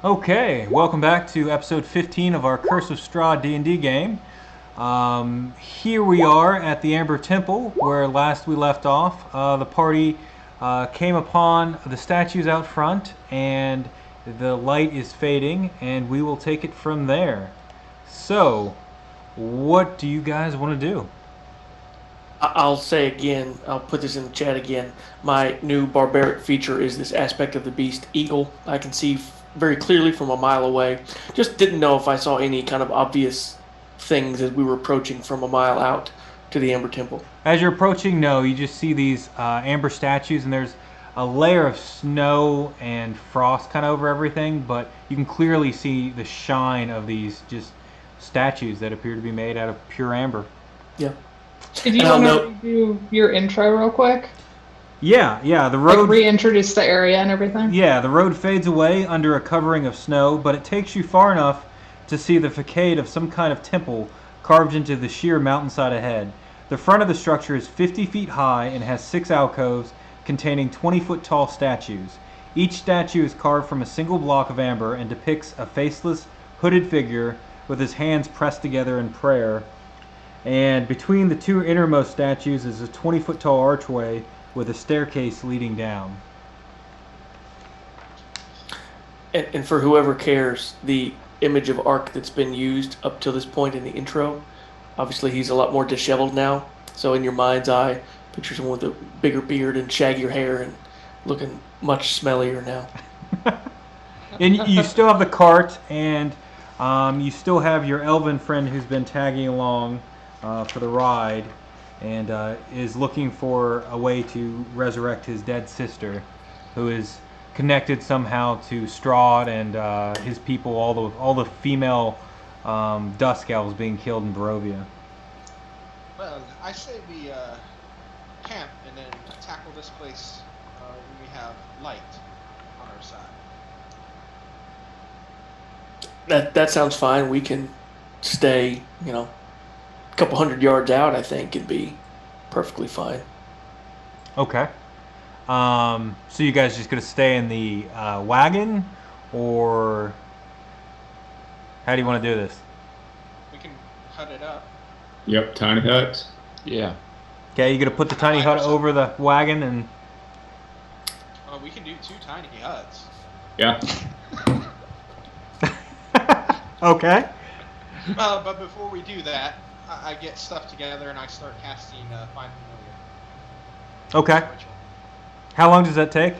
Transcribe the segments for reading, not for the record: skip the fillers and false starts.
Okay, welcome back to episode 15 of our Curse of Strahd D&D game. Here we are at the Amber Temple, where last we left off. The party came upon the statues out front, and the light is fading, and we will take it from there. So, what do you guys want to do? I'll say again, I'll put this in the chat again. My new barbaric feature is this aspect of the beast, eagle. I can see very clearly from a mile away. Just didn't know if I saw any kind of obvious things as we were approaching from a mile out to the Amber Temple. As you're approaching, no, you just see these amber statues, and there's a layer of snow and frost kind of over everything, but you can clearly see the shine of these just statues that appear to be made out of pure amber. Yeah. Did you want to do your intro real quick? Yeah, the road... Like reintroduce the area and everything? Yeah, the road fades away under a covering of snow, but it takes you far enough to see the facade of some kind of temple carved into the sheer mountainside ahead. The front of the structure is 50 feet high and has 6 alcoves containing 20-foot tall statues. Each statue is carved from a single block of amber and depicts a faceless, hooded figure with his hands pressed together in prayer. And between the two innermost statues is a 20-foot tall archway with a staircase leading down. And for whoever cares, the image of Ark that's been used up till this point in the intro, obviously he's a lot more disheveled now. So in your mind's eye, picture someone with a bigger beard and shaggier hair and looking much smellier now. And you still have the cart, and you still have your elven friend who's been tagging along for the ride, and is looking for a way to resurrect his dead sister, who is connected somehow to Strahd and his people, all the female dusk elves being killed in Barovia. Well, I say we camp and then tackle this place when we have light on our side. That sounds fine. We can stay, a couple hundred yards out. I think it'd be perfectly fine. Okay. So you guys just gonna stay in the wagon, or how do you want to do this? We can hut it up. Yep, tiny huts. Yeah. Okay, you gonna put the tiny hut over the wagon and... Well, we can do 2 tiny huts. Yeah. Okay. But before we do that, I get stuff together and I start casting Find Familiar. Okay. Ritual. How long does that take?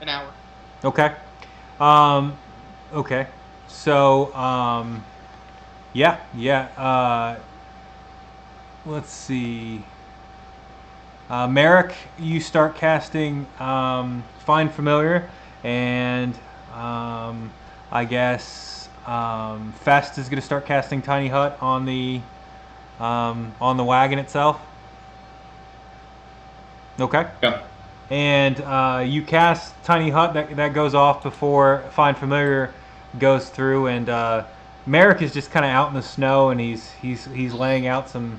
An hour. Okay. Okay. So, yeah. Let's see. Marick, you start casting Find Familiar, and I guess Fest is going to start casting Tiny Hut on the wagon itself. Okay. Yeah. And you cast Tiny Hut, that goes off before Find Familiar goes through, and Marick is just kind of out in the snow, and he's laying out some,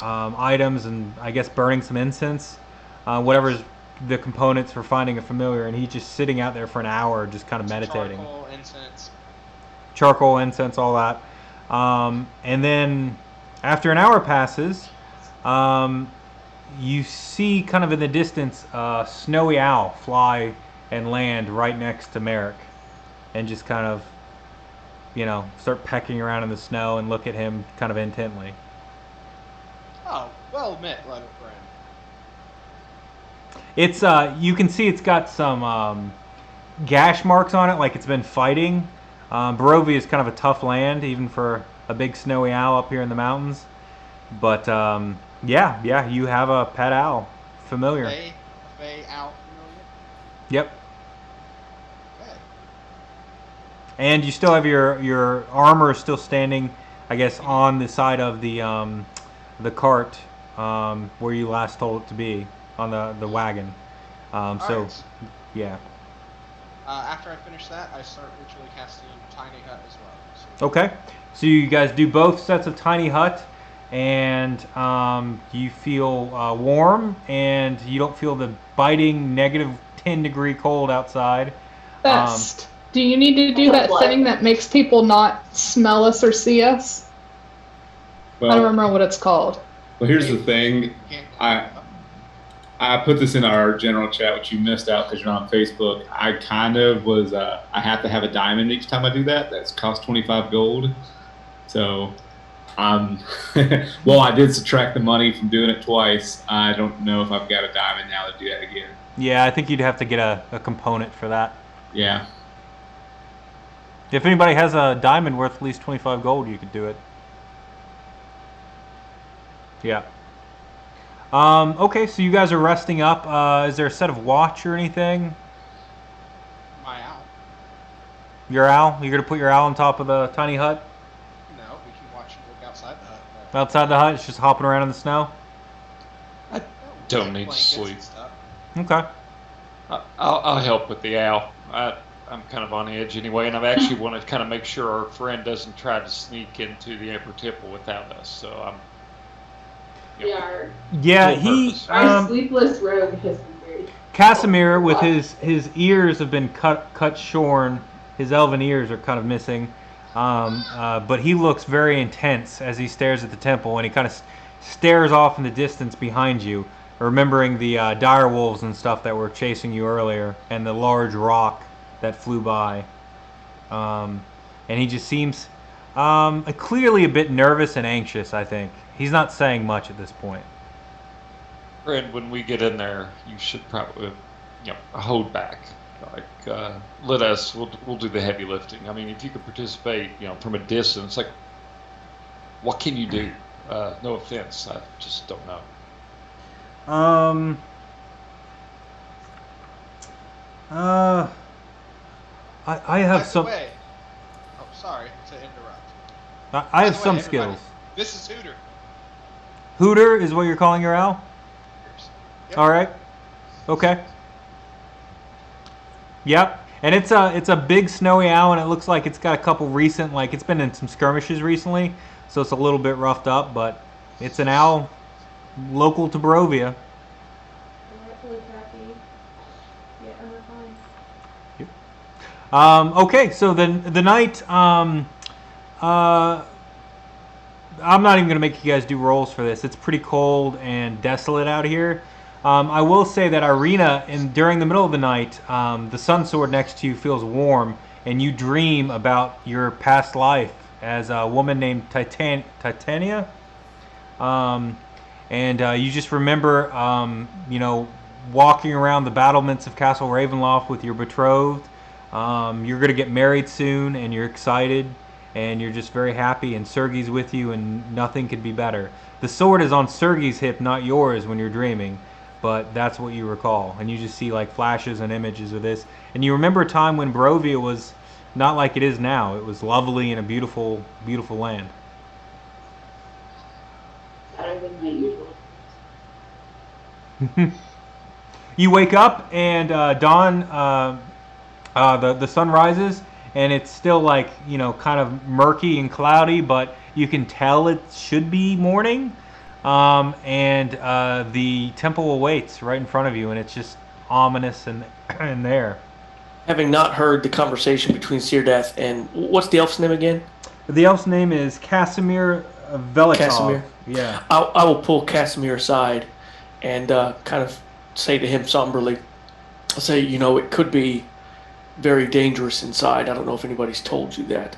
items, and I guess burning some incense, whatever's the components for finding a familiar, and he's just sitting out there for an hour, just kind of meditating. Charcoal, incense, all that. And then after an hour passes, you see kind of in the distance a snowy owl fly and land right next to Marick, and just kind of, start pecking around in the snow and look at him kind of intently. Oh, well met, little friend. It's you can see it's got some gash marks on it, like it's been fighting. Barovia is kind of a tough land, even for a big snowy owl up here in the mountains. But yeah, you have a pet owl, familiar. A Fey owl familiar? Yep. Okay. And you still have your armor still standing, I guess, on the side of the cart where you last told it to be, on the wagon. So, right. Yeah. After I finish that, I start ritually casting Tiny Hut as well. So. Okay. So you guys do both sets of Tiny Hut, and you feel warm, and you don't feel the biting -10 degree cold outside. Best. Do you need to do that thing that makes people not smell us or see us? I don't Well, remember what it's called. here's the thing. I put this in our general chat, which you missed out because you're not on Facebook. I kind of was, I have to have a diamond each time I do that. That's cost 25 gold. So, well, I did subtract the money from doing it twice. I don't know if I've got a diamond now to do that again. Yeah, I think you'd have to get a component for that. Yeah. If anybody has a diamond worth at least 25 gold, you could do it. Yeah. Okay, so you guys are resting up. Is there a set of watch or anything? My owl. Your owl? You're going to put your owl on top of the tiny hut? No, we can watch and look outside the hut. Outside the hut? It's just hopping around in the snow? I No, we don't have need blankets and sleep. stuff. Okay. I'll help with the owl. I'm kind of on edge anyway, and I actually want to kind of make sure our friend doesn't try to sneak into the Emperor Temple without us. So I'm. We are. Yeah, Full he... purpose. Our sleepless rogue has been very. Casimir, with his ears have been cut shorn. His elven ears are kind of missing. But he looks very intense as he stares at the temple, and he kind of stares off in the distance behind you, remembering the dire wolves and stuff that were chasing you earlier, and the large rock that flew by. And he just seems clearly a bit nervous and anxious, I think. He's not saying much at this point. Friend, when we get in there, you should probably, hold back. Like, let us. We'll do the heavy lifting. I mean, if you could participate, from a distance, like, what can you do? No offense, I just don't know. I have By the some. way, oh, sorry to interrupt. I have By the way, some everybody, skills. This is Hooter. Hooter is what you're calling your owl? Yep. All right. Okay. Yep. And it's a big snowy owl, and it looks like it's got a couple recent, like it's been in some skirmishes recently, so it's a little bit roughed up, but it's an owl local to Barovia. I'm actually happy. Yeah, I'm fine. Okay, so then the night, I'm not even going to make you guys do rolls for this. It's pretty cold and desolate out here. I will say that Ireena, during the middle of the night, the sun sword next to you feels warm, and you dream about your past life as a woman named Titania. And you just remember, walking around the battlements of Castle Ravenloft with your betrothed. You're going to get married soon, and you're excited, and you're just very happy, and Sergei's with you, and nothing could be better. The sword is on Sergei's hip, not yours, when you're dreaming, but that's what you recall. And you just see like flashes and images of this. And you remember a time when Barovia was not like it is now. It was lovely and a beautiful, beautiful land. Better than my usual. You wake up, and dawn, the sun rises, and it's still like, kind of murky and cloudy, but you can tell it should be morning. And the temple awaits right in front of you, and it's just ominous and there. Having not heard the conversation between Syrdath and what's the elf's name again? The elf's name is Casimir Velikov. Casimir. Yeah. I will pull Casimir aside and kind of say to him somberly, I'll say, it could be very dangerous inside. I don't know if anybody's told you that.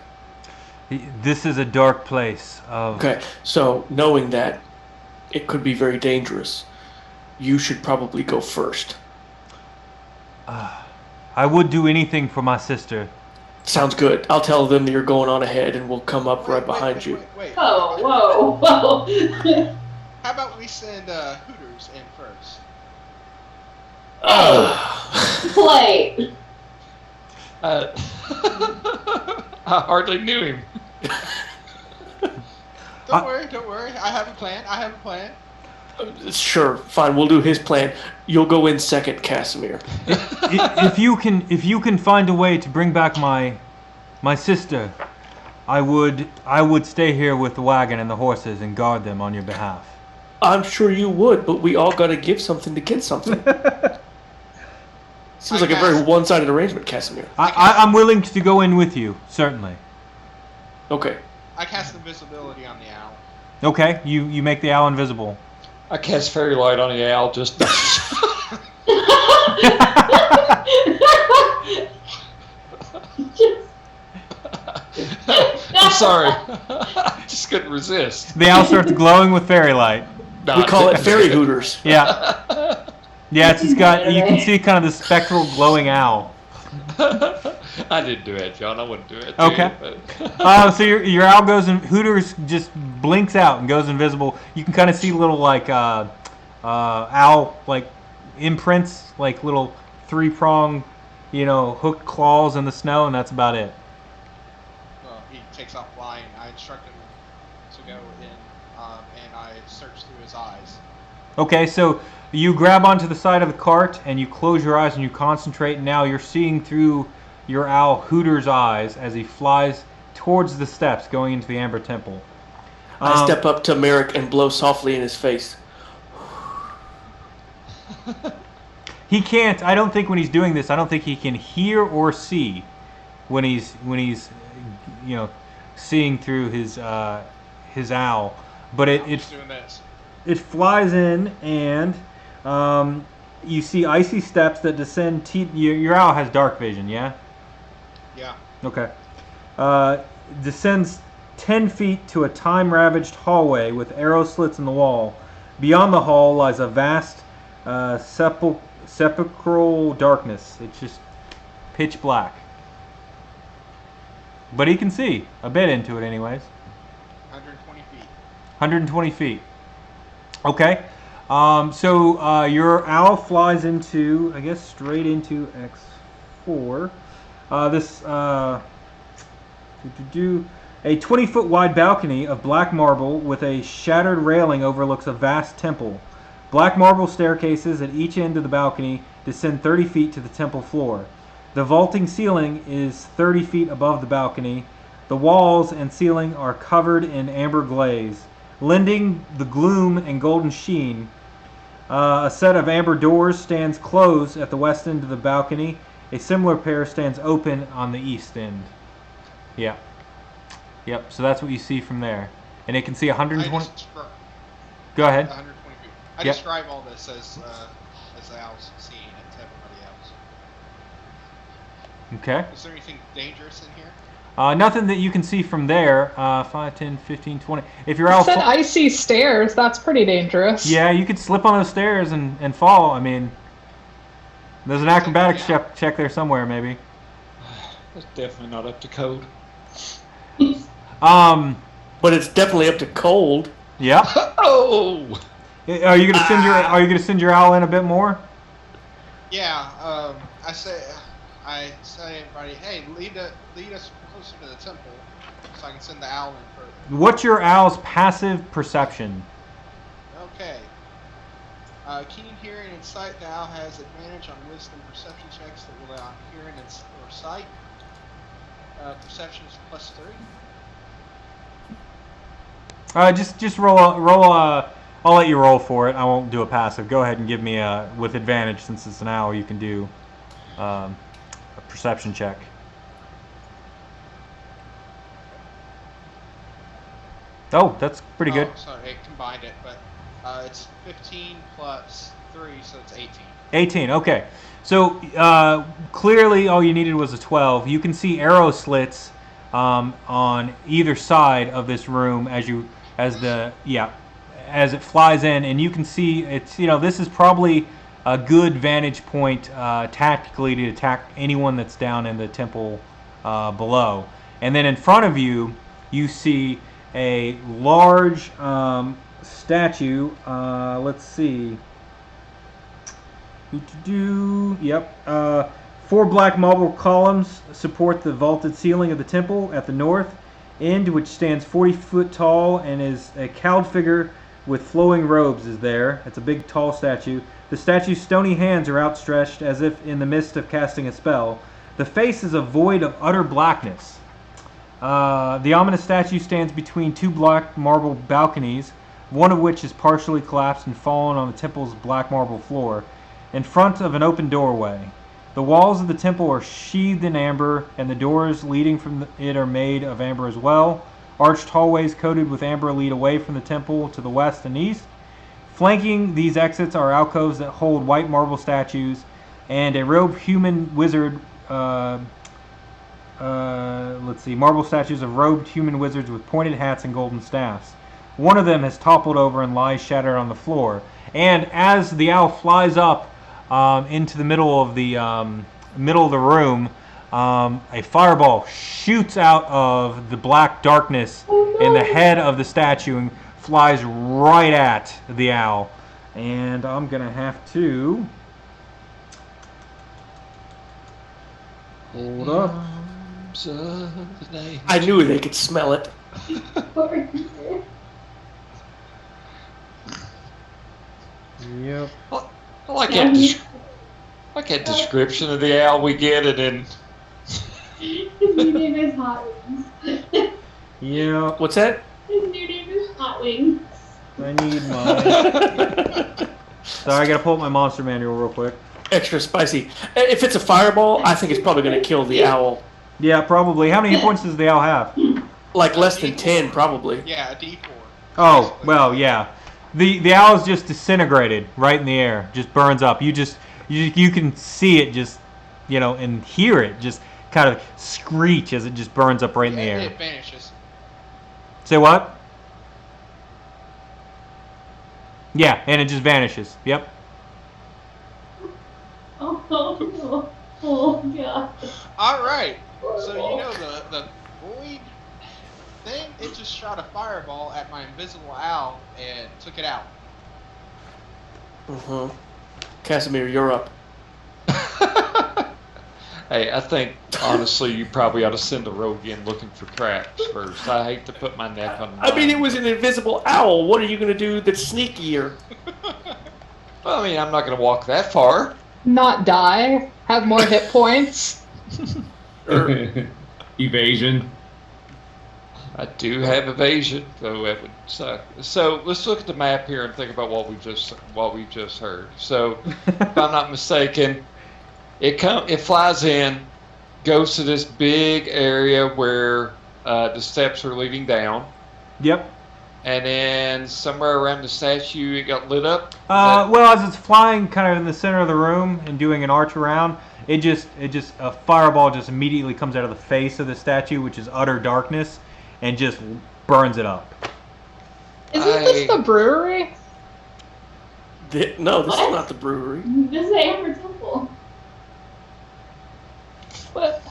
This is a dark place. Okay, so knowing that it could be very dangerous, you should probably go first. I would do anything for my sister. Sounds good. I'll tell them that you're going on ahead, and we'll come up right behind you. Wait. Oh, whoa. How about we send Hooters in first? Play. I hardly knew him. Don't worry. I have a plan. Sure, fine. We'll do his plan. You'll go in second, Casimir. If you can find a way to bring back my sister, I would stay here with the wagon and the horses and guard them on your behalf. I'm sure you would, but we all got to give something to get something. Seems like a very one-sided arrangement, Casimir. I'm willing to go in with you, certainly. Okay. I cast invisibility on the owl. Okay, you make the owl invisible. I cast fairy light on the owl just. I'm sorry. I just couldn't resist. The owl starts glowing with fairy light. We call it fairy hooters. Yeah. Yeah, it's just got, you can see kind of the spectral glowing owl. I didn't do it, John. I wouldn't do it. Okay. So your owl goes in, Hooters just blinks out and goes invisible. You can kind of see little like owl like imprints, like little 3-prong, hooked claws in the snow, and that's about it. Well, he takes off flying. I instruct him to go in, and I search through his eyes. Okay, so you grab onto the side of the cart and you close your eyes and you concentrate. And now you're seeing through your owl Hooter's eyes as he flies towards the steps going into the Amber Temple. I step up to Marick and blow softly in his face. He can't. I don't think when he's doing this, I don't think he can hear or see when he's seeing through his owl. But I'm just doing this. it flies in and you see icy steps that descend. Your owl has dark vision, yeah? Yeah. Okay. Descends 10 feet to a time-ravaged hallway with arrow slits in the wall. Beyond the hall lies a vast sepulchral darkness. It's just pitch black. But he can see a bit into it anyways. 120 feet. 120 feet. Okay. So your owl flies into, I guess, straight into X4. A 20-foot wide balcony of black marble with a shattered railing overlooks a vast temple. Black marble staircases at each end of the balcony descend 30 feet to the temple floor. The vaulting ceiling is 30 feet above the balcony. The walls and ceiling are covered in amber glaze, lending the gloom and golden sheen. A set of amber doors stands closed at the west end of the balcony. A similar pair stands open on the east end. Yeah. Yep, so that's what you see from there. And it can see 120... Go ahead. 120 feet. I Yep. describe all this as the owl's seeing it to everybody else. Okay. Is there anything dangerous in here? Nothing that you can see from there. 5, 10, 15, 20. If your You owl... said icy stairs. That's pretty dangerous. Yeah, you could slip on those stairs and fall. I mean, there's an acrobatics check there somewhere, maybe. That's definitely not up to code. But it's definitely up to cold. Yeah. Oh! Are you gonna send your owl in a bit more? Yeah. I say everybody, hey, lead us closer to the temple, so I can send the owl in further. What's your owl's passive perception? Okay. Keen hearing and sight. The owl has advantage on wisdom perception checks that rely on hearing or sight. Perception is +3. Just roll. I'll let you roll for it. I won't do a passive. Go ahead and give me with advantage since it's an owl. You can do a perception check. Oh, that's pretty good. Sorry, it combined it, but it's 15 plus 3, so it's 18. 18. Okay. So clearly, all you needed was a 12. You can see arrow slits on either side of this room as it flies in, and you can see it's this is probably a good vantage point tactically to attack anyone that's down in the temple below. And then in front of you, you see a large statue. Let's see. Yep. 4 black marble columns support the vaulted ceiling of the temple at the north end, which stands 40 foot tall and is a cowled figure with flowing robes is there. It's a big, tall statue. The statue's stony hands are outstretched as if in the midst of casting a spell. The face is a void of utter blackness. The ominous statue stands between 2 black marble balconies, one of which is partially collapsed and fallen on the temple's black marble floor, in front of an open doorway. The walls of the temple are sheathed in amber, and the doors leading from it are made of amber as well. Arched hallways coated with amber lead away from the temple to the west and east. Flanking these exits are alcoves that hold white marble statues and a robed human wizard. Marble statues of robed human wizards with pointed hats and golden staffs. One of them has toppled over and lies shattered on the floor. And as the owl flies up into the middle of the room, a fireball shoots out of the black darkness in the head of the statue and flies right at the owl. And I'm gonna have to hold up. I knew they could smell it. Yep. I like that description of the owl we get, and then His new name is Hot Wings. Yeah. What's that? His new name is Hot Wings. I need my. Sorry, I gotta pull up my monster manual real quick. Extra spicy. If it's a fireball, I think it's probably going to kill the owl. Yeah, probably. How many hit points does the owl have? Like less than 10, probably. Yeah, a D4. Oh, basically. well, yeah. The owl's just disintegrated right in the air. Just burns up. You can see it just, and hear it just kind of screech as it just burns up right in the air. It vanishes. Say what? Yeah, and it just vanishes. Yep. Oh god. All right. So the void thing, it just shot a fireball at my invisible owl and took it out. Mm-hmm. Casimir, you're up. hey, I think honestly you probably ought to send a rogue in looking for traps first. I hate to put my neck on the line. I mean, it was an invisible owl. What are you going to do that's sneakier? Well, I mean, I'm not going to walk that far. Not die. Have more hit points. Evasion. I do have evasion, though it would suck. So let's look at the map here and think about what we just heard. So, if I'm not mistaken, it flies in, goes to this big area where the steps are leading down. Yep. And then somewhere around the statue, it got lit up. Well, as it's flying kind of in the center of the room and doing an arch around, a fireball just immediately comes out of the face of the statue, which is utter darkness, and just burns it up. Isn't this the brewery? No, this is not the brewery. This is Amber Temple. What?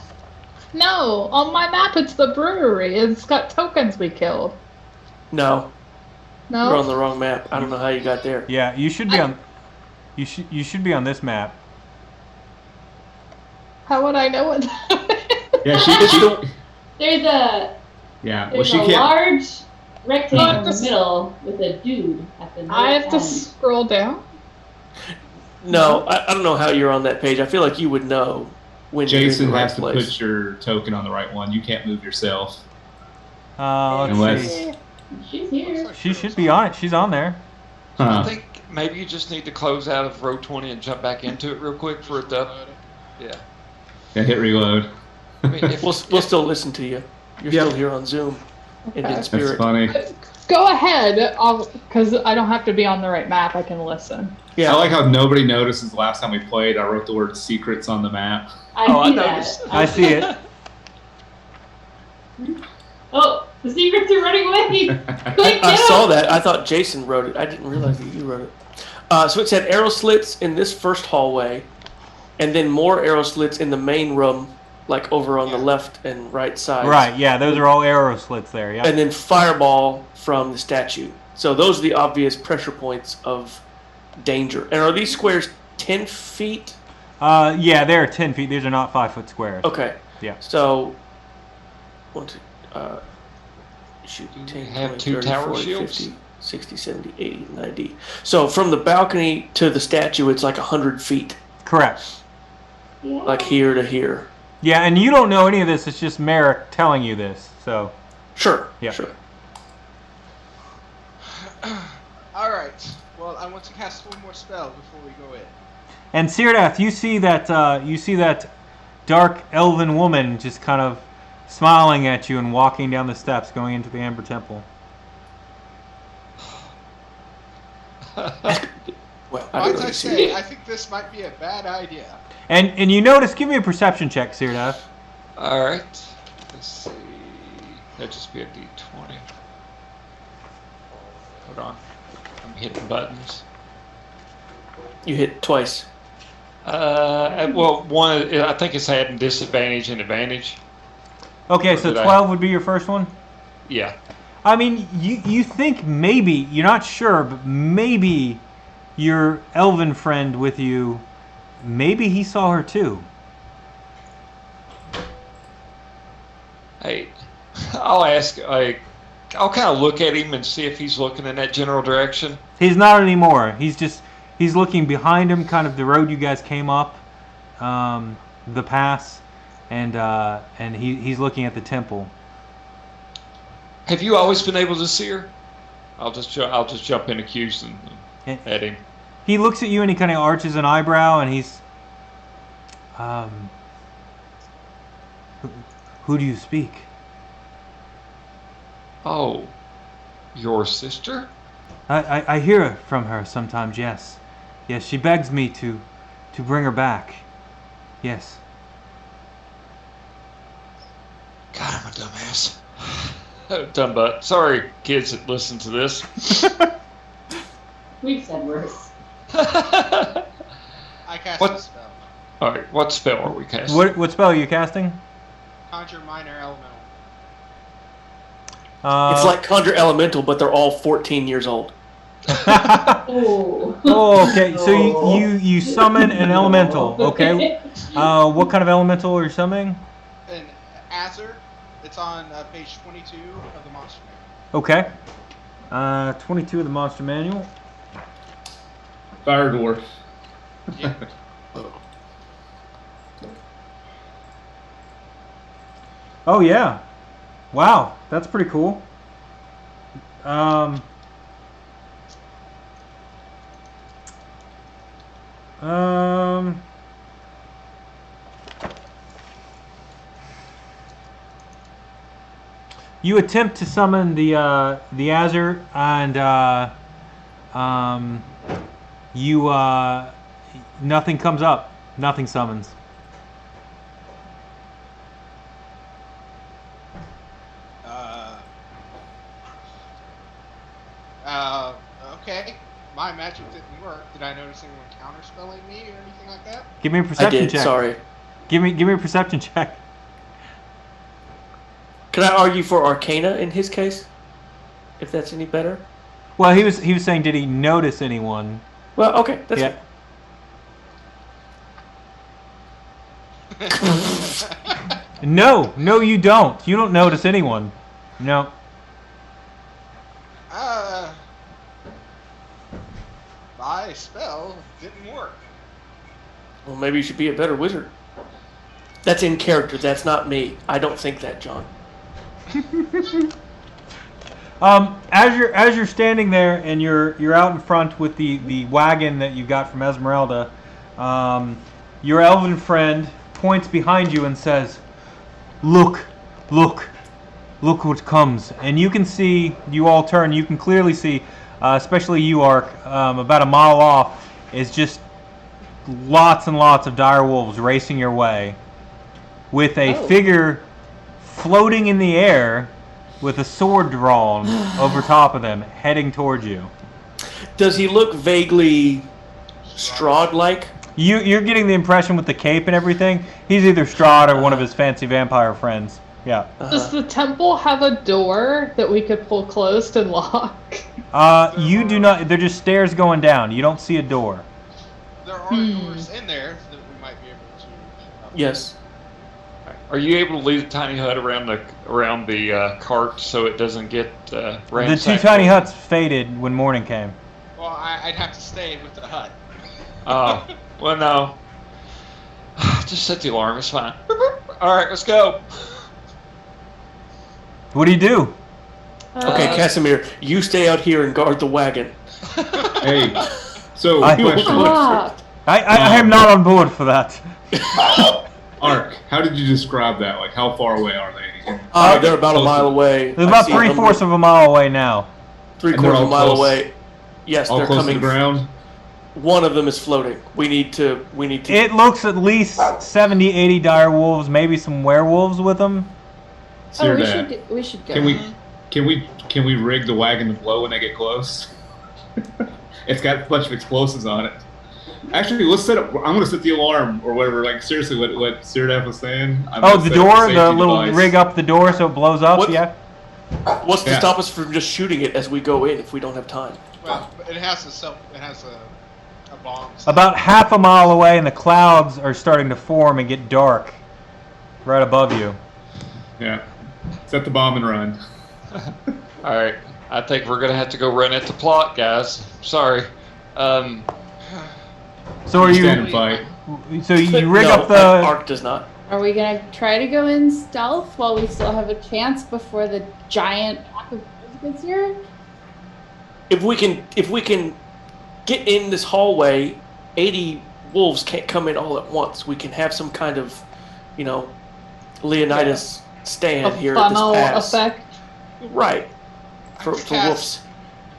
No, on my map it's the brewery. It's got tokens we killed. No, No. you're on the wrong map. I don't know how you got there. Yeah, you should be on. You should be on this map. How would I know what that Yeah, There's a Yeah, well, there's she a can't. large rectangle in the Just- middle with a dude at the I have to end. scroll down. No, I don't know how you're on that page. I feel like you would know when Jason you're in the has right to place. put your token on the right one. You can't move yourself. Let's Unless- see. She's here. She should be on it. She's on there. I Huh. think maybe you just need to close out of row 20 and jump back into it real quick for it to. Yeah. Yeah, hit reload. I mean, if, We'll still listen to you. You're Yep. still here on Zoom and in Okay. That's spirit. funny. Go ahead, because I don't have to be on the right map. I can listen. Yeah. I like how nobody notices the last time we played. I wrote the word secrets on the map. I Oh, I see noticed. that. I see it. Oh, the secrets are running away. Quick, I get saw up. that. I thought Jason wrote it. I didn't realize that you wrote it. So it said arrow slits in this first hallway, and then more arrow slits in the main room, like over on the left and right side. Right. Yeah, those are all arrow slits there. Yeah. And then fireball from the statue. So those are the obvious pressure points of danger. And are these squares 10 feet? Yeah, they're 10 feet. These are not 5-foot squares. Okay. Yeah. So, shoot, Do you 10, have 20, two 30, tower 40, shields? 50, 60, 70, 80, 90. So from the balcony to the statue, it's like 100 feet. Correct. Yeah. Like here to here. Yeah, and you don't know any of this. It's just Marick telling you this. So. Sure. Yeah. Sure. All right. Well, I want to cast one more spell before we go in. And Syrdath, you see that dark elven woman just kind of smiling at you and walking down the steps going into the Amber Temple. Well, As I say, I think this might be a bad idea. And you notice, give me a perception check, Syrdath. All right. Let's see. That'd just be a D20. Hold on. I'm hitting buttons. You hit twice. Well, one, I think it's adding disadvantage and advantage. Okay, Or so did 12 would be your first one? Yeah. I mean, you think maybe, you're not sure, but maybe your elven friend with you, maybe he saw her too. Hey, I'll ask, I'll kind of look at him and see if he's looking in that general direction. He's not anymore. He's looking behind him, kind of the road you guys came up, the pass, and he's looking at the temple. Have you always been able to see her? I'll just jump in accusing at him. He looks at you and he kind of arches an eyebrow and he's, who do you speak? Oh, your sister? I hear from her sometimes, yes. Yes, she begs me to bring her back. Yes. God, I'm a dumbass. Dumb butt. Sorry, kids that listen to this. We've said worse. I cast What? a spell. All right, what spell are we casting? What spell are you casting? Conjure minor elemental. It's like Conjure Elemental, but they're all 14 years old. Oh. Oh, okay. So you summon an elemental. Okay. What kind of elemental are you summoning? An Azure. It's on page 22 of the monster manual. Okay. 22 of the monster manual. Fire dwarf. Yeah. Oh yeah. Wow, that's pretty cool. You attempt to summon the Azure, and nothing comes up. Nothing summons. Okay. My magic didn't work. Did I notice anyone counterspelling me or anything like that? Give me a I perception did, check. sorry. Give me a perception check. Can I argue for Arcana in his case? If that's any better? Well, he was saying, did he notice anyone? Well, okay, that's Yeah. No, you don't. You don't notice anyone. No. My spell didn't work. Well, maybe you should be a better wizard. That's in character. That's not me. I don't think that, John. As you're standing there and you're out in front with the wagon that you got from Esmeralda, your elven friend points behind you and says, "Look what comes." And you can see, you all turn, you can clearly see, especially you, Ark, about a mile off, is just lots and lots of dire wolves racing your way, with a figure floating in the air with a sword drawn over top of them, heading towards you. Does he look vaguely Strahd-like? You're getting the impression with the cape and everything, he's either Strahd or one of his fancy vampire friends. Yeah. Does the temple have a door that we could pull closed and lock? You do not. They're just stairs going down. You don't see a door. There are doors in there that we might be able to. Yes. Are you able to leave the tiny hut around the cart so it doesn't get ransacked? The two tiny huts faded when morning came. Well, I'd have to stay with the hut. Oh, well, no. Just set the alarm. It's fine. All right, let's go. What do you do? Okay, Casimir, you stay out here and guard the wagon. Hey, so I- question. I am not on board for that. Ark, how did you describe that? Like, how far away are they? They're about a mile away. They're about 3/4 of a mile away now. 3/4 of a mile away. Yes, All they're close coming. to the ground? One of them is floating. We need to. It looks at least 70, 80 dire wolves, maybe some werewolves with them. Oh, Syrdath, we should go. Can we rig the wagon to blow when they get close? It's got a bunch of explosives on it. Actually, let's set up. I'm going to set the alarm or whatever. Like, seriously, what Syrdath was saying. The door, the little rig up the door so it blows up. Yeah. What's to stop us from just shooting it as we go in if we don't have time? Well, it has a bomb. About half a mile away, and the clouds are starting to form and get dark right above you. Yeah. Set the bomb and run. All right. I think we're gonna have to go run at the plot, guys. Sorry. So are Stand and you? fight. So you rig No, up the. Ark does not. Are we gonna try to go in stealth while we still have a chance before the giant pack of wolves gets here? If we can get in this hallway, 80 wolves can't come in all at once. We can have some kind of, Leonidas stand A here at this funnel pass. effect. Right. For cast wolves.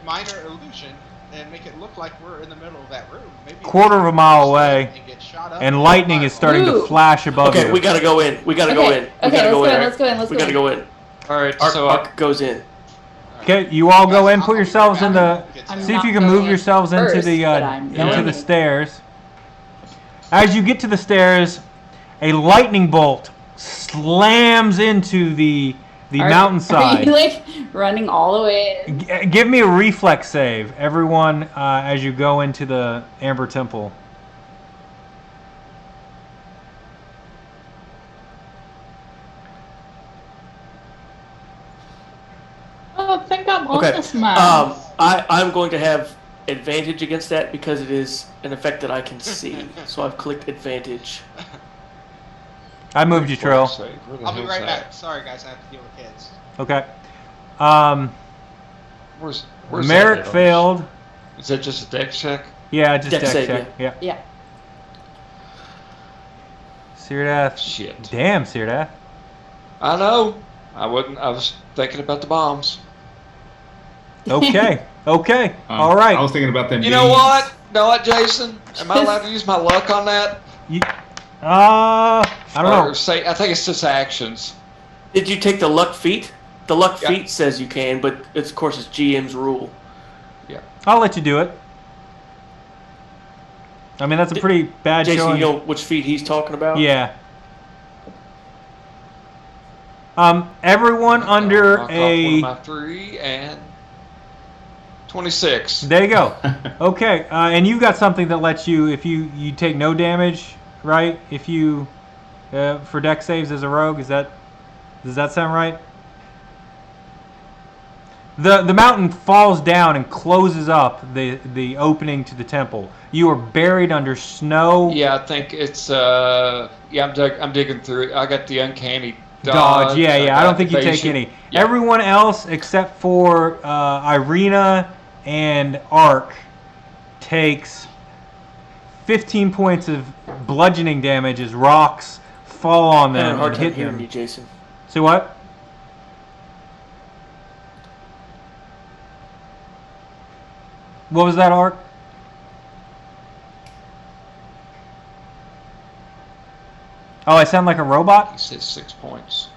minor illusion and make it look like we're in the middle of that room. Maybe Quarter of a mile away, and get shot up and lightning is starting to Ooh. flash above Okay, you. we gotta go in. We gotta go in. We Okay, gotta go in. let's go in. We gotta go in. All right. Ark, So Ark goes in. Okay, you all go in. Guys, Put I'll yourselves be in back. the. I'm See if not you can move going yourselves into first, the but I'm into going the in. stairs. As you get to the stairs, a lightning bolt slams into the mountainside. Are you running all the way? Give me a reflex save, everyone, as you go into the Amber Temple. I think I'm on Okay. this map. I'm going to have advantage against that because it is an effect that I can see. So I've clicked advantage. I moved you, Trill. I'll be right back. Sorry, guys, I have to deal with kids. Okay. Where's Marick that at? failed. Is that just a dex check? Yeah, just Dex dex save, check. Yeah. Yeah. Syrdath. Shit. Damn, Syrdath. I know. I was thinking about the bombs. Okay. Okay. All right. I was thinking about them. You know what? Know what, Jason? Am I allowed to use my luck on that? I don't know. Or say, I think it's just actions. Did you take the luck feat? The luck Yeah. feat says you can, but of course it's GM's rule. I'll let you do it. I mean, that's a pretty bad Jason, showing. you know which feat he's talking about? Yeah. Everyone under Knock off one of a. my 3 and 26. There you go. Okay, and you got something that lets you, if you take no damage, right? If you, for dex saves as a rogue, does that sound right? The mountain falls down and closes up the opening to the temple. You are buried under snow. Yeah, I think it's I'm digging through it. I got the uncanny Dodge. Yeah. I got don't think you take evasion. any. Yeah. Everyone else except for Ireena and Ark takes 15 points of bludgeoning damage as rocks fall on I had a them hard and time hit hearing them. you, Jason. See what? What was that, Ark? Oh, I sound like a robot? He says 6 points.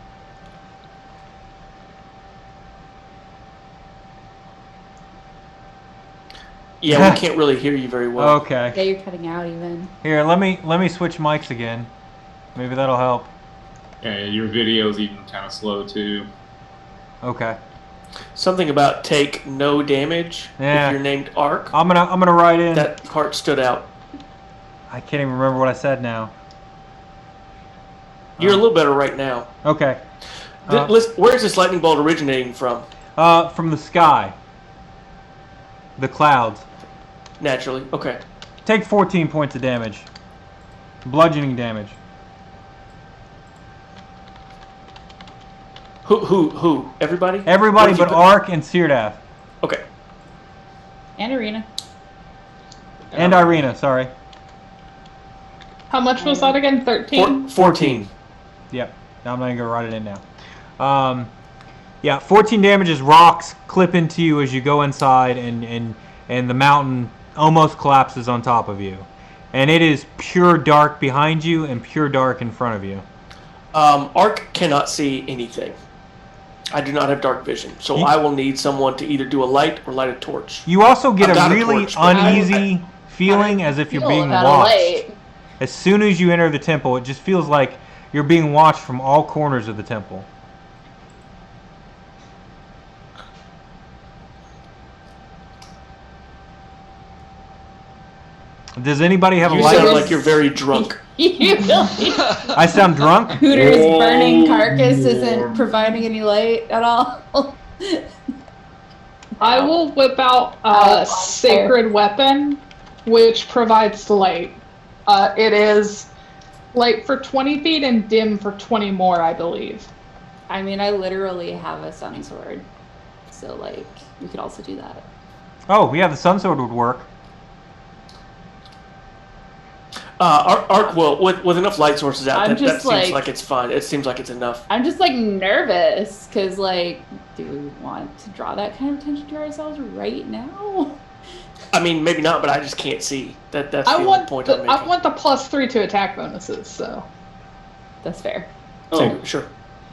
Yeah, we can't really hear you very well. Okay. Yeah, you're cutting out even. Here, let me switch mics again. Maybe that'll help. Yeah, your video's even kind of slow too. Okay. Something about take no damage Yeah. if you're named Ark. I'm gonna write in. That part stood out. I can't even remember what I said now. You're a little better right now. Okay. Where is this lightning bolt originating from? From the sky. The clouds. Naturally. Okay. Take 14 points of damage. Bludgeoning damage. Who? Everybody? Everybody What did you but put- Ark and Syrdath. Okay. And Ireena. And Ireena, sorry. How much was that again? 13? 14. Yep. Now I'm not even gonna write it in now. Yeah, 14 damage as rocks clip into you as you go inside, and the mountain almost collapses on top of you. And it is pure dark behind you and pure dark in front of you. Ark cannot see anything. I do not have dark vision, so I will need someone to either do a light or light a torch. You also get I've got a a really torch, but uneasy feeling as if you're Feel being about a watched. light. As soon as you enter the temple, it just feels like you're being watched from all corners of the temple. Does anybody have a You light? sound like you're very drunk. You really? I sound drunk? Hooter's Oh, burning carcass isn't Lord. providing any light at all. I will whip out Oh, a sacred weapon, which provides light. It is light for 20 feet and dim for 20 more, I believe. I mean, I literally have a sun sword, so like we could also do that. Oh, yeah, the sun sword would work. Ark will, with enough light sources out, I'm that just seems like- like it's fine. It seems like it's enough. I'm just like nervous because like, do we want to draw that kind of attention to ourselves right now? I mean, maybe not, but I just can't see. That's the I only want point I'm the, making. I want the +3 to attack bonuses, so. That's fair. Oh, Sure.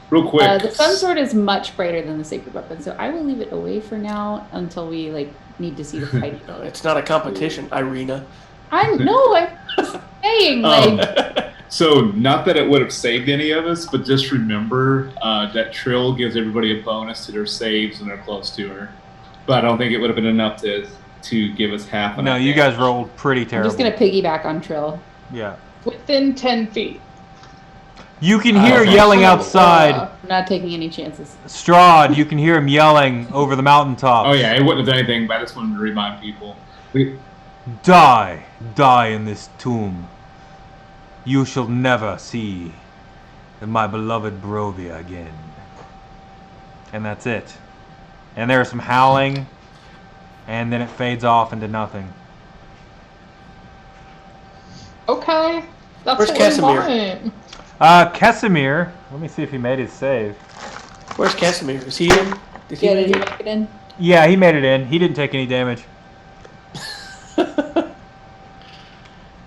real quick. The sun sword is much brighter than the sacred weapon, so I will leave it away for now until we like need to see the fight. No, it's not a competition, Ireena. I'm just saying like. So, not that it would have saved any of us, but just remember that Trill gives everybody a bonus to their saves when they're close to her. But I don't think it would have been enough to give us half of No, you guys rolled pretty I'm terrible. just gonna piggyback on Trill. Yeah. Within 10 feet. You can hear yelling outside. I'm not taking any chances. Strahd, you can hear him yelling over the mountaintop. Oh, yeah, it wouldn't have done anything, but I just wanted to remind people. Die, die in this tomb. You shall never see my beloved Barovia again. And that's it. And there's some howling, and then it fades off into nothing. Okay. That's Where's what Casimir? we want. Casimir, let me see if he made his save. Where's Casimir? Is he in? Did he Yeah, make did you it? make it in? Yeah, he made it in. He didn't take any damage.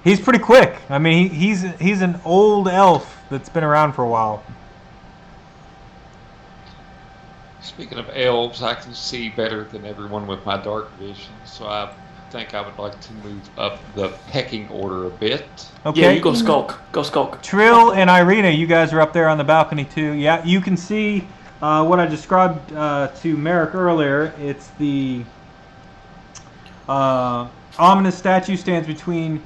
He's pretty quick. I mean, he's an old elf that's been around for a while. Speaking of elves, I can see better than everyone with my dark vision, so I think I would like to move up the pecking order a bit. Okay. Yeah, you go skulk. Go skulk. Trill and Ireena, you guys are up there on the balcony too. Yeah, you can see what I described to Marick earlier. It's the ominous statue stands between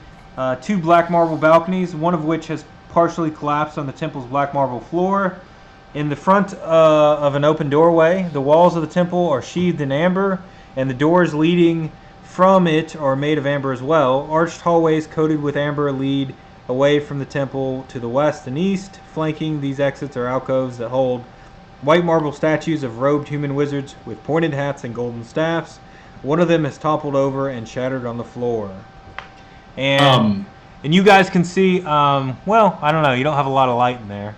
two black marble balconies, one of which has partially collapsed on the temple's black marble floor. In the front of an open doorway, the walls of the temple are sheathed in amber, and the doors leading from it are made of amber as well. Arched hallways coated with amber lead away from the temple to the west and east. Flanking these exits are alcoves that hold white marble statues of robed human wizards with pointed hats and golden staffs. One of them has toppled over and shattered on the floor. And you guys can see, well, I don't know, you don't have a lot of light in there.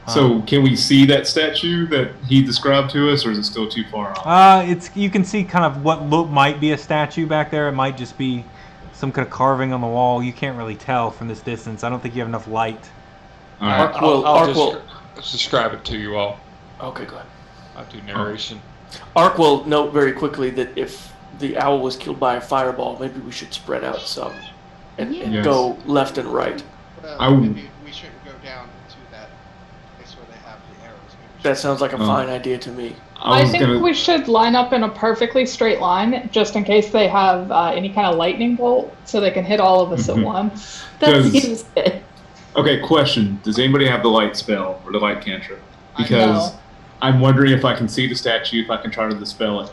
So, can we see that statue that he described to us, or is it still too far off? You can see kind of what might be a statue back there. It might just be some kind of carving on the wall. You can't really tell from this distance. I don't think you have enough light. All right. I'll just describe it to you all. Okay, go ahead. I'll do narration. Ark will note very quickly that if the owl was killed by a fireball, maybe we should spread out some and Yes. go left and right. Maybe we shouldn't go down into that place where they have the arrows. Maybe we That should- sounds like a fine idea to me. I was think gonna- we should line up in a perfectly straight line, just in case they have any kind of lightning bolt, so they can hit all of us at once. That Does- seems good. Okay, question. Does anybody have the light spell or the light cantrip? I Because know. I'm wondering if I can see the statue, if I can try to dispel it.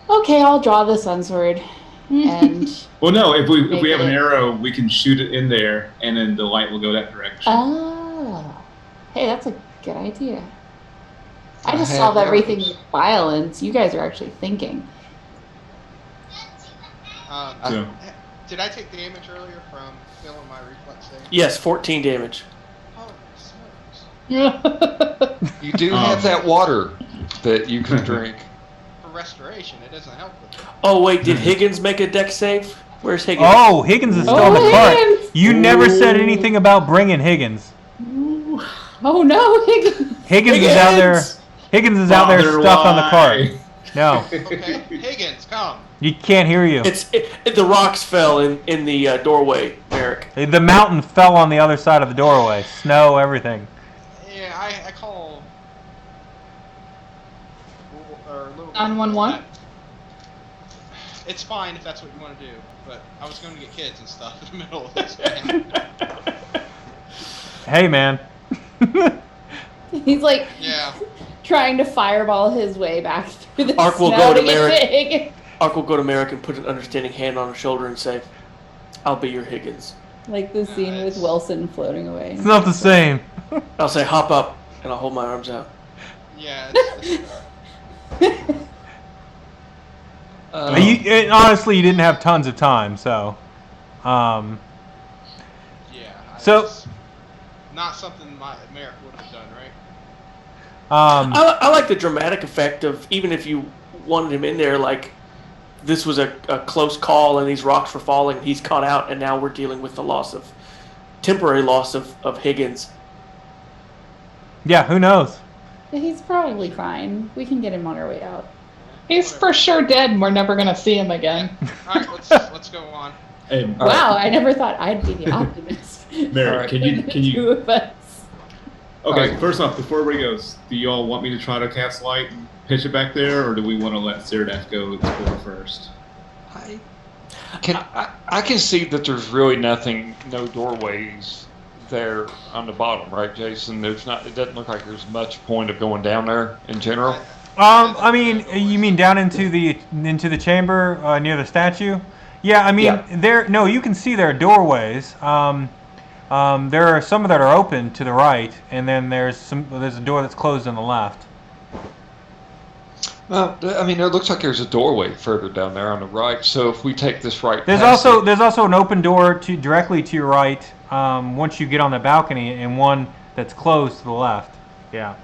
Okay, I'll draw the sun sword. And Well, no, if we have an Maybe. arrow, we can shoot it in there, and then the light will go that direction. hey, that's a good idea. I I just have solved everything arrows. with violence. You guys are actually thinking. So- Did I take damage earlier from failing my reflex save? Yes, 14 damage. Oh, smokes. You do have that water that you can drink. For restoration, it doesn't help with it. Oh wait, did Higgins make a deck save? Where's Higgins? Oh, Higgins is still in the Higgins! cart. You never said anything about bringing Higgins. Oh no, Higgins. Higgins is out there. Higgins is out there stuck on the cart. No, Okay, Higgins, come. you can't hear you. The rocks fell in the doorway, Marick. The mountain fell on the other side of the doorway. Snow, everything. Yeah, I call. Or little. 911? It's fine if that's what you want to do, but I was going to get kids and stuff in the middle of this, man. Hey, man. He's like Yeah. trying to fireball his way back through the Ark will snow go to get Marick. Higgins. Ark will go to Marick and put an understanding hand on his shoulder and say, "I'll be your Higgins." Like the scene with Nice. Wilson floating away. It's not the same. I'll say, "Hop up," and I'll hold my arms out. Yeah, Honestly, you didn't have tons of time, so. yeah. So- It's not something Marick would have done, right? I like the dramatic effect of even if you wanted him in there, like this was a close call and these rocks were falling, he's caught out, and now we're dealing with the temporary loss of Higgins. Yeah, who knows? He's probably fine. We can get him on our way out. He's for sure dead, and we're never gonna see him again. All right, let's go on. Hey, Wow, I never thought I'd be the optimist. Mary, Alright. can The you? two of us. Okay, Alright. first off, before everybody goes, do you all want me to try to cast light and pitch it back there, or do we want to let Syrdath go explore first? I can see that there's really no doorways there on the bottom, right, Jason? It doesn't look like there's much point of going down there in general. I mean, you mean down into the chamber near the statue? Yeah, I mean, Yeah. No, you can see there are doorways. There are some that are open to the right, and then there's a door that's closed on the left. Well, I mean, it looks like there's a doorway further down there on the right. So if we take this right, There's also an open door directly to your right once you get on the balcony, and one that's closed to the left. Yeah.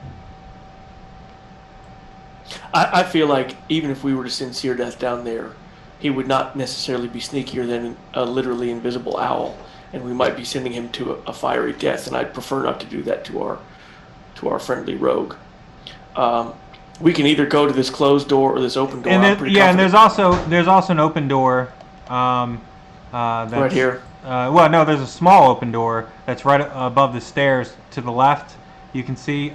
I feel like even if we were to send Syrdath down there, he would not necessarily be sneakier than a literally invisible owl, and we might be sending him to a fiery death. And I'd prefer not to do that to our friendly rogue. We can either go to this closed door or this open door. And I'm pretty and confident. there's also an open door. That's, Right here. Well, no, there's a small open door that's right above the stairs to the left. You can see.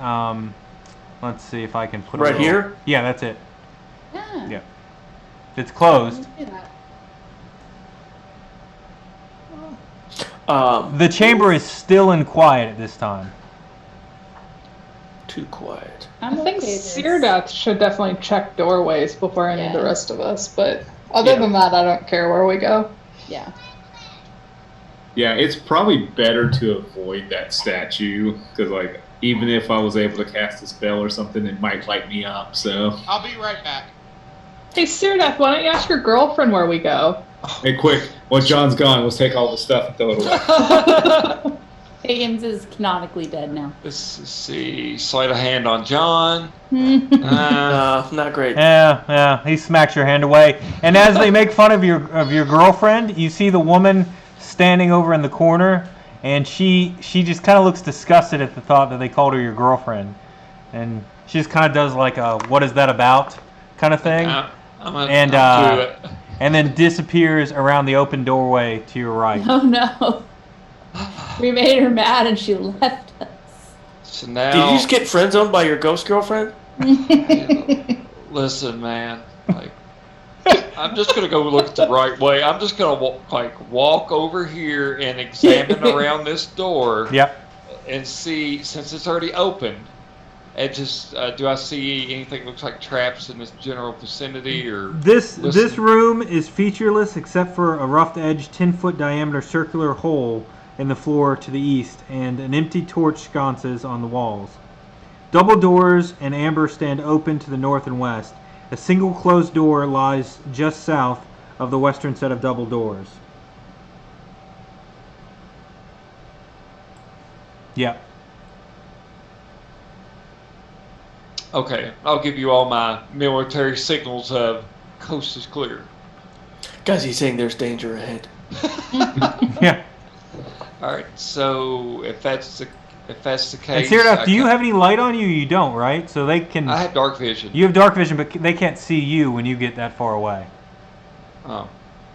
Let's see if I can put it Right here? Yeah, that's it. Yeah. Yeah. It's closed. Do that. The chamber is still and quiet at this time. Too quiet. I'm I think okay with this. Syrdath should definitely check doorways before any of the Yeah. rest of us, but other Yeah. than that, I don't care where we go. Yeah. Yeah, it's probably better to avoid that statue because, like, even if I was able to cast a spell or something, it might light me up. So, I'll be right back. Hey, Syrdath, why don't you ask your girlfriend where we go? hey, quick! While John's gone, let's take all the stuff and throw it away. Higgins is canonically dead now. Let's see. Sleight of hand on John. Not great. Yeah, he smacks your hand away. And as they make fun of your girlfriend, you see the woman standing over in the corner, and she just kind of looks disgusted at the thought that they called her your girlfriend, and she just kind of does like a "what is that about" kind of thing, I'm gonna and do it. and then disappears around the open doorway to your right. Oh no. We made her mad and she left us. So now, Did you just get friend zoned by your ghost girlfriend? listen, man. Like, I'm just gonna go look at the right way. I'm just gonna walk over here and examine around this door. Yep. And see, since it's already open, and just do I see anything that looks like traps in this general vicinity, or This listen? room is featureless except for a rough-edged 10-foot diameter circular hole in the floor to the east and an empty torch sconces on the walls. Double doors and amber stand open to the north and west. A single closed door lies just south of the western set of double doors. Yeah. Okay, I'll give you all my military signals of coast is clear. Guys, he's saying there's danger ahead. Yeah. All right, so if that's the And case, Syrdath, do you have any light on you? You don't, right? So they can. I have dark vision. You have dark vision, but they can't see you when you get that far away. Oh,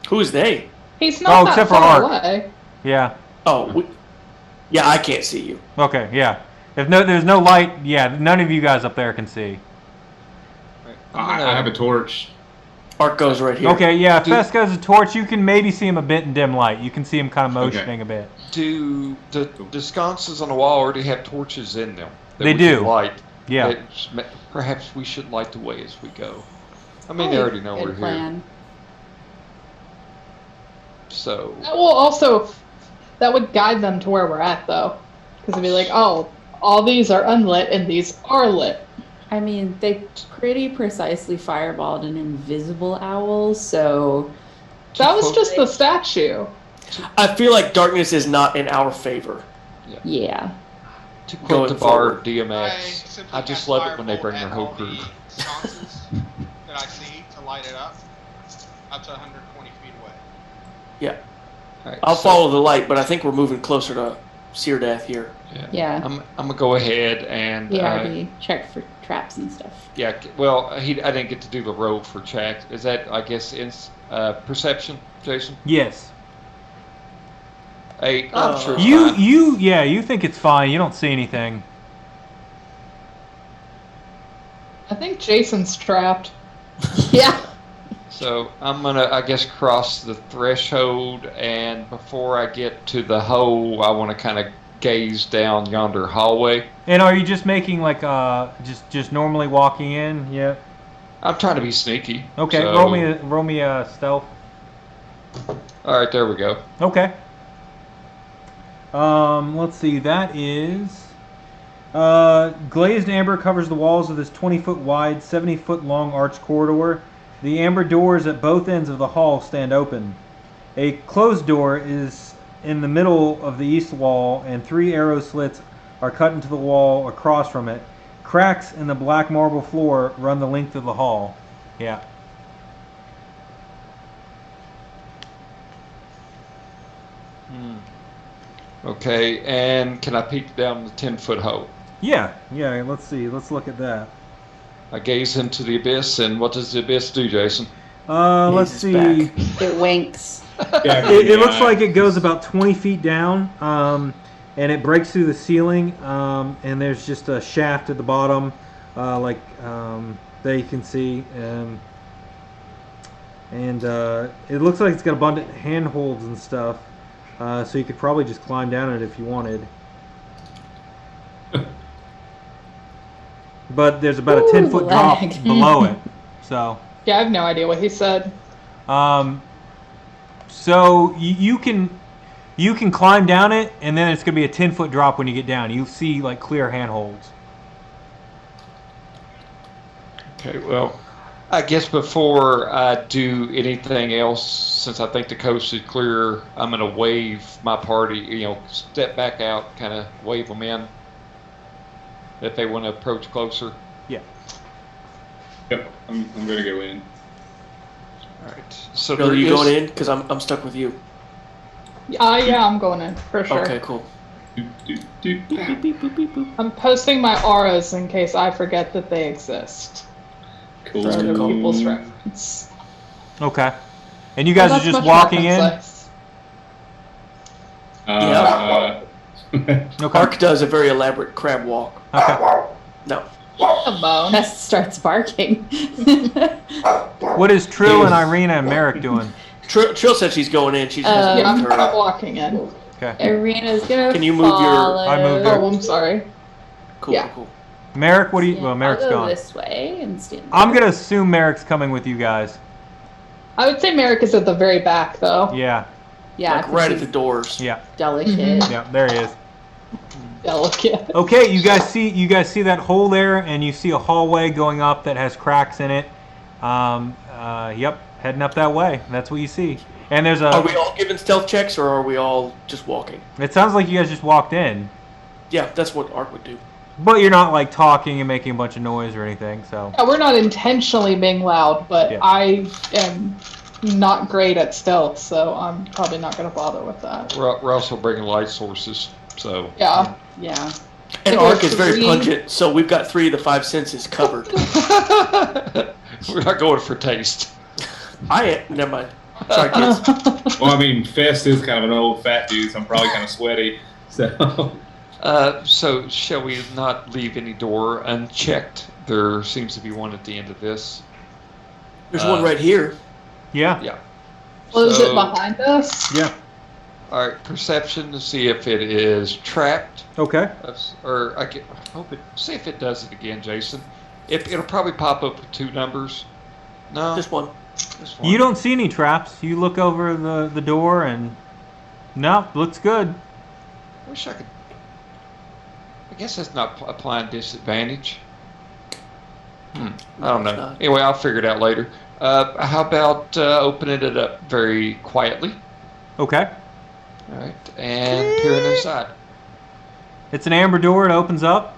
Who is they? He's not that except for far Ark. away. Yeah. Oh, yeah, I can't see you. Okay. Yeah. If there's no light. Yeah. None of you guys up there can see. I have a torch. Ark goes right here. Okay. Yeah. If Fest goes a torch, you can maybe see him a bit in dim light. You can see him kind of motioning a bit. Do the sconces on the wall already have torches in them? that They we do. can Light. Yeah. Perhaps we should light the way as we go. I mean, Probably they already know good we're here. plan. So That will also, that would guide them to where we're at, though. Because it'd be like, oh, all these are unlit and these are lit. I mean, they pretty precisely fireballed an invisible owl, so That was just the statue. I feel like darkness is not in our favor. yeah. to quote Going the bard forward. DMX, I just love it when they bring their whole crew. Sconces that I see to light it up to 120 feet away. Yeah. All right, I'll so- follow the light, but I think we're moving closer to Syrdath here. Yeah. I'm gonna go ahead and We already checked for traps and stuff. yeah. Well, I didn't get to do the roll for check. Is that I guess in perception, Jason? Yes. 8. I'm sure. it's fine. You think it's fine. You don't see anything. I think Jason's trapped. Yeah. So I'm gonna, I guess, cross the threshold, and before I get to the hole, I want to kind of gaze down yonder hallway. And are you just making like just normally walking in? Yeah. I'm trying to be sneaky. Okay. so- Roll me a stealth. All right, there we go. Okay. Let's see. That is glazed amber covers the walls of this 20-foot wide, 70-foot long arched corridor. The amber doors at both ends of the hall stand open. A closed door is in the middle of the east wall, and 3 arrow slits are cut into the wall across from it. Cracks in the black marble floor run the length of the hall. Yeah. Okay, and can I peek down the 10-foot hole? Yeah. Let's see. Let's look at that. I gaze into the abyss, and what does the abyss do, Jason? Let's He's see. back. It winks. It looks like it goes about 20 feet down, and it breaks through the ceiling, and there's just a shaft at the bottom, that you can see, and it looks like it's got abundant handholds and stuff, so you could probably just climb down it if you wanted. But there's about a 10-foot drop lag. below it, so. Yeah, I have no idea what he said. So you can climb down it, and then it's gonna be a 10-foot drop when you get down. You see like clear handholds. Okay, well, I guess before I do anything else, since I think the coast is clear, I'm going to wave my party, step back out, kind of wave them in if they want to approach closer. Yeah. Yep, I'm gonna go in. All right. So Bill, there you is- going in? Because I'm stuck with you. Yeah, I'm going in for sure. Okay, cool. I'm posting my auras in case I forget that they exist. Cool. For other Cool. people's reference. Okay. And you guys Well, are that's just much more walking in? concise. Okay. Ark does a very elaborate crab walk. Okay. No. A bone. Tess starts barking. What is Trill and Ireena and Marick doing? Trill said she's going in. She just hasn't Yeah, moved I'm her. walking in. Okay. Areena's gonna Can you move your- follow. I moved Oh, I'm sorry. Cool, Yeah. cool. Marick, what do you? Yeah, Well, Marick's I'll go gone. this way and stand. I'm there. gonna assume Marick's coming with you guys. I would say Marick is at the very back, though. Yeah. Yeah, Like right at the doors. Yeah. delicate. Mhm. Yeah. There he is. Delicate. Okay, you guys see that hole there, and you see a hallway going up that has cracks in it. Yep, heading up that way. That's what you see. And there's Are a. we all giving stealth checks, or are we all just walking? It sounds like you guys just walked in. Yeah, that's what Art would do. But you're not like talking and making a bunch of noise or anything, so. Yeah, we're not intentionally being loud, but Yeah. I am not great at stealth, so I'm probably not going to bother with that. We're also bringing light sources, so. Yeah. Yeah. And Like Arc is very three- pungent, so we've got 3 of the 5 senses covered. We're not going for taste. Never mind. Sorry, kids. Well, I mean, Fest is kind of an old fat dude, so I'm probably kind of sweaty. So, So shall we not leave any door unchecked? There seems to be one at the end of this. There's one right here. Yeah. Yeah. Well, is So- it behind us? Yeah. All right, perception to see if it is trapped. Okay. Hope it. See if it does it again, Jason. It'll probably pop up with 2 numbers. No, This one. this one. You don't see any traps. You look over the door and no, looks good. Wish I could. I guess that's not applying disadvantage. I don't it's know. not. Anyway, I'll figure it out later. How about opening it up very quietly? Okay. All right, and peering inside. It's an amber door. It opens up.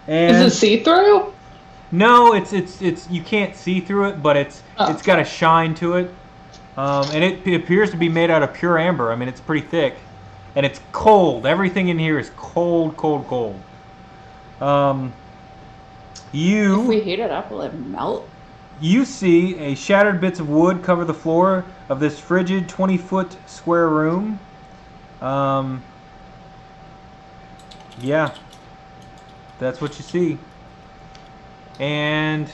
And Is it see-through? no, it's you can't see through it, but it's Oh. it's got a shine to it, and it appears to be made out of pure amber. I mean, it's pretty thick, and it's cold. Everything in here is cold, cold, cold. If You we heat it up, will it melt? you see a shattered bits of wood cover the floor of this frigid 20-foot square room. Yeah, that's what you see. And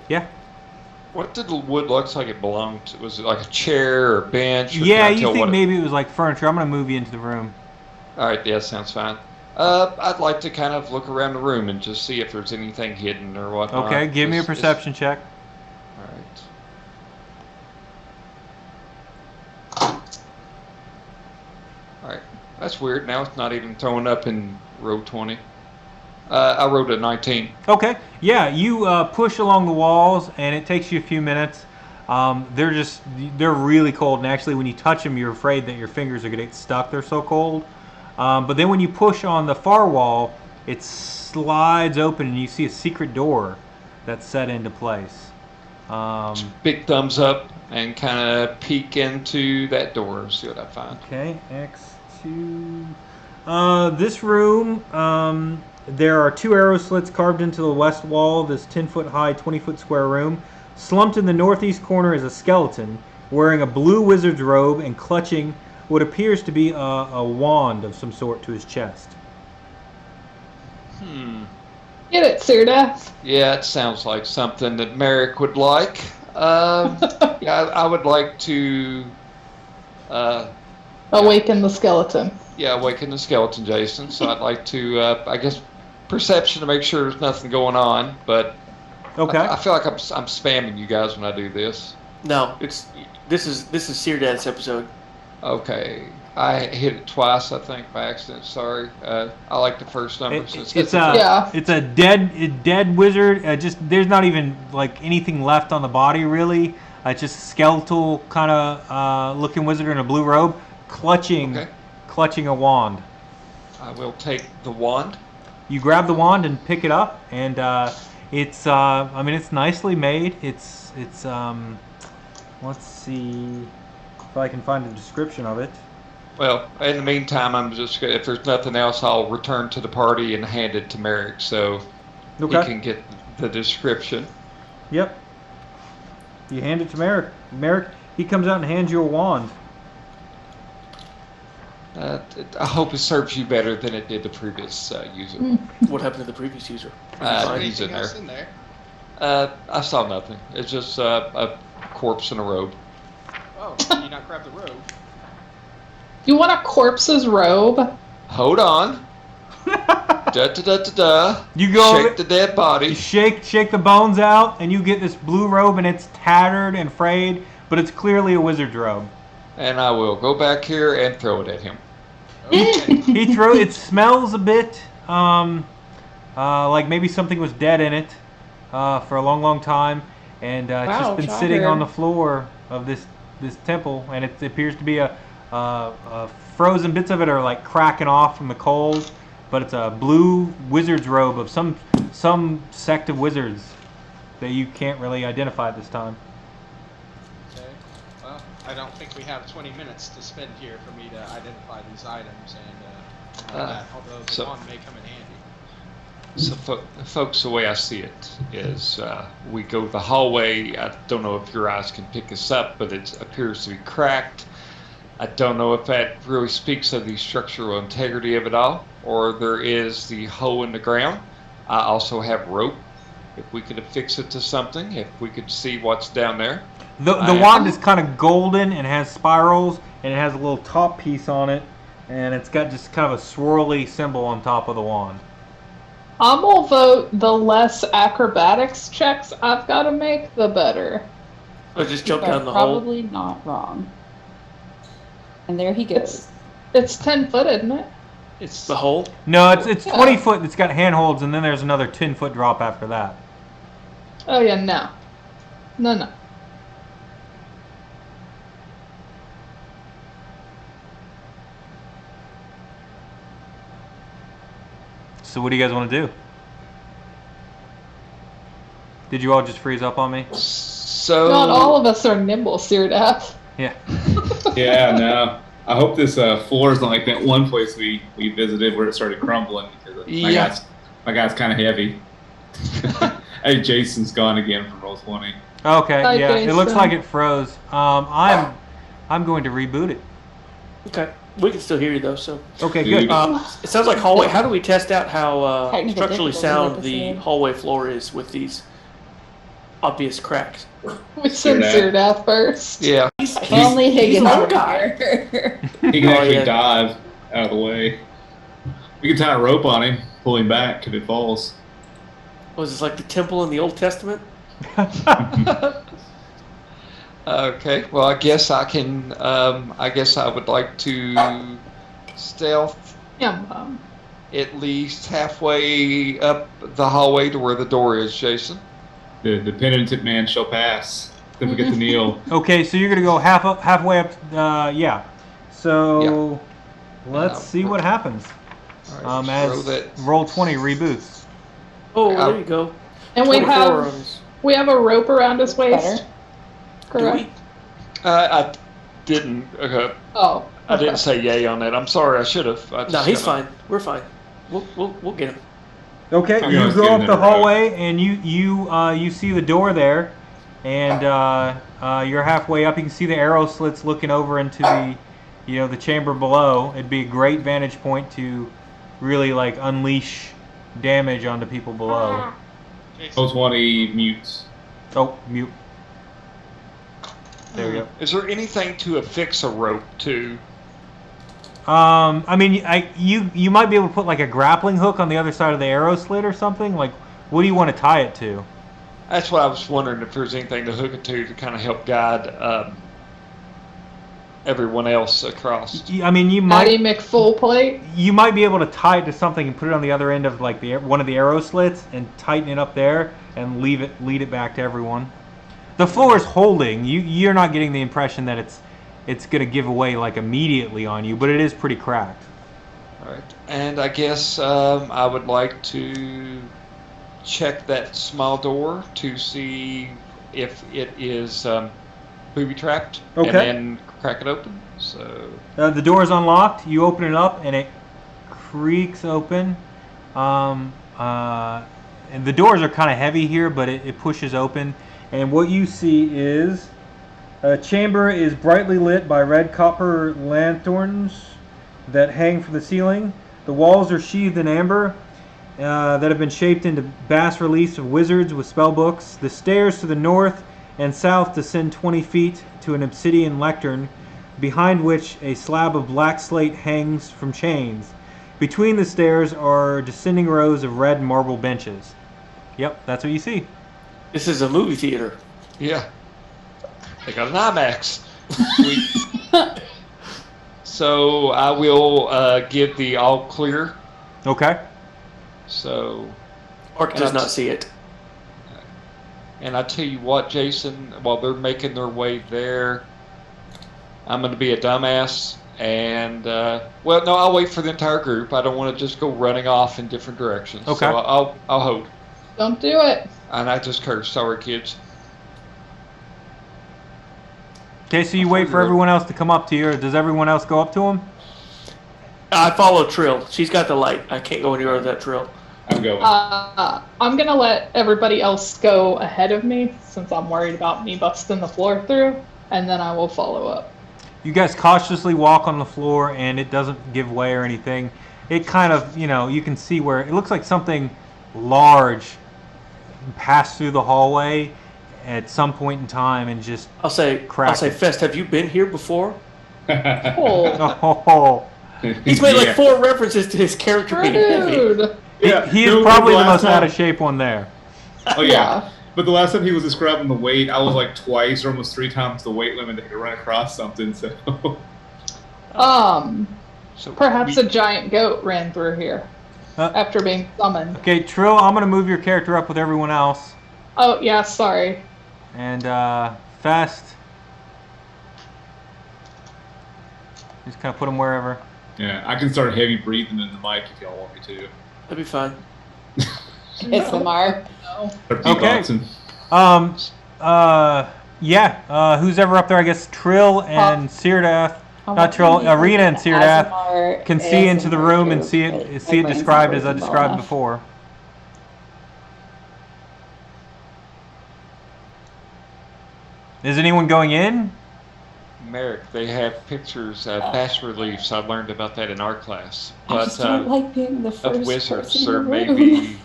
yeah. What did the wood look like it belonged to? Was it like a chair or a bench? Or Yeah, can I you tell think what maybe it was like furniture. I'm gonna move you into the room. All right, yeah, sounds fine. I'd like to kind of look around the room and just see if there's anything hidden or whatnot. Okay, give me a It's- perception check. All right. All right, that's weird. Now it's not even throwing up in row 20. I wrote a 19. Okay, yeah, you push along the walls, and it takes you a few minutes. They're really cold, and actually, when you touch them, you're afraid that your fingers are gonna get stuck. They're so cold. But then when you push on the far wall, it slides open, and you see a secret door that's set into place. Big thumbs up and kind of peek into that door and see what I find. Okay, X2. This room, there are 2 arrow slits carved into the west wall of this 10-foot high, 20-foot square room. Slumped in the northeast corner is a skeleton wearing a blue wizard's robe and clutching what appears to be a wand of some sort to his chest. Get it, Syrdath. Yeah, it sounds like something that Marick would like. Yeah, I would like to, Awaken the skeleton. awaken the skeleton, Jason. So I'd like to, I guess, perception to make sure there's nothing going on. But Okay. I feel like I'm spamming you guys when I do this. No, this is Syrdath's episode. Okay, I hit it twice, I think, by accident. Sorry. I like the first number. It's Yeah. a dead wizard. Just there's not even like anything left on the body really. It's just a skeletal kind of looking wizard in a blue robe, clutching a wand. I will take the wand. You grab the wand and pick it up, and it's I mean it's nicely made. It's let's see if I can find a description of it. Well, in the meantime, I'm just if there's nothing else, I'll return to the party and hand it to Marick so he can get the description. Yep. You hand it to Marick. Marick, he comes out and hands you a wand. I hope it serves you better than it did the previous user. What happened to the previous user? Is there He's anything in there. else in there? I saw nothing. It's just a corpse in a robe. Oh, can you not grab the robe? You want a corpse's robe? Hold on. Da. You go Shake the dead You body. shake the bones out, and you get this blue robe, and it's tattered and frayed, but it's clearly a wizard's robe. And I will go back here and throw it at him. Okay. It smells a bit like maybe something was dead in it for a long time, and it's Wow, just been shocker. sitting on the floor of this temple, and it appears to be a frozen. Bits of it are like cracking off from the cold, but it's a blue wizard's robe of some sect of wizards that you can't really identify at this time. Okay. Well, I don't think we have 20 minutes to spend here for me to identify these items and all that, although the wand may come in handy. So, folks, the way I see it is we go the hallway. I don't know if your eyes can pick this up, but it appears to be cracked. I don't know if that really speaks of the structural integrity of it all, or there is the hole in the ground. I also have rope. If we could affix it to something, if we could see what's down there. The wand is kind of golden and has spirals, and it has a little top piece on it, and it's got just kind of a swirly symbol on top of the wand. I'm gonna vote the less acrobatics checks I've got to make, the better. Or just jump You are down the hole. probably not wrong. And there he goes. It's 10 foot, isn't it? It's the hole. No, it's 20 foot. It's got handholds, and then there's another 10-foot drop after that. Oh yeah, no. No. So what do you guys want to do? Did you all just freeze up on me? So Not all of us are nimble, Syrdath. Yeah. Yeah, no. I hope this floor is not like that one place we visited where it started crumbling because my guy's kind of heavy. Hey, Jason's gone again from roll 20. Okay. Hi, Yeah. It looks Jason. like it froze. I'm going to reboot it. Okay. We can still hear you though, so. Okay. Good. It sounds like hallway. How do we test out how Technical structurally sound the difficulty. hallway floor is with these obvious cracks? We send Syrdath. Syrdath first. yeah, Only Higgins our over guy. here. He can actually yeah. dive out of the way. We can tie a rope on him, pull him back if it falls. Was this like the temple in the Old Testament? Okay. Well, I guess I can. I guess I would like to stealth Yeah. at least halfway up the hallway to where the door is, Jason. The penitent man shall pass. Don't forget to kneel. Okay. So you're gonna go halfway up. Yeah. So let's Yeah. see what happens. All right, throw As that. roll 20 reboots. Oh, there you go. And we 24 on have his- a rope around his waist. Better. Do Correct. we? I didn't. Oh. I didn't okay. say yay on that. I'm sorry. I should have. No, he's fine. We're fine. We'll get him. Okay, I'm you gonna go get up in the that road. hallway and you see the door there, and you're halfway up. You can see the arrow slits looking over into the chamber below. It'd be a great vantage point to really like unleash damage onto people below. Roll 20 mutes. Oh, mute. There you Is there anything to affix a rope to? go. I mean, you might be able to put like a grappling hook on the other side of the arrow slit or something. Like, what do you want to tie it to? That's what I was wondering, if there's anything to hook it to kind of help guide everyone else across. I mean, you Patty might. McFull plate. You might be able to tie it to something and put it on the other end of like one of the arrow slits and tighten it up there and lead it back to everyone. The floor is holding. You're not getting the impression that it's going to give away like immediately on you, but it is pretty cracked. All right, and I guess I would like to check that small door to see if it is booby trapped, Okay. and then crack it open. So The door is unlocked. You open it up and it creaks open. And the doors are kind of heavy here, but it pushes open. And what you see is a chamber is brightly lit by red copper lanterns that hang from the ceiling. The walls are sheathed in amber that have been shaped into bas reliefs of wizards with spell books. The stairs to the north and south descend 20 feet to an obsidian lectern, behind which a slab of black slate hangs from chains. Between the stairs are descending rows of red marble benches. Yep, that's what you see. This is a movie theater. yeah, they got an IMAX. Sweet. So I will give the all clear. Okay. So, Mark does not see it. and I tell you what, Jason, while they're making their way there, I'm going to be a dumbass And well, no, I'll wait for the entire group. I don't want to just go running off in different directions. Okay. So I'll hold. Don't do it. And I just cursed. Sorry, kids. Okay, so you wait for everyone else to come up to you, or does everyone else go up to him? I follow Trill. She's got the light. I can't go anywhere with that Trill. I'm going. I'm gonna let everybody else go ahead of me since I'm worried about me busting the floor through, and then I will follow up. You guys cautiously walk on the floor, and it doesn't give way or anything. It kind of, you can see where it looks like something large passed through the hallway at some point in time and just I'll say, cracked it. Fest, have you been here before? Oh, He's made like 4 references to his character being heavy. rude. Yeah, He is no, probably the last most out time- of shape one there. Oh yeah. But the last time he was describing the weight, I was like twice or almost 3 times the weight limit that could run across something. So So Perhaps a giant goat ran through here after being summoned. Okay, Trill, I'm going to move your character up with everyone else. Oh, yeah, sorry. And Fest. Just kind of put him wherever. yeah, I can start heavy breathing in the mic if y'all want me to. That'd be fine. It's Lamar. Start Okay. beatboxing. Who's ever up there? I guess Trill and Syrdath. Not Trill, Aareena and Syrdath can see into the room and see it described as I described before. Is anyone going in? Marick, they have pictures, bas reliefs. I learned about that in our class. I But just don't like being the first of wizards, person there in the may room.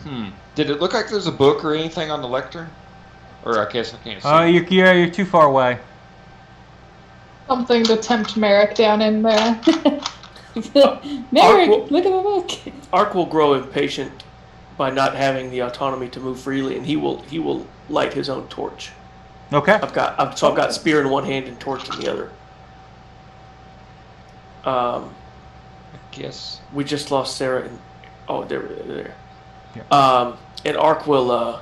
be. Did it look like there's a book or anything on the lectern? Or I guess I can't see. You're too far away. Something to tempt Marick down in there. Marick, Ark- look at the book. Ark will grow impatient by not having the autonomy to move freely, and he will light his own torch. Okay. I've got spear in one hand and torch in the other. I guess. We just lost Sarah and there. Yeah. And Ark will.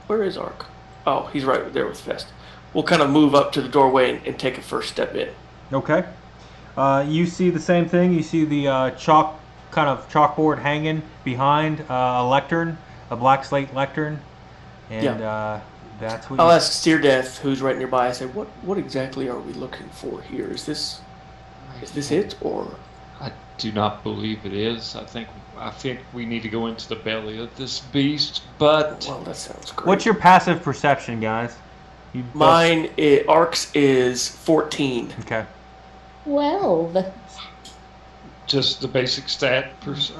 Where is Ark? Oh, he's right there with Fest. We'll kind of move up to the doorway and take a first step in. Okay. You see the same thing. You see the chalkboard hanging behind a lectern, a black slate lectern, and that's what. I'll ask Syrdath, who's right nearby. I say, what exactly are we looking for here? Is this it, or? I do not believe it is. I think we need to go into the belly of this beast. But Well, that sounds great. What's your passive perception, guys? Mine? Ark's is 14. Okay. 12. just the basic stat.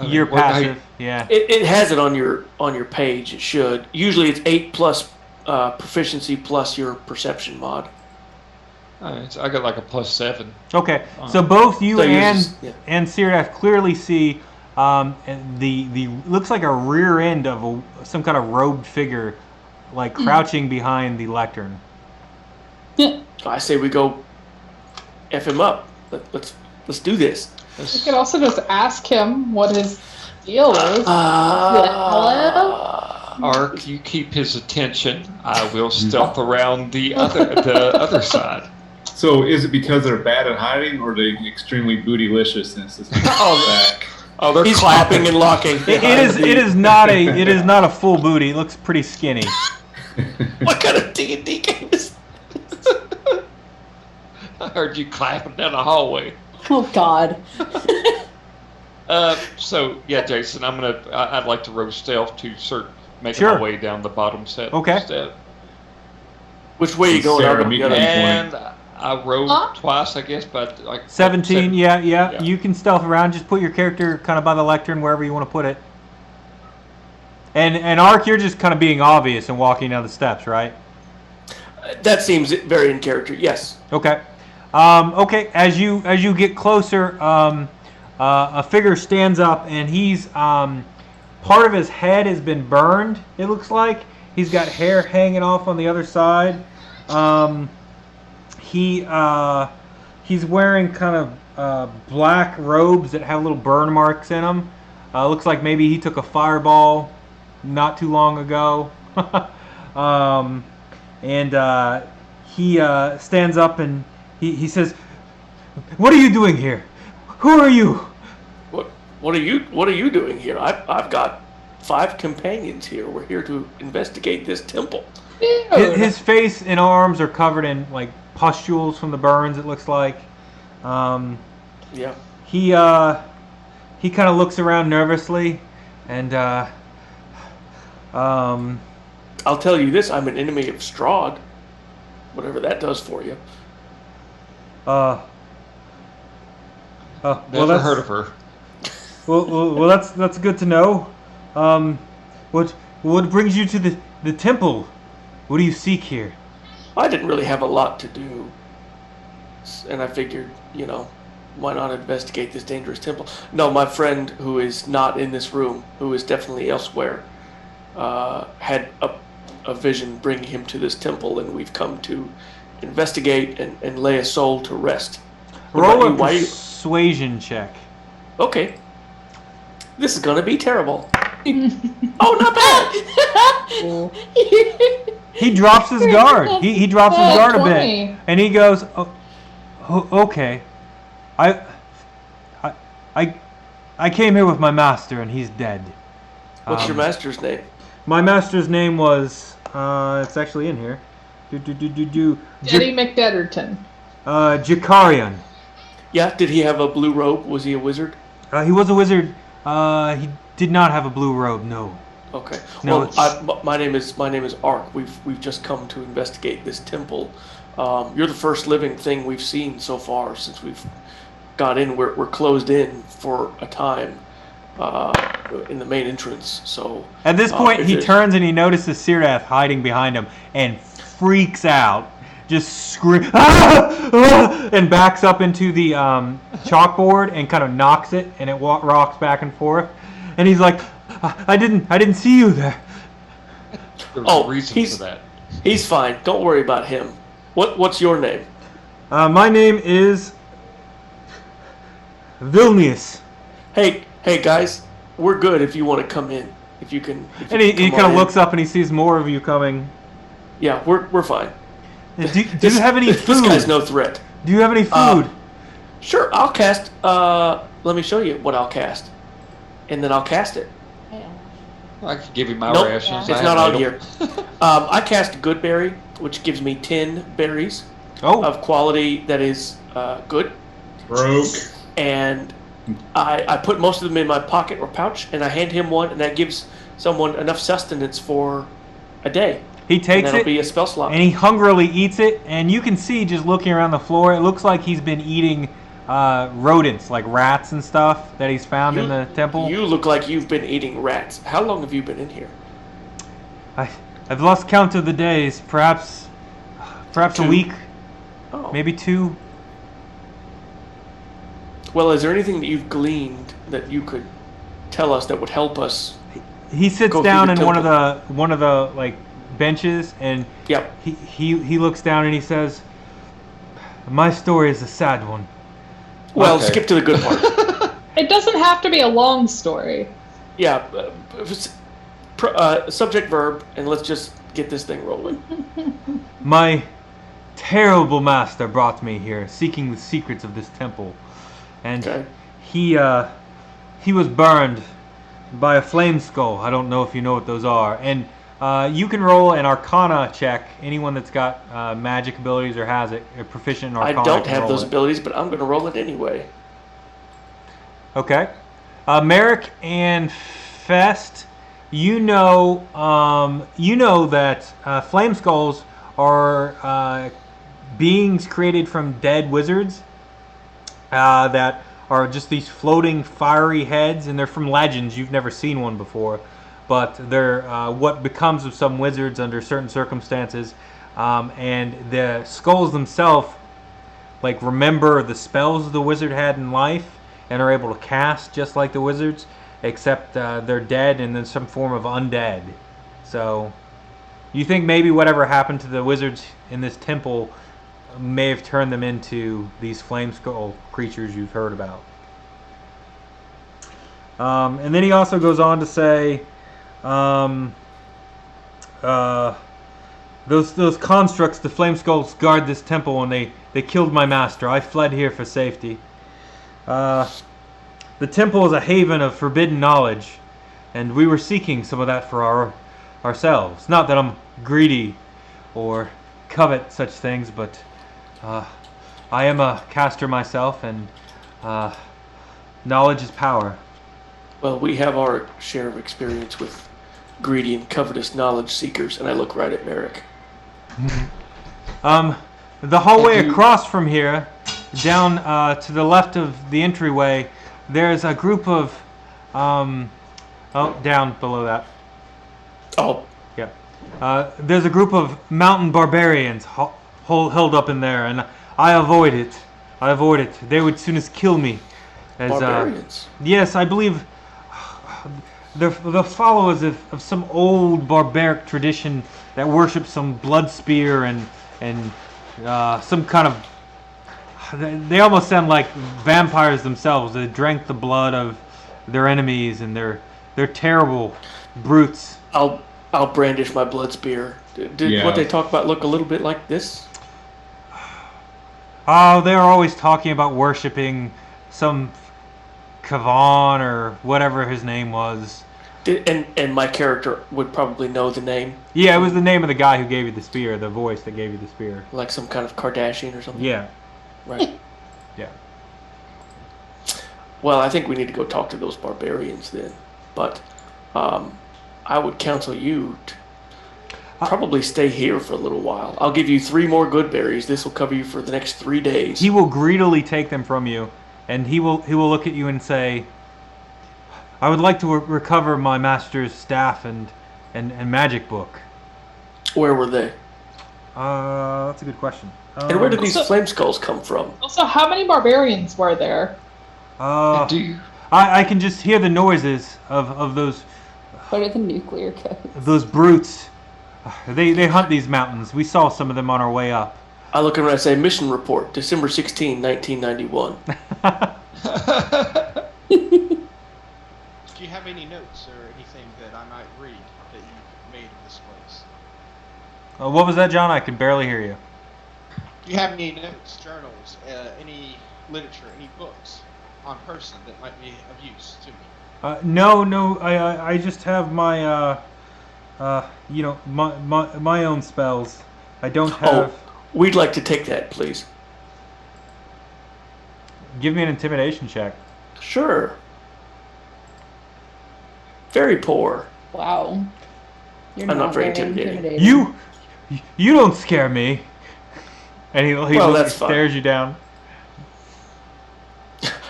Your passive, yeah. It has it on your page. It should. Usually it's 8 plus proficiency plus your perception mod. I got like a +7. Okay, so both you So you're and just- yeah. and Syrdath clearly see the looks like a rear end of some kind of robed figure, like crouching behind the lectern. I say we go F him up. Let's do this. You could also just ask him what his deal is. Hello? Ark, you keep his attention. I will stealth around the other side. So is it because they're bad at hiding, or are they extremely bootylicious and it's just back? Oh, they're He's clapping. clapping and locking. It is not a full booty. It looks pretty skinny. What kind of D&D game is I heard you clapping down the hallway. Oh, God. So yeah, Jason, I'd like to roll stealth to make Sure. my way down the bottom step. Which way are you going? Sarah, I'll go meet the other. me. And I rolled twice, I guess, but like 17, yeah. yeah. You can stealth around. Just put your character kind of by the lectern, wherever you want to put it. And Ark, you're just kind of being obvious and walking down the steps, right? That seems very in character. Yes. Okay. Okay. As you get closer, a figure stands up, and he's part of his head has been burned. It looks like he's got hair hanging off on the other side. He's wearing kind of black robes that have little burn marks in them. Looks like maybe he took a fireball not too long ago. And he stands up and he says, "What are you doing here? Who are you?" What are you doing here? I've got 5 companions here. We're here to investigate this temple. His face and arms are covered in like pustules from the burns. It looks like. Yeah. He kind of looks around nervously, and I'll tell you this: I'm an enemy of Strahd. Whatever that does for you. well, Never that's heard of her. well, that's good to know. What brings you to the temple? What do you seek here? I didn't really have a lot to do, and I figured, why not investigate this dangerous temple? No, my friend, who is not in this room, who is definitely elsewhere, had a vision bringing him to this temple, and we've come to investigate and lay a soul to rest. Roll a persuasion check. Okay. This is gonna be terrible. Oh, not bad. He drops his guard. He drops his guard a 20. bit, and he goes, "Okay, I came here with my master, and he's dead." What's your master's name? My master's name was it's actually in here. Eddie McDetterton. Jakarian. Yeah. Did he have a blue robe? Was he a wizard? He was a wizard. He did not have a blue robe. No. Okay. No, Well, my name is Ark. We've just come to investigate this temple. You're the first living thing we've seen so far since we've got in. We're closed in for a time in the main entrance. So At this point, he turns and he notices Syrdath hiding behind him and freaks out. Just scream and backs up into the chalkboard and kind of knocks it, and it rocks back and forth. And he's like, I didn't see you there. There was a reason for that. He's fine. Don't worry about him. What's your name? My name is Vilnius. Hey guys, we're good if you want to come in. If you can. And he kind of looks up and he sees more of you coming. Yeah, we're fine. Do you have any food? This guy's no threat. Do you have any food? Sure, I'll cast. Let me show you what I'll cast, and then I'll cast it. I could give you my Nope, rations. it's not on here. I cast Good Berry, which gives me 10 berries of quality that is good. Broke. And I put most of them in my pocket or pouch, and I hand him one, and that gives someone enough sustenance for a day. He takes that'll it, be a spell slot. and he hungrily eats it, and you can see just looking around the floor, it looks like he's been eating rodents, like rats and stuff that he's found in the temple. You look like you've been eating rats. How long have you been in here? I've lost count of the days. Perhaps 2? a week, Oh. maybe 2. Well, is there anything that you've gleaned that you could tell us that would help us? He sits Go down through in the one of the like benches, and Yep. he looks down and he says, "My story is a sad one." Well, Okay. skip to the good part. It doesn't have to be a long story. Yeah. Subject verb, and let's just get this thing rolling. My terrible master brought me here, seeking the secrets of this temple, and Okay. he was burned by a flame skull. I don't know if you know what those are. And you can roll an Arcana check. Anyone that's got magic abilities or has it, proficient in Arcana. I don't can have roll those it. abilities, but I'm going to roll it anyway. Okay. Marick and Fest, you know that flame skulls are beings created from dead wizards that are just these floating fiery heads, and they're from legends. You've never seen one before, but they're what becomes of some wizards under certain circumstances, and the skulls themselves like remember the spells the wizard had in life and are able to cast just like the wizards, except they're dead and then some form of undead. So you think maybe whatever happened to the wizards in this temple may have turned them into these flame skull creatures you've heard about. And then he also goes on to say, Those constructs, the Flame Skulls, guard this temple, and they killed my master. I fled here for safety. The temple is a haven of forbidden knowledge, and we were seeking some of that for ourselves. Not that I'm greedy or covet such things, but I am a caster myself, and knowledge is power. Well, we have our share of experience with greedy and covetous knowledge seekers, and I look right at Marick. The hallway across from here, down to the left of the entryway, there's a group of, down below that. Oh, Yeah. There's a group of mountain barbarians held up in there, and I avoid it. They would soon as kill me. barbarians. Yes, I believe the followers of some old barbaric tradition that worship some blood spear and some kind of. They almost sound like vampires themselves. They drank the blood of their enemies, and they're terrible brutes. I'll brandish my blood spear. Did what they talk about look a little bit like this? Oh, they're always talking about worshiping some Kavan or whatever his name was. And my character would probably know the name. Yeah, it was the name of the guy who gave you the spear, the voice that gave you the spear. Like some kind of Kardashian or something? Yeah. Right. Yeah. Well, I think we need to go talk to those barbarians then. But I would counsel you to probably stay here for a little while. I'll give you 3 more good berries. This will cover you for the next 3 days. He will greedily take them from you, and he will look at you and say, I would like to recover my master's staff and magic book. Where were they? That's a good question. And where did these flame skulls come from? Also, how many barbarians were there? Do you? I can just hear the noises of those What are the nuclear codes? those brutes. They hunt these mountains. We saw some of them on our way up. I look around and say, mission report, December 16, 1991. Do you have any notes or anything that I might read that you've made of this place? What was that, John? I could barely hear you. Do you have any notes, journals, any literature, any books on person that might be of use to me? No. I just have my my own spells. I don't have. Oh, we'd like to take that, please. Give me an intimidation check. Sure. Very poor. Wow. You're I'm not very intimidating. You don't scare me. And he Well, looks, that's fine. stares you down.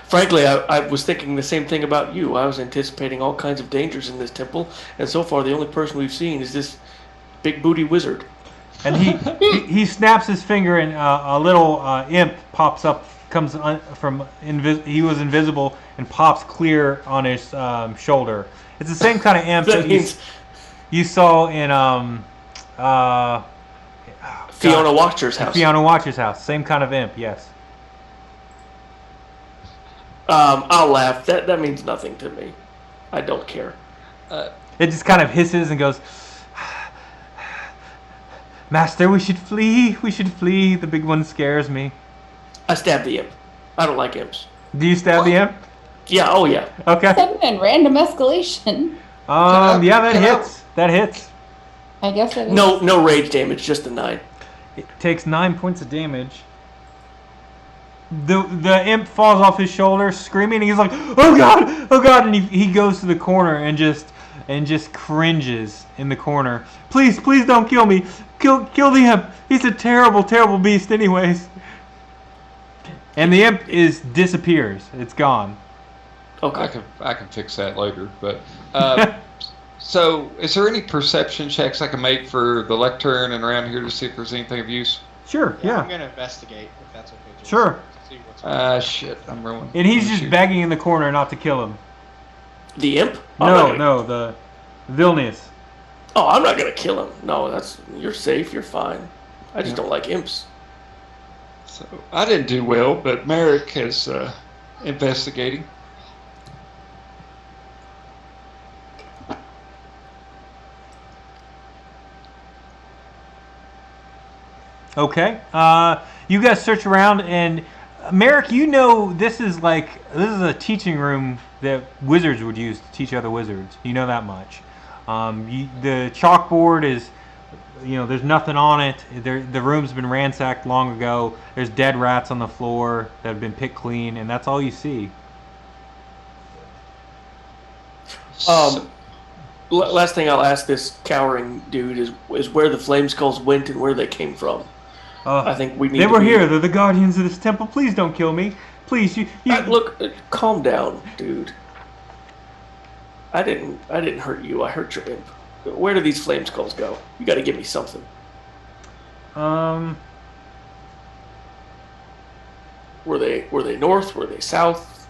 Frankly, I was thinking the same thing about you. I was anticipating all kinds of dangers in this temple, and so far the only person we've seen is this big booty wizard. And he snaps his finger, and a little imp pops up, comes from he was invisible and pops clear on his shoulder. It's the same kind of imp That means you saw in Fiona Watcher's house. Fiona Watcher's house. Same kind of imp, yes. I'll laugh. That means nothing to me. I don't care. It just kind of hisses and goes, Master, we should flee. We should flee. The big one scares me. I stab the imp. I don't like imps. Do you stab the imp? Yeah, oh yeah. Okay. 7 random escalation. Yeah, that hits. That hits. I guess that is. No rage damage, just a 9. It takes 9 points of damage. The imp falls off his shoulder, screaming, and he's like, "Oh God!" And he goes to the corner and just cringes in the corner. Please don't kill me. Kill the imp. He's a terrible beast, anyways. And the imp disappears. It's gone. Okay. I can fix that later. But so, is there any perception checks I can make for the lectern and around here to see if there's anything of use? Sure. I'm Yeah. gonna investigate if that's okay. Jason, Sure. to see what's Shit, I'm rolling. And he's Oh, just shoot. begging in the corner not to kill him. The imp? I'm not gonna- No, the Vilnius. Oh, I'm not gonna kill him. No, you're safe. You're fine. I just don't like imps. So I didn't do well, but Marick is investigating. Okay. You guys search around, and Marick, you know this is a teaching room that wizards would use to teach other wizards. You know that much. The chalkboard is, there's nothing on it. The room's been ransacked long ago. There's dead rats on the floor that have been picked clean, and that's all you see. Last thing I'll ask this cowering dude is where the flame skulls went and where they came from. I think we need. They were here. They're the guardians of this temple. Please don't kill me. Please, you. Look, calm down, dude. I didn't hurt you. I hurt your imp. Where do these flame skulls go? You got to give me something. Were they north? Were they south?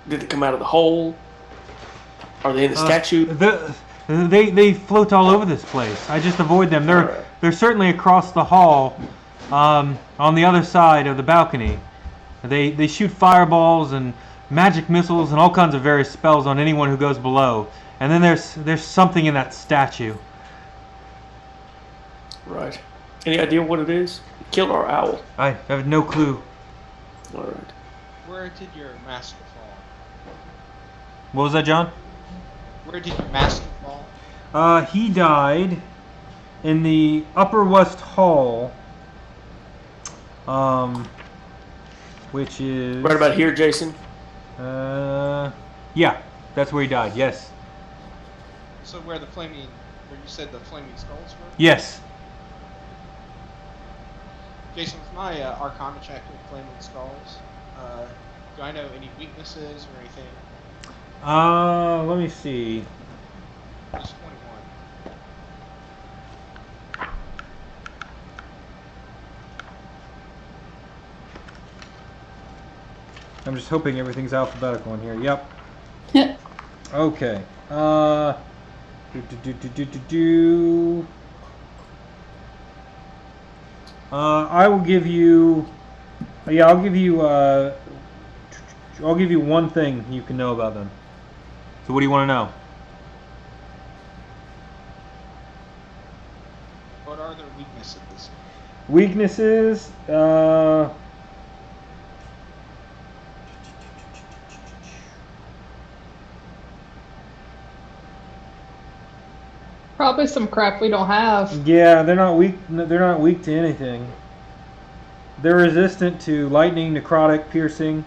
Did they come out of the hole? Are they in the statue? They float all over this place. I just avoid them. They're certainly across the hall, on the other side of the balcony. They shoot fireballs and magic missiles and all kinds of various spells on anyone who goes below. And then there's something in that statue. Right. Any idea what it is? It killed our owl. I have no clue. All right. Where did your master fall? What was that, John? Where did your master fall? He died in the Upper West Hall, which is Right about here, Jason. Yeah, that's where he died. Yes. So where you said the flaming skulls were? Yes. Jason, with my Arcana check with flaming skulls, do I know any weaknesses or anything? Let me see. Just 21. I'm just hoping everything's alphabetical in here. Yep. Okay. I will give you. Yeah, I'll give you. I'll give you one thing you can know about them. So, what do you want to know? What are their weaknesses? Weaknesses. Probably some crap we don't have. Yeah, they're not weak. They're not weak to anything. They're resistant to lightning, necrotic, piercing,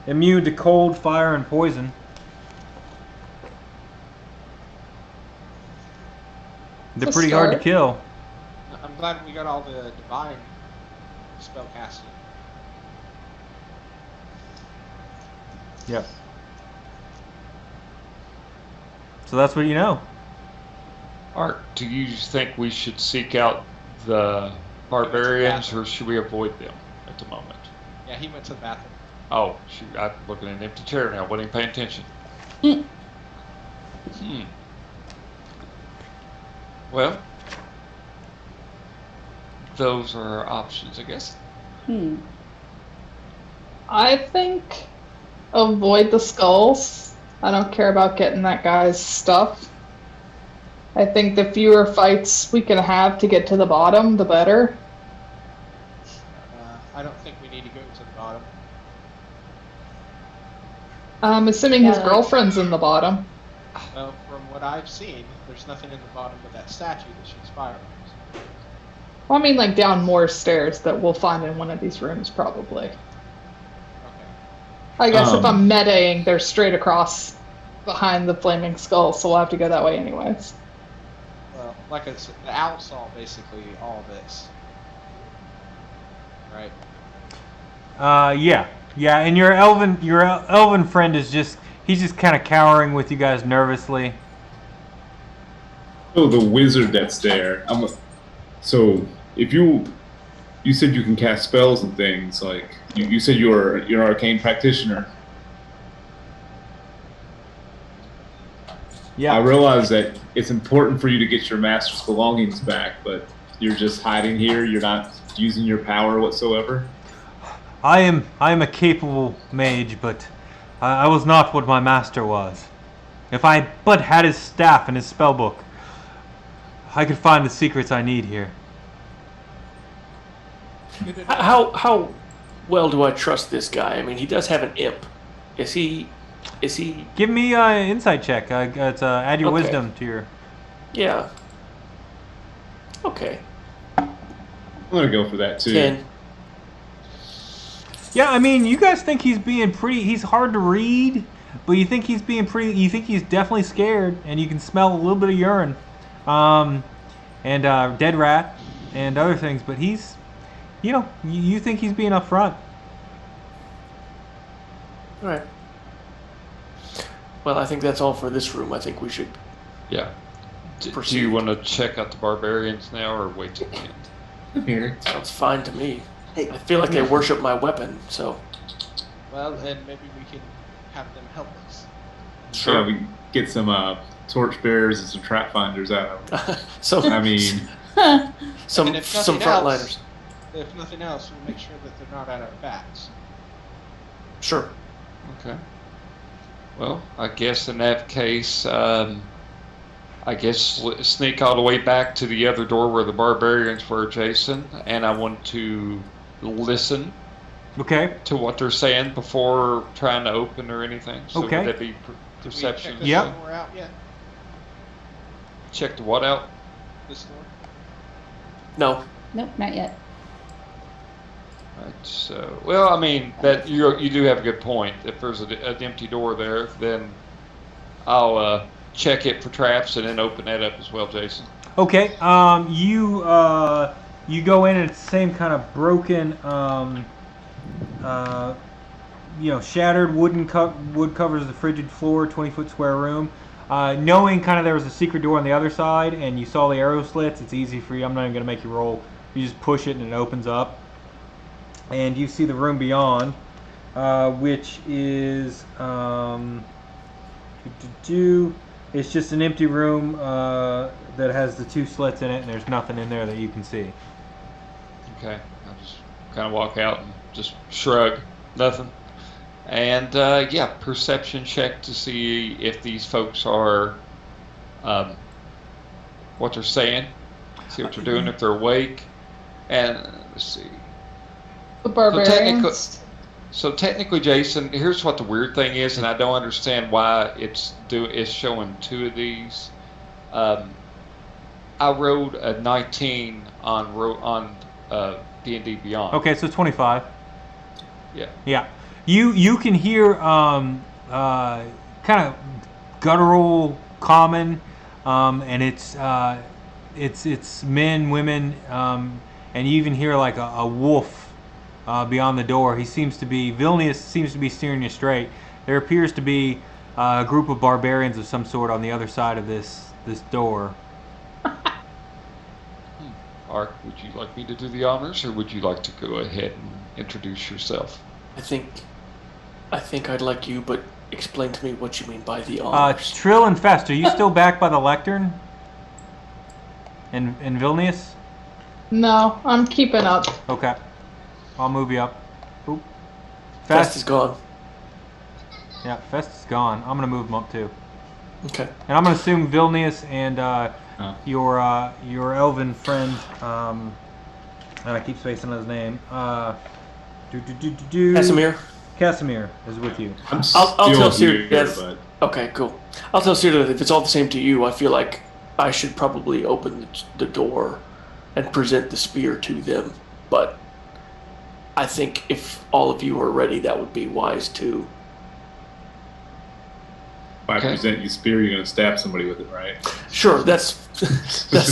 immune to cold, fire, and poison. They're pretty hard to kill. I'm glad we got all the divine spell casting. Yep. So that's what you know. Art, do you think we should seek out the barbarians, or should we avoid them at the moment? Yeah, he went to the bathroom. Oh, shoot, I'm looking at an empty chair now. Wasn't even paying attention. Well, those are our options, I guess. I think avoid the skulls. I don't care about getting that guy's stuff. I think the fewer fights we can have to get to the bottom, the better. I don't think we need to go to the bottom. I'm assuming his girlfriend's in the bottom. Well, from what I've seen, there's nothing in the bottom of that statue that shoots fireworks. Well, I mean, like down more stairs that we'll find in one of these rooms, probably. Okay. I guess if I'm metaing, they're straight across behind the flaming skull, so we'll have to go that way anyways. Well, like I said, the owl saw basically all this. Right? Yeah, and your elven friend is he's just kind of cowering with you guys nervously. So the wizard that's there. So if you said you can cast spells and things, like you said you're an arcane practitioner. Yeah. I realize that it's important for you to get your master's belongings back, but you're just hiding here. You're not using your power whatsoever. I am a capable mage, but I was not what my master was. If I but had his staff and his spellbook, I could find the secrets I need here. How well do I trust this guy? I mean, he does have an imp. Is he? Give me an insight check. It's add your Okay. wisdom to your. Yeah. Okay. I'm gonna go for that too. 10. Yeah, I mean, you guys think he's being pretty. He's hard to read, but you think he's being pretty. You think he's definitely scared, and you can smell a little bit of urine, and dead rat, and other things. But he's, you think he's being upfront. All right. Well, I think that's all for this room. I think we should. Yeah. Do Proceed. you want to check out the barbarians now, or wait till the end? Here. Sounds fine to me. I feel like they worship my weapon, so. Well, and maybe we can have them help us. Sure. We can get some torchbearers and some trap finders out of them. I mean, some And if nothing frontliners. else, if nothing else, we'll make sure that they're not at our backs. Sure. Okay. Well, I guess in that case, I guess sneak all the way back to the other door where the barbarians were, Jason, and I want to listen Okay. to what they're saying before trying to open or anything. So Okay. would that be We perception? check this Yep. door out yet? Check the what out? This door? No. Nope, not yet. Right. So, well, I mean that you do have a good point. If there's an empty door there, then I'll check it for traps and then open that up as well, Jason. Okay. You go in and it's the same kind of broken, shattered wood covers the frigid floor, 20-foot square room. Knowing kind of there was a secret door on the other side and you saw the arrow slits, it's easy for you. I'm not even going to make you roll. You just push it and it opens up. And you see the room beyond, which is it's just an empty room that has the two slits in it, and there's nothing in there that you can see. Okay. I'll just kind of walk out and just shrug. Nothing. And, perception check to see if these folks are, what they're saying. See what they're doing, if they're awake. And, let's see. The barbarians. So technically, Jason, here's what the weird thing is, and I don't understand why it's showing two of these. I rolled a 19 on D&D Beyond. Okay, so 25. Yeah. Yeah. You can hear kind of guttural common, and it's men, women, and you even hear like a wolf beyond the door. Vilnius seems to be steering you straight. There appears to be a group of barbarians of some sort on the other side of this door. Ark, would you like me to do the honors, or would you like to go ahead and introduce yourself? I think I'd like you, but explain to me what you mean by the honors. Trill and Fest, are you still back by the lectern? In Vilnius? No, I'm keeping up. Okay. I'll move you up. Oop. Fest is gone. Yeah, Fest is gone. I'm gonna move him up too. Okay. And I'm gonna assume Vilnius and your elven friend, and I keep spacing on his name. Casimir is with you. I'm I'll tell still Syrdath. here, but Okay, cool. I'll tell Syrdath if it's all the same to you. I feel like I should probably open the door and present the spear to them, but I think if all of you are ready, that would be wise too. if I present you spear, you're gonna stab somebody with it, right? Sure, that's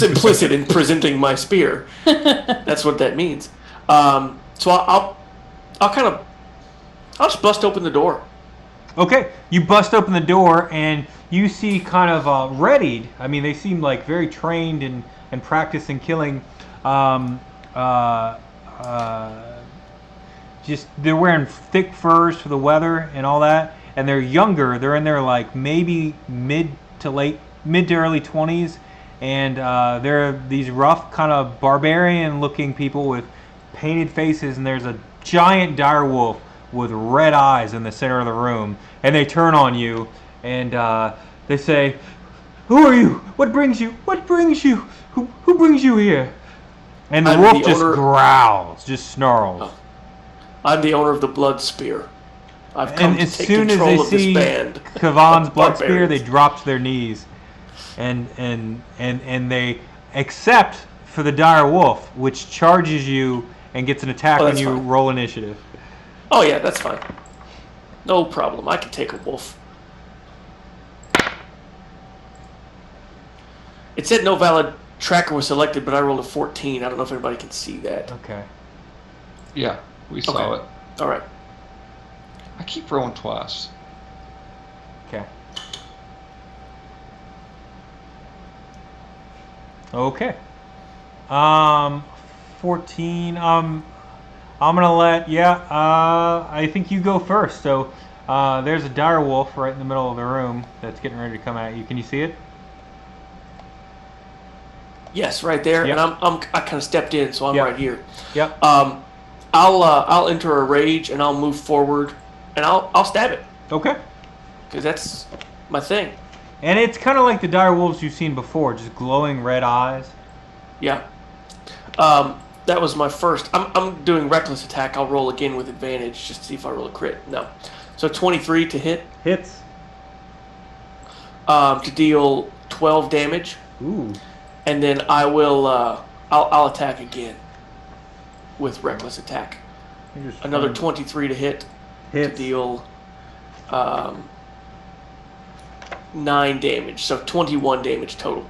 implicit in presenting my spear. That's what that means. So I'll just bust open the door. Okay, you bust open the door and you see kind of readied. I mean, they seem like very trained and practiced in killing. Just they're wearing thick furs for the weather and all that, and they're younger. They're in their like maybe mid to early 20s, and they're these rough kind of barbarian-looking people with painted faces, and there's a giant dire wolf with red eyes in the center of the room, and they turn on you, and they say, "Who are you? What brings you? What brings you? Who brings you here?" And the I'm wolf the just owner- growls, just snarls. Oh. I'm the owner of the Blood Spear. I've come And to as take soon as control they of this see band. Kavan's of blood spear, they barbarians. drop to their knees, and they accept for the dire wolf, which charges you and gets an attack Oh, when that's you fine. roll initiative. Oh yeah, that's fine. No problem. I can take a wolf. It said no valid tracker was selected, but I rolled a 14. I don't know if everybody can see that. Okay. Yeah, we saw Okay. it. All right. I keep rolling twice. Okay. Okay. 14. I'm gonna let. I think you go first. So, there's a dire wolf right in the middle of the room that's getting ready to come at you. Can you see it? Yes, right there. Yep. And I kind of stepped in, so I'm Yep. right here. Yep. I'll enter a rage and I'll move forward and I'll stab it Okay. because that's my thing. And it's kind of like the dire wolves you've seen before, just glowing red eyes. Yeah. That was my first. I'm doing reckless attack. I'll roll again with advantage just to see if I roll a crit. No. So 23 to hit. Hits. To deal 12 damage, Ooh. and then I will. I'll attack again with reckless attack. Another 23 to hit. To hits. deal 9 damage. So 21 damage total.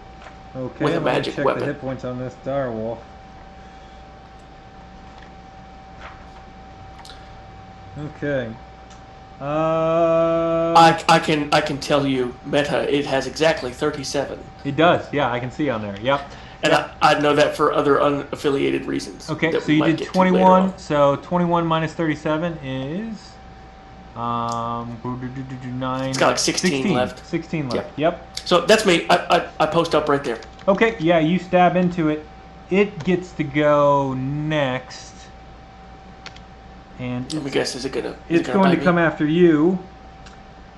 Okay. with a let me magic check weapon. the hit points on this dire wolf. Okay. I can tell you, meta, it has exactly 37. It does. Yeah, I can see on there. Yep. And I know that for other unaffiliated reasons. Okay, that so we you might did get to later 21. on. So 21 minus 37 is 9. It's got like 16 left. 16 left. Yep. So that's me. I post up right there. Okay, yeah, you stab into it. It gets to go next. And Let me guess, is it gonna? it's going to come after you.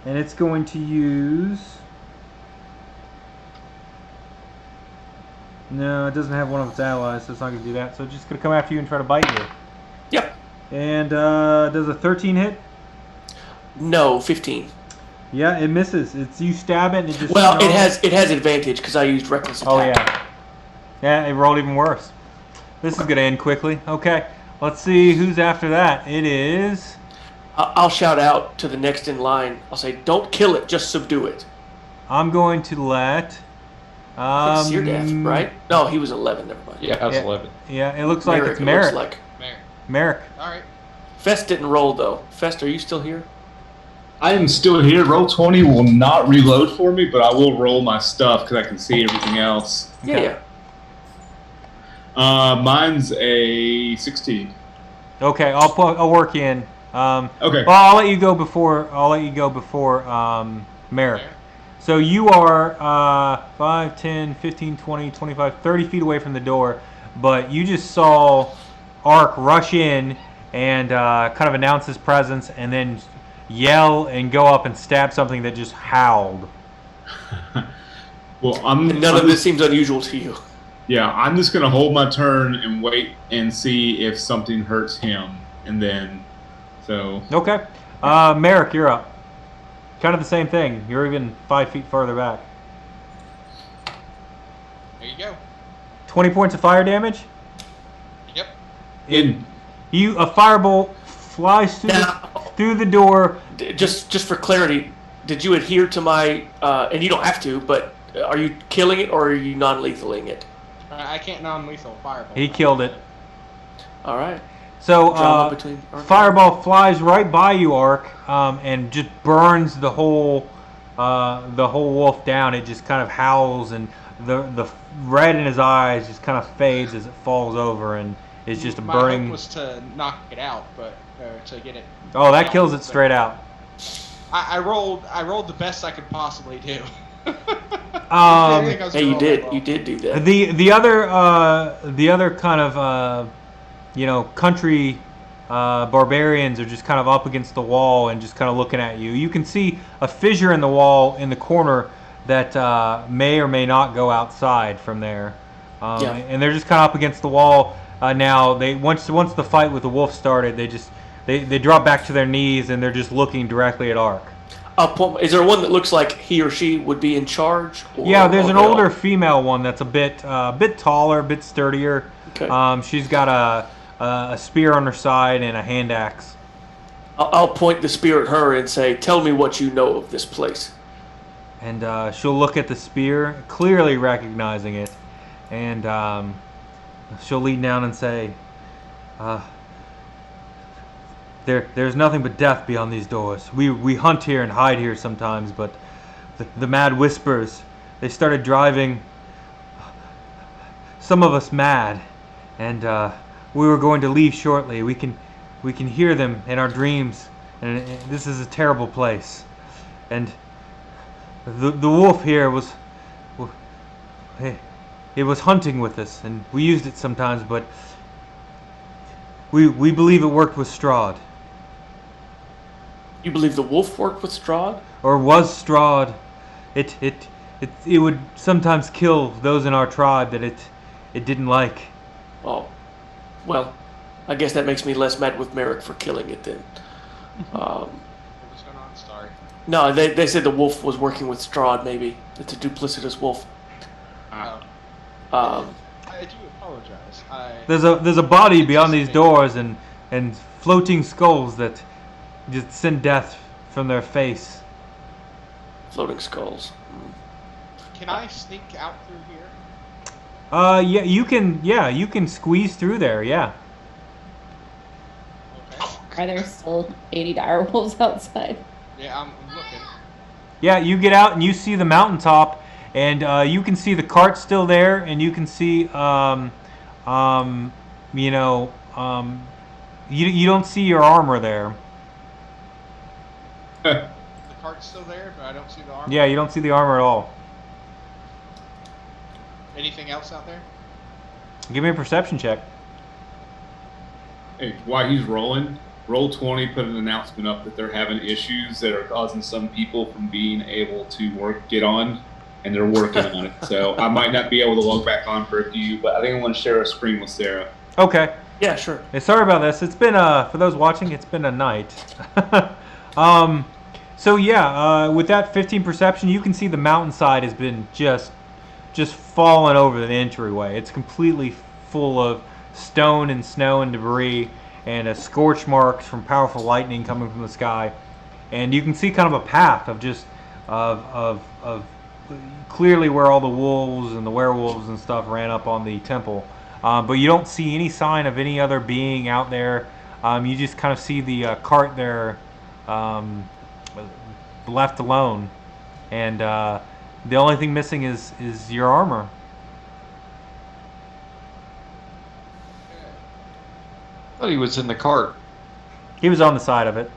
And it's going to use... No, it doesn't have one of its allies, so it's not going to do that. So it's just going to come after you and try to bite you. Yep. And does a 13 hit? No, 15. Yeah, it misses. It's you stab it and it just... Well, snarls. it has advantage because I used reckless attack. Oh, yeah. Yeah, it rolled even worse. This is going to end quickly. Okay, let's see who's after that. It is... I'll shout out to the next in line. I'll say, "Don't kill it, just subdue it." I'm going to let... I think Syrdath, right? No, he was 11. Never mind. Yeah, I was Yeah. 11. Yeah, it looks like it's It Marick. looks like. Marick. All right. Fest didn't roll though. Fest, are you still here? I am still here. Roll 20 will not reload for me, but I will roll my stuff because I can see everything else. Yeah, Okay. yeah. Mine's a 16. Okay, I'll work you in. Okay. Well, I'll let you go before Marick. So you are 5, 10, 15, 20, 25, 30 feet away from the door, but you just saw Ark rush in and kind of announce his presence and then yell and go up and stab something that just howled. Well, And none of this seems unusual to you. Yeah, I'm just going to hold my turn and wait and see if something hurts him. And then, so... Okay. Marick, you're up. Kind of the same thing. You're even 5 feet farther back. There you go. 20 points of fire damage. Yep. A firebolt flies through the door. Just for clarity, did you adhere to my? And you don't have to, but are you killing it or are you non-lethaling it? I can't non-lethal fireball. He killed it. All right. So Drama between fireball flies right by you, Ark, and just burns the whole wolf down. It just kind of howls, and the red in his eyes just kind of fades as it falls over, and it's just a My burning. hope was to knock it out, but to get it. Oh, that out, kills it but straight out. I rolled the best I could possibly do. Hey, you did do that. The other kind of country barbarians are just kind of up against the wall and just kind of looking at you. You can see a fissure in the wall in the corner that may or may not go outside from there. Yeah. And they're just kind of up against the wall now. They once the fight with the wolf started, they drop back to their knees and they're just looking directly at Ark. Is there one that looks like he or she would be in charge? Yeah, there's or an they all- older female one that's a bit taller, a bit sturdier. Okay. She's got a spear on her side and a hand axe. I'll point the spear at her and say, "Tell me what you know of this place." And she'll look at the spear, clearly recognizing it, and she'll lean down and say, There's nothing but death beyond these doors. We hunt here and hide here sometimes, but the mad whispers, they started driving some of us mad, and we were going to leave shortly. We can hear them in our dreams, and this is a terrible place. And the wolf here was hunting with us, and we used it sometimes, but we believe it worked with Strahd. You believe the wolf worked with Strahd? Or was Strahd. It would sometimes kill those in our tribe that it didn't like. Oh, well, I guess that makes me less mad with Marick for killing it then. What was going on? Sorry. No, they said the wolf was working with Strahd, maybe. It's a duplicitous wolf. I do apologize. There's a body beyond these doors and floating skulls that just send death from their face. Floating skulls. Can I sneak out through here? Yeah, you can. Yeah, you can squeeze through there. Yeah. Okay. Are there still 80 dire wolves outside? Yeah, I'm looking. Yeah, you get out and you see the mountaintop, and you can see the cart still there, and you can see, you don't see your armor there. The cart's still there, but I don't see the armor. Yeah, you don't see the armor at all. Anything else out there? Give me a perception check. Hey, while he's rolling, roll 20, put an announcement up that they're having issues that are causing some people from being able to get on, and they're working on it. So I might not be able to log back on for a few, but I think I want to share a screen with Sarah. Okay. Yeah, sure. Hey, sorry about this. It's been for those watching, it's been a night. So yeah, with that 15 perception, you can see the mountainside has been just fallen over the entryway. It's completely full of stone and snow and debris, and scorch marks from powerful lightning coming from the sky. And you can see kind of a path of just of clearly where all the wolves and the werewolves and stuff ran up on the temple. But you don't see any sign of any other being out there. You just kind of see the cart there left alone, and the only thing missing is your armor. I thought he was in the cart. He was on the side of it.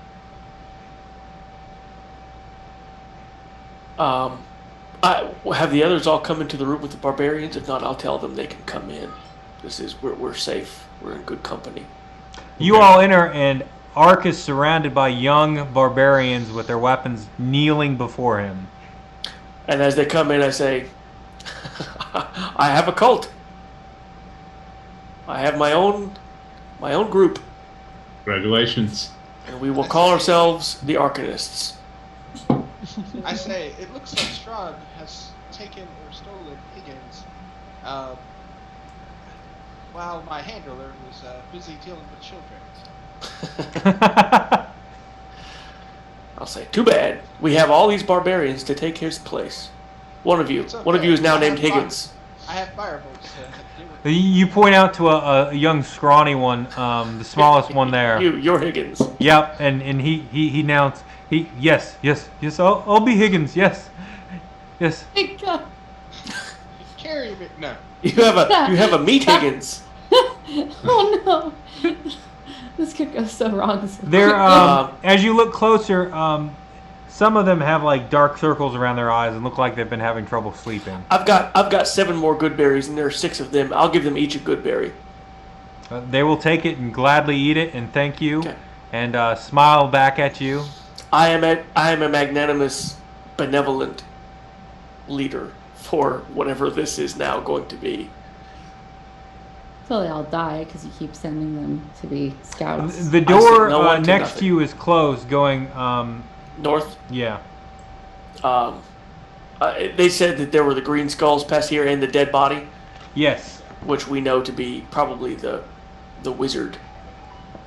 Have the others all come into the room with the barbarians? If not, I'll tell them they can come in. We're safe. We're in good company. You all enter, and Ark is surrounded by young barbarians with their weapons kneeling before him. And as they come in, I say, I have a cult. I have my own group, Congratulations. and we will call ourselves the Arcanists. I say, it looks like Strahd has taken or stolen Higgins, while my handler was busy dealing with children. I'll say, too bad. We have all these barbarians to take his place. One of you It's okay. is now I named have fire- Higgins. I have firebolts to deal with. You point out to a young scrawny one, the smallest one there. You're Higgins. Yep, and he announced, yes, I'll be Higgins, yes. My God. Carry me. No. You have a meat Higgins. Oh no. This could go so wrong. They're as you look closer, some of them have like dark circles around their eyes and look like they've been having trouble sleeping. I've got 7 more good berries, and there are 6 of them. I'll give them each a good berry. They will take it and gladly eat it and thank you, Okay. and smile back at you. I am a magnanimous, benevolent leader for whatever this is now going to be. Till they all die because you keep sending them to be scouts. The door no one to next nothing. to you is closed, going. North. Yeah. They said that there were the green skulls past here and the dead body, Yes. which we know to be probably the wizard,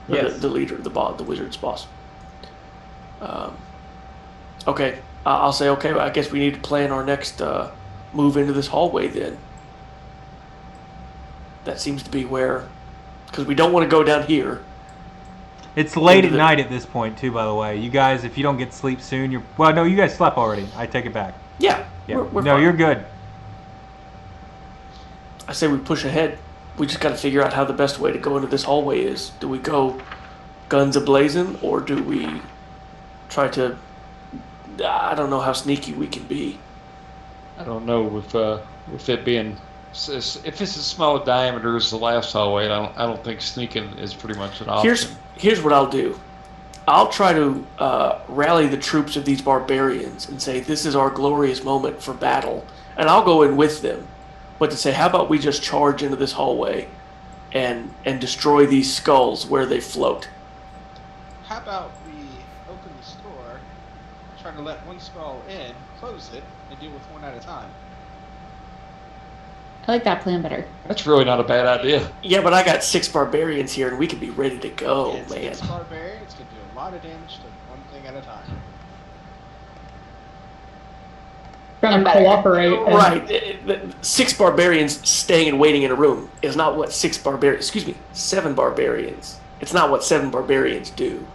or Yes. the leader, the wizard's boss. Okay, I'll say okay. I guess we need to plan our next move into this hallway then. That seems to be where, because we don't want to go down here. It's late Into at the- night at this point, too. By the way, you guys, if you don't get sleep soon, you're. Well, no, you guys slept already. I take it back. Yeah, Yeah. we're No, fine. you're good. I say we push ahead. We just got to figure out how the best way to go into this hallway is. Do we go guns a-blazing, or do we try to... I don't know how sneaky we can be. I don't know with it being if it's a smaller diameter as the last hallway. I don't think sneaking is pretty much an option. Here's what I'll do. I'll try to rally the troops of these barbarians and say this is our glorious moment for battle, and I'll go in with them. But to say, how about we just charge into this hallway and destroy these skulls where they float? How about we open the store, try to let one skull in, close it, and deal with one at a time? I like that plan better. That's really not a bad idea. Yeah, but I got 6 barbarians here, and we can be ready to go, It's man. against barbarians, can do a lot of damage to one thing at a time. Gonna And better. cooperate. and- Right. 6 barbarians staying and waiting in a room is not what 7 barbarians. It's not what 7 barbarians do.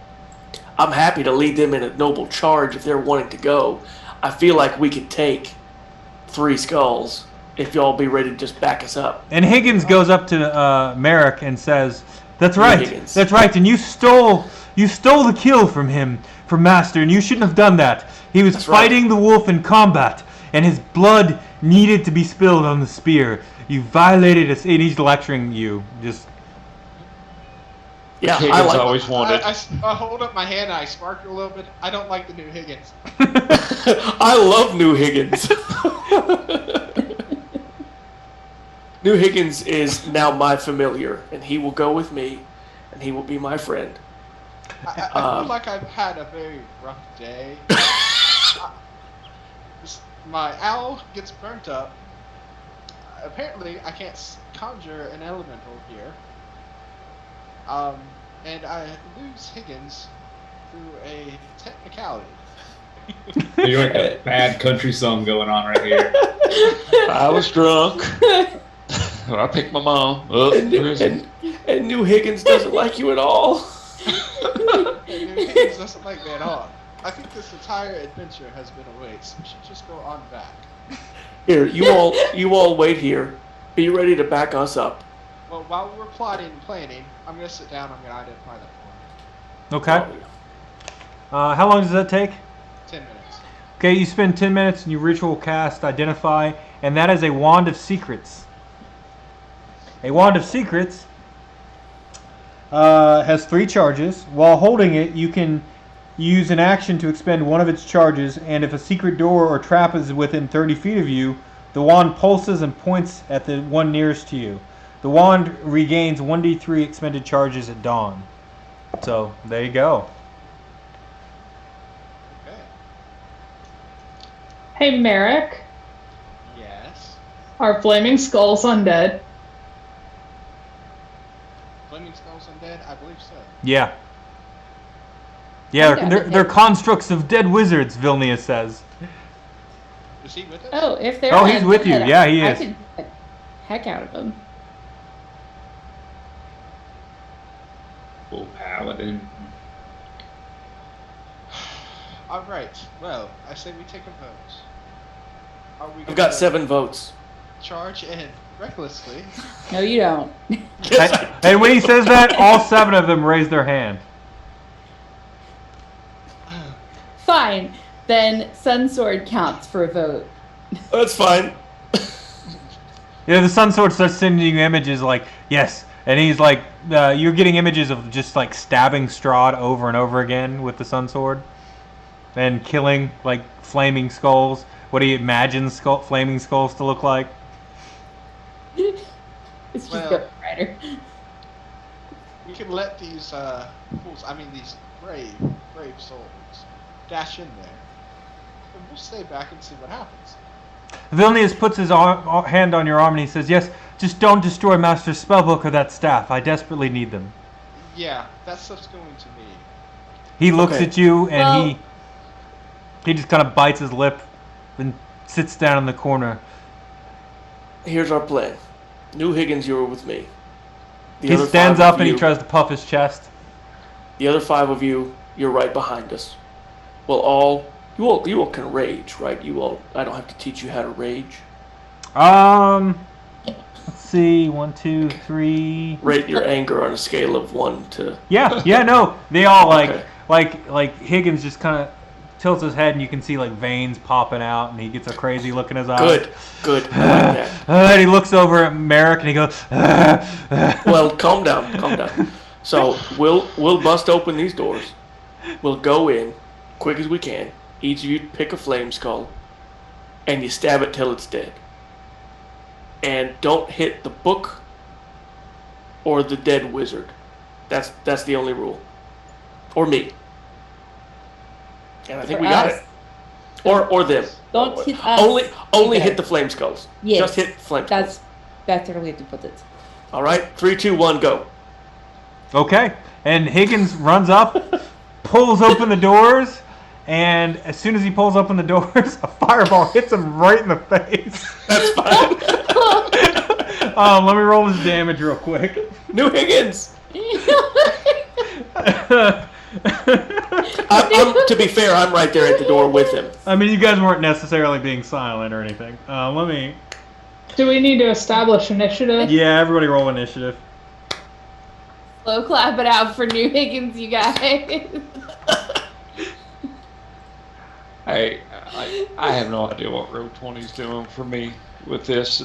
I'm happy to lead them in a noble charge if they're wanting to go. I feel like we could take 3 skulls if y'all be ready to just back us up. And Higgins goes up to Marick and says, "That's right. Higgins. That's right. And you stole the kill from him, from Master, and you shouldn't have done that. He was That's right. fighting the wolf in combat, and his blood needed to be spilled on the spear. You violated us." And he's lecturing you. Just Yeah, I Higgins like. always wanted. I hold up my hand and I sparkle a little bit. I don't like the new Higgins. I love New Higgins. New Higgins is now my familiar, and he will go with me, and he will be my friend. I feel like I've had a very rough day. My owl gets burnt up. Apparently, I can't conjure an elemental here. And I lose Higgins through a technicality. You're like a bad country song going on right here. I was drunk. I picked my mom up. And New Higgins doesn't like you at all. And New Higgins doesn't like me at all. I think this entire adventure has been a waste. We should just go on back. Here, you all wait here. Be ready to back us up. Well, while we're plotting and planning, I'm gonna sit down. I'm gonna identify that for okay. How long does that take? 10 minutes. Okay, you spend 10 minutes and you ritual cast Identify, and that is a Wand of Secrets. A Wand of Secrets has 3 charges. While holding it, you can use an action to expend one of its charges, and if a secret door or trap is within 30 feet of you, the wand pulses and points at the one nearest to you. The wand regains 1d3 expended charges at dawn. So, there you go. Okay. Hey, Marick, Yes. are flaming skulls undead? Flaming Skulls Undead? I believe so. Yeah. Yeah, Okay. they're constructs of dead wizards, Vilnius says. Is he with us? Oh, if they're Oh, he's with you. undead, Yeah, he I is. could beat the heck out of them. Full paladin. Alright, well, I say we take a vote. Are we I've gonna got 7 votes. charge in recklessly? No, you don't. And when he says that, all 7 of them raise their hand. Fine. Then Sun Sword counts for a vote. That's fine. Yeah, the Sun Sword starts sending you images like, yes. And he's like, you're getting images of just like stabbing Strahd over and over again with the Sun Sword. And killing like flaming skulls. What do you imagine flaming skulls to look like? It's just Well, Good Friday. better. We can let these fools, these brave souls, dash in there, and we'll stay back and see what happens. Vilnius puts his hand on your arm and he says, "Yes, just don't destroy Master's spellbook or that staff. I desperately need them." Yeah, that stuff's going to me. He looks Okay. at you and Well- he just kind of bites his lip and sits down in the corner. Here's our plan. New Higgins, you're with me. The He other stands 5 up of and he you- tries to puff his chest. The other 5 of you, you're right behind us. You all can rage, right? I don't have to teach you how to rage. Let's see, 1, 2, 3. Rate your anger on a scale of 1 to. Yeah, no, they all Okay. like Higgins just kind of tilts his head and you can see like veins popping out and he gets a crazy look in his eyes. Good. I like that. And he looks over at Marick and he goes, Well, calm down. So we'll bust open these doors. We'll go in quick as we can. Each of you pick a flame skull, and you stab it till it's dead. And don't hit the book or the dead wizard. That's the only rule. Or me. And I think For we got us. it. Or them. Don't hit us. Only Okay. hit the flame skulls. Yes, Just hit flame skulls. That's better way to put it. All right. 3, 2, 1, go. okay. And Higgins runs up, pulls open the doors, and as soon as he pulls open the doors, a fireball hits him right in the face. That's fine. Let me roll his damage real quick. New Higgins. To be fair, I'm right there at the door with him. I mean, you guys weren't necessarily being silent or anything. Do we need to establish initiative? Yeah, everybody roll initiative. Slow clap it out for New Higgins, you guys. I have no idea what Road 20's doing for me with this.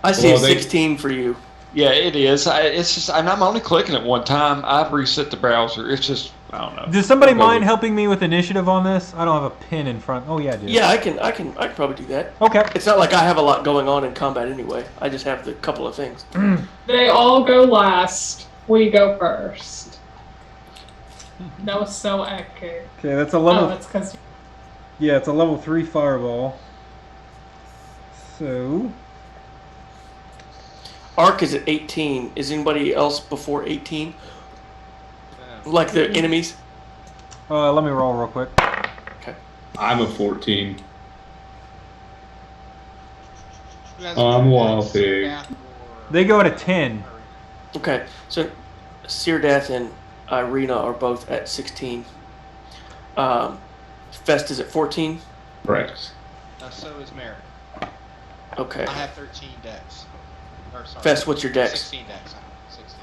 I see Well, a they- 16 for you. Yeah, it is. It's just, and I'm only clicking it one time. I've reset the browser. It's just, I don't know. Does somebody We'll go mind with- helping me with initiative on this? I don't have a pin in front. Oh yeah, I do. Yeah, I can probably do that. Okay. It's not like I have a lot going on in combat anyway. I just have the couple of things. They all go last. We go first. That was so accurate. Okay, that's a Oh, level. it's because Yeah, it's a level 3 fireball. So Arc is at 18. Is anybody else before 18? Like the enemies? let me roll real quick. I'm a 14. Who has I'm a Wild Pig. Syrdath or- They go at a 10. Okay, so Syrdath and Ireena are both at 16. Fest is at 14. Correct. So is Marick. Okay. I have 13 decks. Or, sorry, Fest, what's your dex? 16 decks. 16.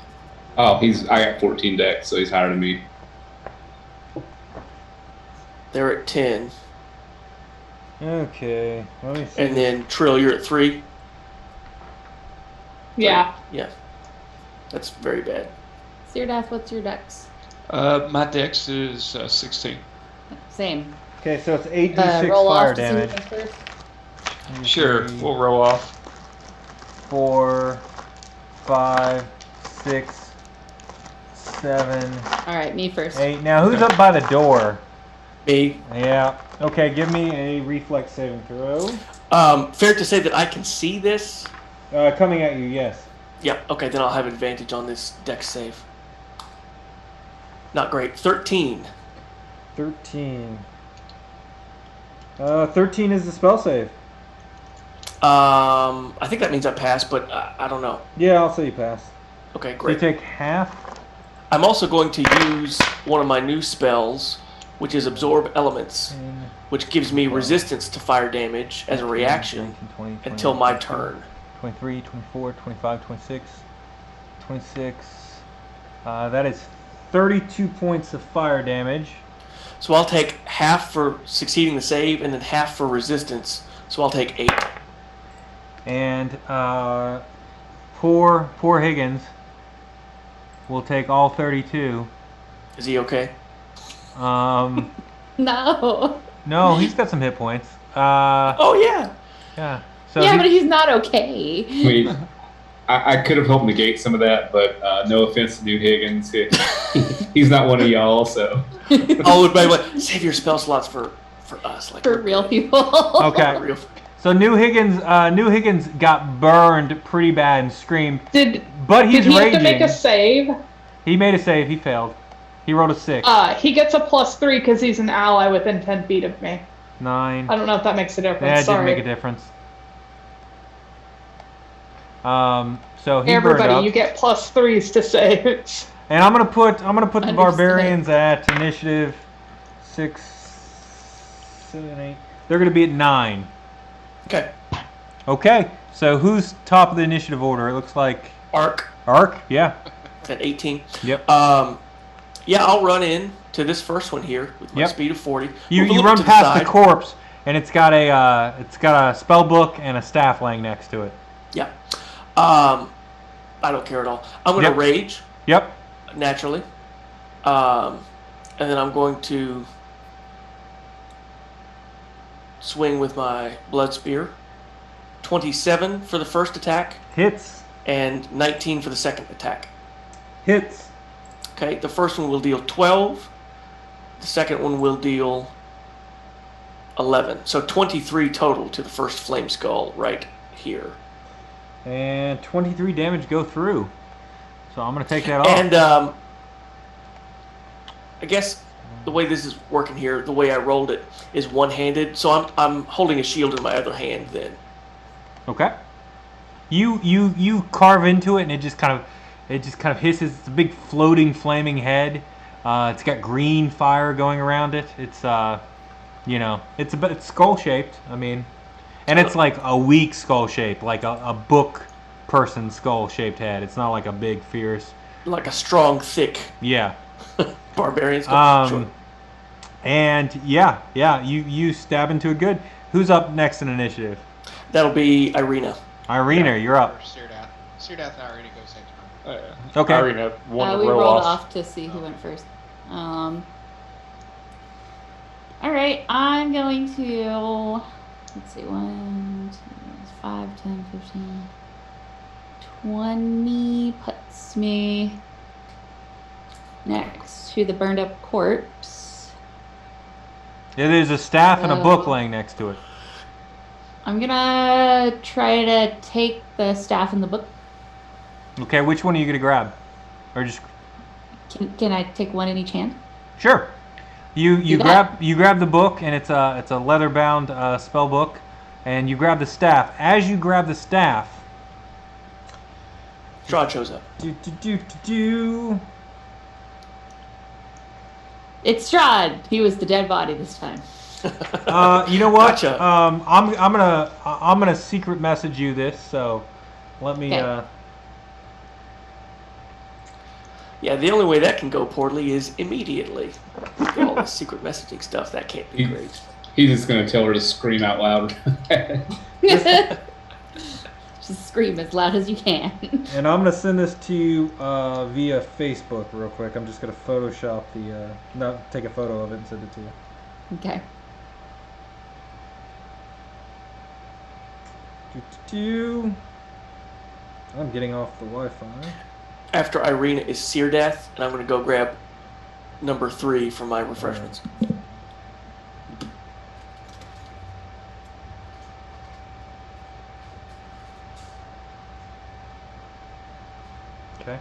Oh, I got 14 decks, so he's higher than me. They're at 10. Okay, let me see. And then Trill, you're at 3. yeah. Yeah. That's very bad. Syrdath, what's your dex? My dex is 16. Same. Okay, so it's 8d6 Roll fire off to see damage. who goes first. 2, Sure, 3, we'll roll off. 4, 5, 6, 7, All right, me first. 8. Now, who's up by the door? Me. Yeah. Okay, give me a reflex saving throw. Fair to say that I can see this? Coming at you, yes. Yeah, okay, then I'll have advantage on this dex save. Not great. 13. 13. 13 is the spell save. I think that means I pass, but I don't know. Yeah, I'll say you pass. Okay, So you great. take half. I'm also going to use one of my new spells, which is Absorb Elements, 10, which gives me resistance to fire damage as a reaction 19, 20, until my turn. 23, 24, 25, 26, 26. That is 32 points of fire damage. So I'll take half for succeeding the save and then half for resistance. So I'll take 8. And poor Higgins will take all 32. Is he okay? No, No. he's got some hit points. Oh, yeah. Yeah. So yeah, he- but he's not okay. Wait, I could have helped negate some of that, but no offense to New Higgins, he's not one of y'all. So. Oh, but save your spell slots for us, like For real people. Okay. Real. So New Higgins got burned pretty bad and screamed. But he's did he raging. have to make a save? He made a save. He failed. He rolled a 6. He gets a +3 because he's an ally within 10 feet of me. 9. I don't know if that makes a difference. Yeah, it Sorry. didn't make a difference. So he Everybody, burned up. you get +3s to saves. And I'm gonna put the Understood. barbarians at initiative 6, 7, 8. They're gonna be at 9. Okay. Okay. So who's top of the initiative order? It looks like Arc Yeah. at 18. Yep. Yeah, I'll run in to this first one here with my Yep. speed of 40. You Move a little run to past the side. corpse, and it's got a spell book and a staff laying next to it. Yeah. I don't care at all. I'm going to Yep. rage Yep. naturally, and then I'm going to swing with my blood spear. 27 for the first attack Hits. and 19 for the second attack. Hits. Okay, the first one will deal 12. The second one will deal 11. So 23 total to the first flame skull right here. And 23 damage go through. So I'm gonna take that off. And I guess the way this is working here, the way I rolled it, is one-handed. So I'm holding a shield in my other hand then. Okay. You carve into it, and it just kind of hisses. It's a big floating flaming head. It's got green fire going around it. It's it's skull shaped. I mean, and it's like a weak skull shape, like a book person skull shaped head. It's not like a big fierce. Like a strong, thick Yeah. barbarian skull. Sure. And you stab into it good. Who's up next in initiative? That'll be Ireena. Ireena, you're up. Or Syrdath. Syrdath and Ireena go same turn. Okay. Ireena wanted We to roll rolled off. off to see who went first. All right, I'm going to, let's see, 1, 2, 5, 10, 15, 20 puts me next to the burned up corpse. Yeah, there's a staff and a book Oh. laying next to it. I'm gonna try to take the staff and the book. Okay, which one are you gonna grab? Or just Can I take one in each hand? sure. You Do that. grab the book, and it's a leather bound spell book, and you grab the staff. As you grab the staff, Strahd shows up. It's Strahd. He was the dead body this time. You know what? Gotcha. I'm gonna secret message you this. So let me. Okay. Yeah, the only way that can go poorly is immediately. All this secret messaging stuff, that can't be great. He's just gonna tell her to scream out loud. Just scream as loud as you can. And I'm gonna send this to you via Facebook real quick. I'm just gonna Photoshop take a photo of it and send it to you. Okay. I'm getting off the Wi-Fi. After Ireena is Syrdath, and I'm going to go grab number 3 for my refreshments. Okay.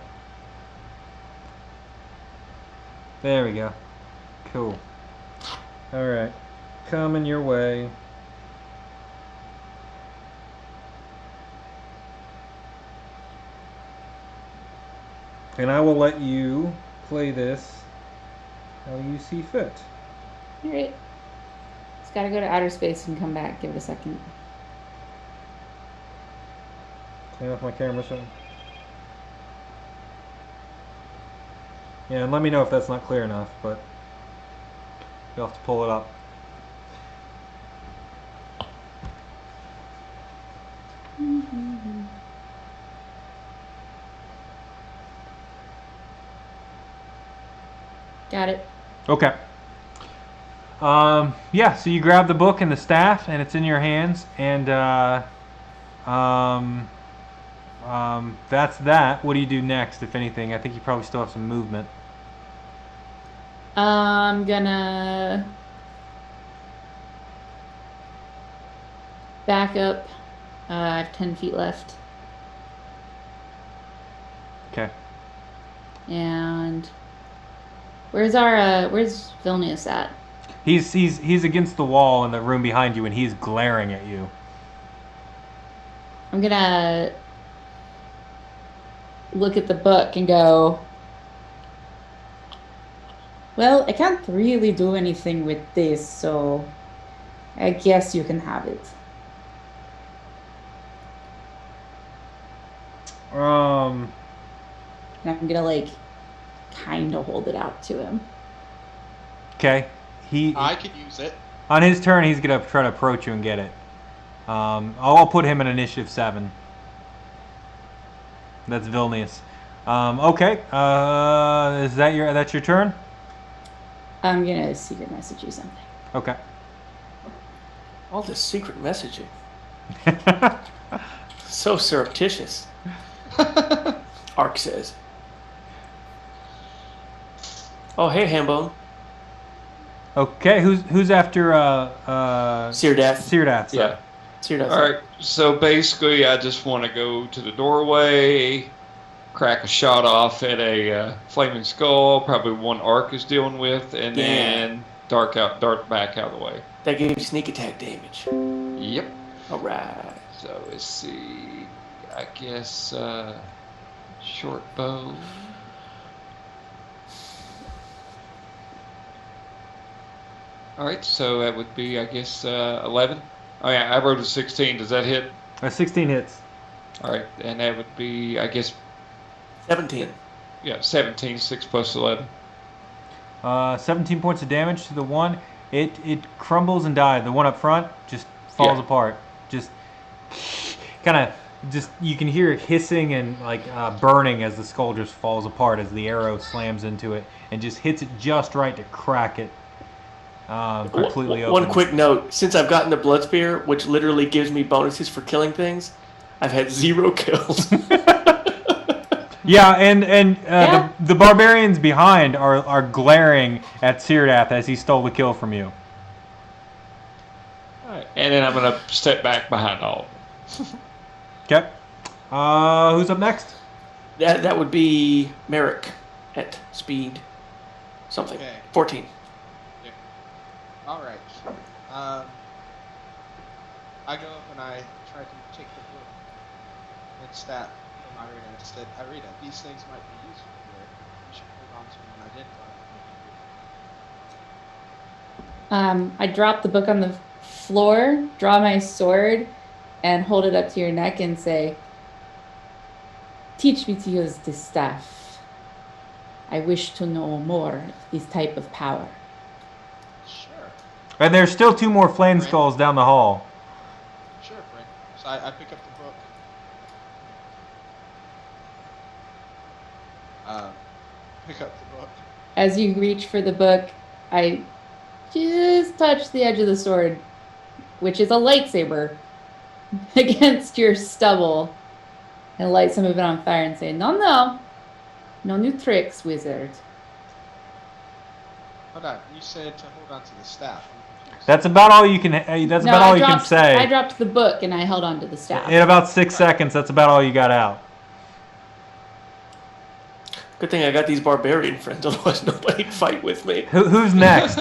There we go. Cool. All right. Coming your way. And I will let you play this how you see fit. Alright. It's gotta go to outer space and come back. Give it a second. Clean off my camera so. Yeah, and let me know if that's not clear enough, but you'll have to pull it up. Got it. Okay. Yeah, so you grab the book and the staff, and it's in your hands, and That's that. What do you do next, if anything? I think you probably still have some movement. I'm gonna back up. I have 10 feet left. Okay. And where's Vilnius at? He's against the wall in the room behind you, and he's glaring at you. I'm gonna look at the book and go, well, I can't really do anything with this, so I guess you can have it. And I'm gonna like kind of hold it out to him. Okay. I could use it. On his turn, he's gonna try to approach you and get it. I'll put him in initiative 7. That's Vilnius. Okay. That's your turn? I'm gonna secret message you something. Okay. All this secret messaging. So surreptitious. Ark says. Oh, hey, Hambone. Okay. Who's after Syrdath. Syrdath? Sorry. Yeah. Syrdath. All right. So basically, I just want to go to the doorway, crack a shot off at a flaming skull, probably one Ark is dealing with, and then dart back out of the way. That gave you sneak attack damage. Yep. All right. So let's see. I guess short bow. All right. So that would be, I guess, 11. Oh yeah, I wrote a 16. Does that hit? 16 hits. All right, and that would be, I guess, 17. yeah, 17. 6 plus 11. 17 points of damage to the one. It crumbles and dies. The one up front just falls apart. Just kind of you can hear it hissing and like burning as the skull just falls apart as the arrow slams into it and just hits it just right to crack it completely open. One quick note: since I've gotten the blood spear, which literally gives me bonuses for killing things, I've had 0 kills. Yeah, and the barbarians behind are glaring at Syrdath as he stole the kill from you. All right, and then I'm gonna step back behind all of them. Okay. Who's up next? That would be Marick at speed something. Okay. 14. All right. I go up and I try to take the book and stat from Ireena. I said, Ireena, these things might be useful here. You should hold on to them and identify them. I drop the book on the floor, draw my sword, and hold it up to your neck and say, teach me to use this staff. I wish to know more of this type of power. Sure. And there's still 2 more flame skulls down the hall. Sure, Frank. So I pick up the book. As you reach for the book, I just touch the edge of the sword, which is a lightsaber, against your stubble, and light some of it on fire and say, no new tricks, wizard. Hold on. You said to hold on to the staff. I'm confused. That's about all you can. That's about all you can say. I dropped the book and I held on to the staff. In about 6 seconds, that's about all you got out. Good thing I got these barbarian friends, otherwise nobody'd fight with me. Who's next?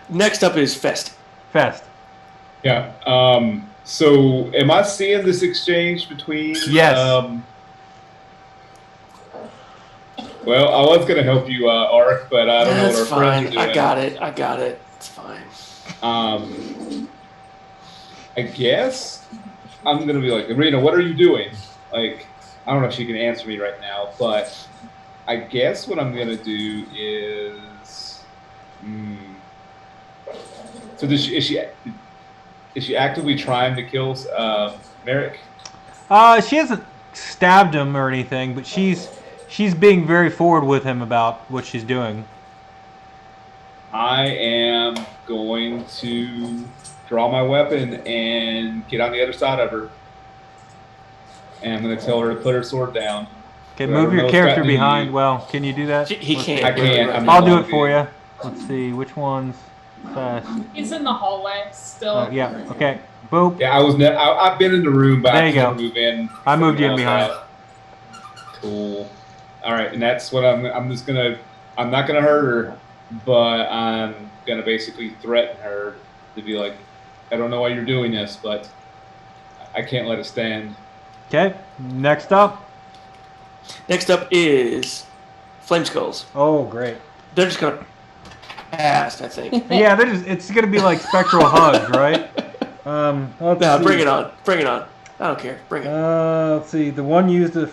Next up is Fest. Fest. Yeah. So am I seeing this exchange between? Yes. Well, I was going to help you, Ark, but I don't know what our That's friends are fine. doing. I got it. It's fine. I guess I'm going to be like, Ireena, what are you doing? Like, I don't know if she can answer me right now, but I guess what I'm going to do is... So is she actively trying to kill Marick? She hasn't stabbed him or anything, but she's being very forward with him about what she's doing. I am going to draw my weapon and get on the other side of her. and I'm going to tell her to put her sword down. Okay, Whoever move your knows character got me. behind. Well, can you do that? He Let's can't. see. I can't. I'm I'll not do it logged for in. you. Let's see which one's fast. He's in the hallway still. Oh, yeah. Okay. Boop. Yeah, I've been in the room, but There I you can't go. move in. I moved you in Walls behind. out. Cool. All right, and that's what I'm just gonna. I'm not gonna hurt her, but I'm gonna basically threaten her to be like, I don't know why you're doing this, but I can't let it stand. Okay. Next up. Next up is Flame Skulls. Oh, great. They're just gonna pass, I think. Yeah, it's gonna be like spectral hugs, right? Let's No, see. bring it on. Bring it on. I don't care. Bring it. Let's see. The one used a.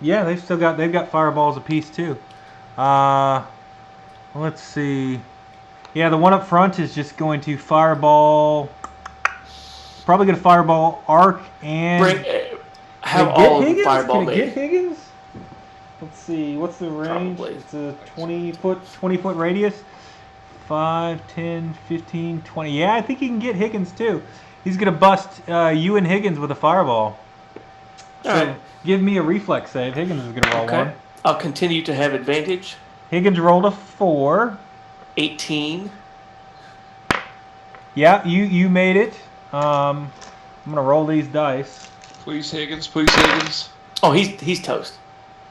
Yeah, they've got fireballs apiece too. Let's see. Yeah, the one up front is just going to fireball. Probably going to fireball Arc and. Have Can it get all of them Higgins? fireball Can it me. get Higgins? Let's see. What's the range? Probably. It's a 20 foot radius. 5, 10, 15, 20. Yeah, I think he can get Higgins too. He's gonna bust you and Higgins with a fireball. All right. Give me a reflex save. Higgins is gonna roll Okay. one. I'll continue to have advantage. Higgins rolled a 4. 18. Yeah, you made it. I'm gonna roll these dice. Please, Higgins. Please, Higgins. Oh, he's toast.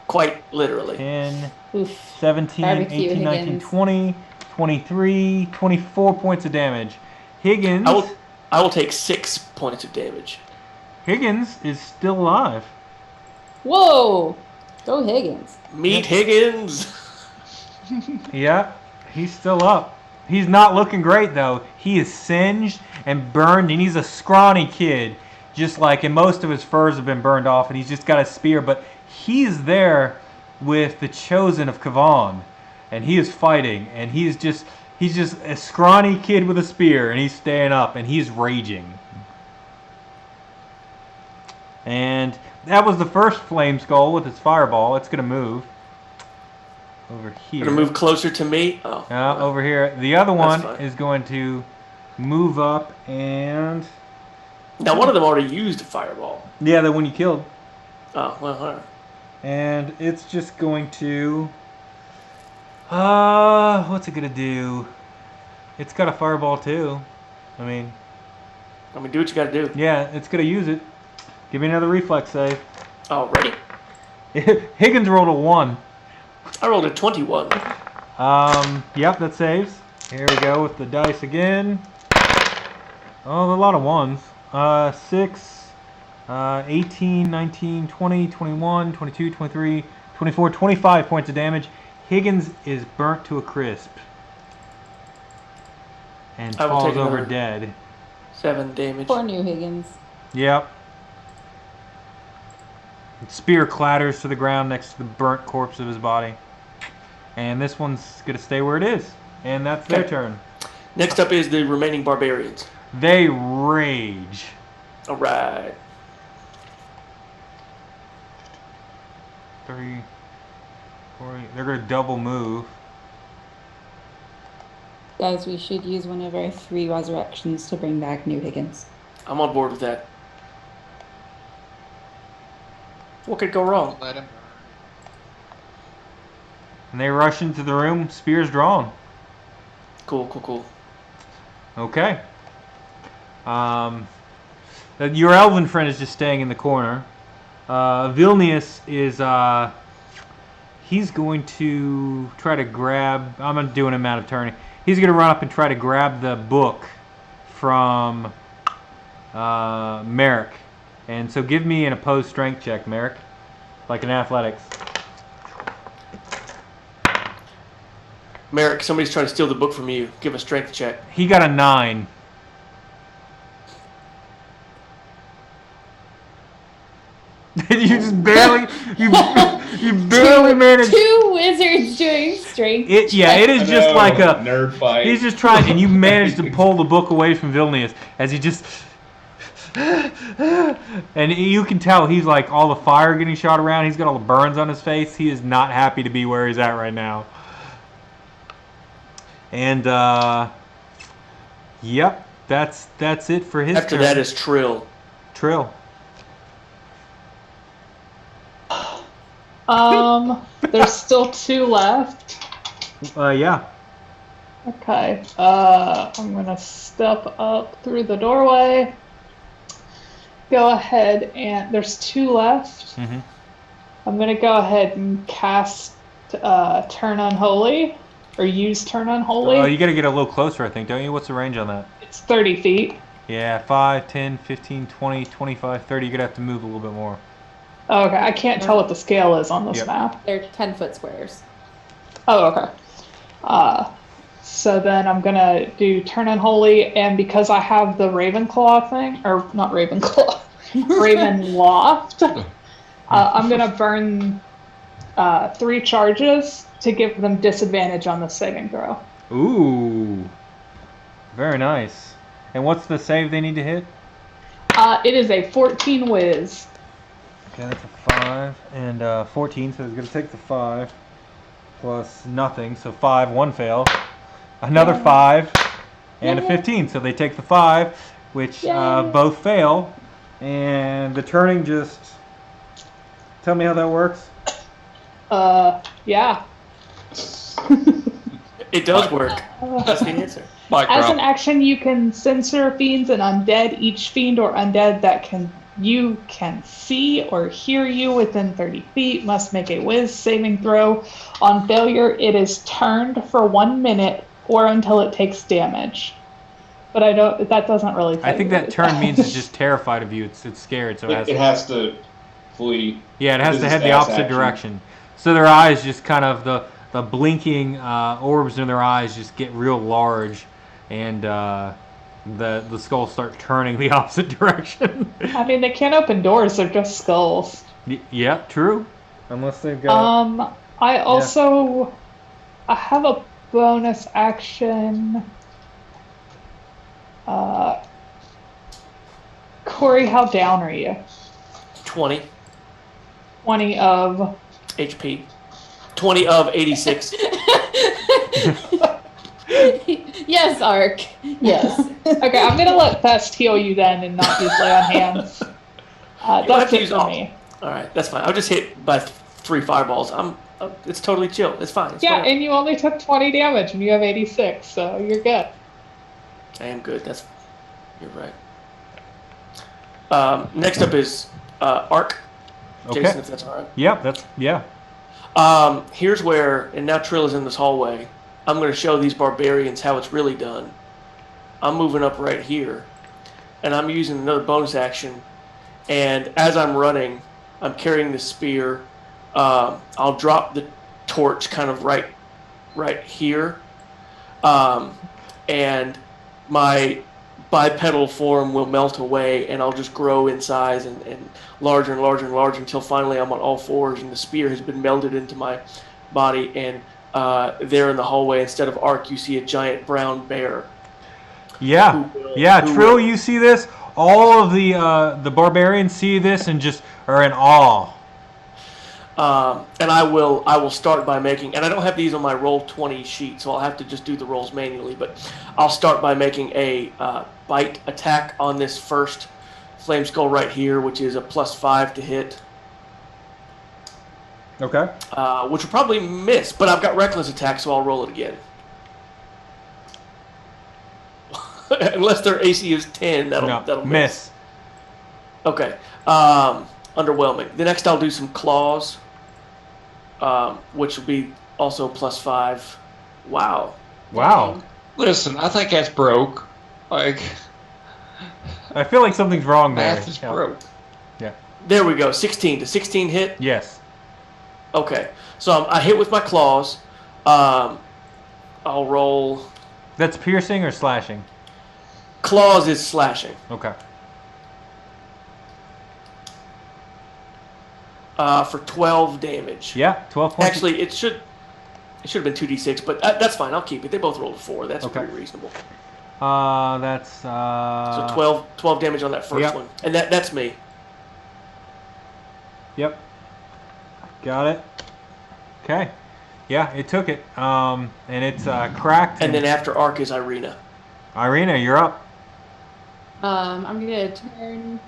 Quite literally. 10, Oof. 17, Barbecue 18, 19, Higgins. 20, 23, 24 points of damage. Higgins. I will take 6 points of damage. Higgins is still alive. Whoa! Go Higgins. Meet Higgins. Yeah, he's still up. He's not looking great though. He is singed and burned, and he's a scrawny kid. Just like, and most of his furs have been burned off, and he's just got a spear. But he's there with the chosen of Kavan, and he is fighting, and he's just a scrawny kid with a spear, and he's staying up, and he's raging. And that was the first flame skull with its fireball. It's gonna move over here. Gonna move closer to me. Oh. Over here. The other one fine. is going to move up and Now one of them already used a fireball. yeah, the one you killed. Oh well, all right. And it's just going to what's it gonna do? It's got a fireball too. I mean, do what you gotta do. yeah, it's gonna use it. Give me another reflex save. Alrighty. Higgins rolled a 1. I rolled a 21. Yep, that saves. Here we go with the dice again. Oh, a lot of 1s. 6, 18, 19, 20, 21, 22, 23, 24, 25 points of damage. Higgins is burnt to a crisp. And I will falls take over another- dead. 7 damage. Poor new Higgins. Yep. Spear clatters to the ground next to the burnt corpse of his body. And this one's going to stay where it is. And that's their Okay. turn. Next up is the remaining barbarians. They rage. Alright. 3, 4, they're going to double move. Guys, we should use one of our 3 resurrections to bring back new Higgins. I'm on board with that. What could go wrong? Let him And they rush into the room, spears drawn. Cool. Okay. Your elven friend is just staying in the corner. Vilnius is, he's going to try to grab, I'm doing him out of turn. He's going to run up and try to grab the book from Marick. And so give me an opposed strength check, Marick. Like an athletics. Marick, somebody's trying to steal the book from you. Give a strength check. He got a 9. You just barely, you barely managed. 2 wizards doing strength. It is I just know, like a nerd fight. He's just trying, and you managed to pull the book away from Vilnius as he just, and you can tell he's like all the fire getting shot around. He's got all the burns on his face. He is not happy to be where he's at right now. And yep, That's it for his After turn. that is Trill. Trill. There's still 2 left. Yeah. Okay. I'm gonna step up through the doorway. Go ahead and there's 2 left. Mm-hmm. I'm gonna go ahead and cast Turn Unholy, or use Turn Unholy. Oh, you got to get a little closer, I think, don't you? What's the range on that? It's 30 feet. Yeah, 5, 10, 15, 20, 25, 30. You're going to have to move a little bit more. Okay, I can't tell what the scale is on this Yep. map. They're 10-foot squares. Oh, okay. So then I'm gonna do Turn Unholy, and because I have the Ravenclaw thing, or not Ravenclaw, Ravenloft, I'm gonna burn 3 charges to give them disadvantage on the saving throw. Ooh. Very nice. And what's the save they need to hit? It is a 14 whiz. Okay, that's a 5 and 14, so it's going to take the 5 plus nothing, so 5, 1 fail. Another 5 and a 15, so they take the 5, which both fail. And the turning just... Tell me how that works. Yeah. It does work. That's the answer. As an action, you can censor fiends and undead. Each fiend or undead that you can see or hear you within 30 feet must make a whiz saving throw. On failure, it is turned for 1 minute or until it takes damage. But that doesn't really. I think that turn means it's just terrified of you. It's scared, so It has to flee. Yeah, it has This to is head the fast opposite action. direction. So their eyes just kind of the blinking orbs in their eyes just get real large, and the skulls start turning the opposite direction. I mean, they can't open doors; they're just skulls. Yeah, true. Unless they've got. I also I have a bonus action. Corey, how down are you? 20 20 of. HP. 20 of 86. Yes, Ark. Yes. Okay, I'm gonna let Fest heal you then and not use lay on hands. have That's to it use for all. me. All right, that's fine. I'll just hit by 3 fireballs. It's totally chill. It's fine. It's Yeah, whatever. and you only took 20 damage and you have 86, so you're good. I am good. You're right. Next up is Ark. Okay. Jason, if that's all right. Yep, yeah. Here's where, and now Trill is in this hallway. I'm going to show these barbarians how it's really done. I'm moving up right here, and I'm using another bonus action. And as I'm running, I'm carrying the spear. I'll drop the torch kind of right here, and my bipedal form will melt away, and I'll just grow in size and larger and larger and larger until finally I'm on all fours, and the spear has been melded into my body. And there in the hallway, instead of Ark, you see a giant brown bear. Yeah, Trill, you see this? All of the barbarians see this and just are in awe. And I will start by making, and I don't have these on my Roll20 sheet, so I'll have to just do the rolls manually, but I'll start by making a bite attack on this first flame skull right here, which is a +5 to hit. Okay. Which will probably miss, but I've got reckless attack, so I'll roll it again. Unless their AC is 10, that'll miss. Okay. Underwhelming. The next I'll do some claws, which will be also +5. Wow. Listen, I think that's broke. Like, I feel like something's wrong there. math is broke. Yeah. There we go. 16. Does 16 hit? Yes. Okay. So I hit with my claws. I'll roll. That's piercing or slashing? Claws is slashing. Okay. For 12 damage. Yeah, 12 points. Actually, it should have been 2d6, but that's fine. I'll keep it. They both rolled a 4. That's Okay. pretty reasonable. That's So 12 damage on that first Yep. one, and that's me. Yep. Got it. Okay. Yeah, it took it. And it's cracked. And then after Ark is Ireena. Ireena, you're up. I'm gonna turn.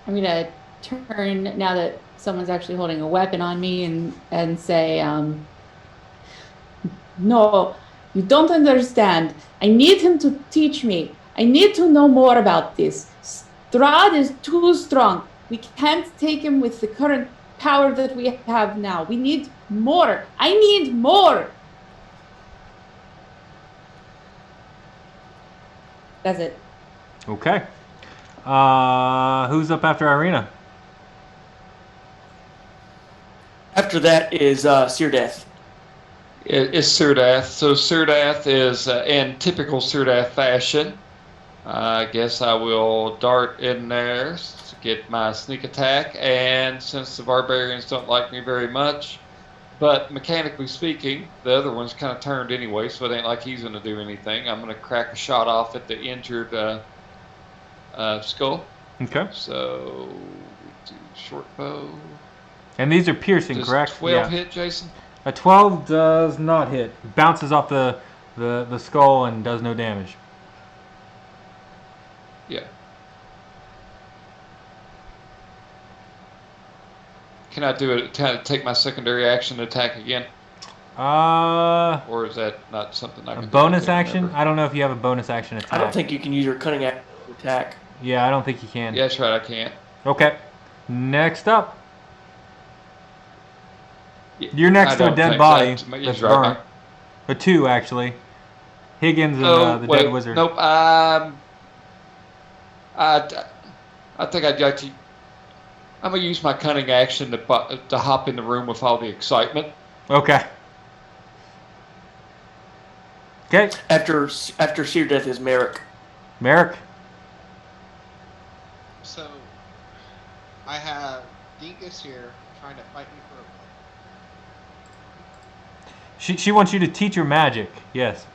I'm gonna turn now that someone's actually holding a weapon on me and say, no, you don't understand. I need him to teach me. I need to know more about this. Strahd is too strong. We can't take him with the current power that we have now. We need more. I need more. That's it. Okay. Who's up after Ireena? After that is Syrdath. It's Syrdath. So Syrdath is in typical Syrdath fashion. I guess I will dart in there to get my sneak attack. And since the barbarians don't like me very much, but mechanically speaking, the other one's kind of turned anyway, so it ain't like he's going to do anything. I'm going to crack a shot off at the injured skull. Okay. So we do short bow. And these are piercing, Does correct? 12 hit, Jason? A 12 does not hit. Bounces off the skull and does no damage. Yeah. Can I do it? Take my secondary action to attack again? Or is that not something I can a do? bonus action? I don't know if you have a bonus action attack. I don't think you can use your cunning action to attack. Yeah, I don't think you can. Yeah, that's right. I can't. Okay. Next up. Yeah, You're next to a dead body He's that's right. burnt. A 2, actually. Higgins and the dead wizard. Nope. I think I'd like to. I'm gonna use my cunning action to hop in the room with all the excitement. Okay. Okay. After Syrdath is Marick. Marick. So, I have Dingus here trying to fight me for a book. She wants you to teach her magic. Yes.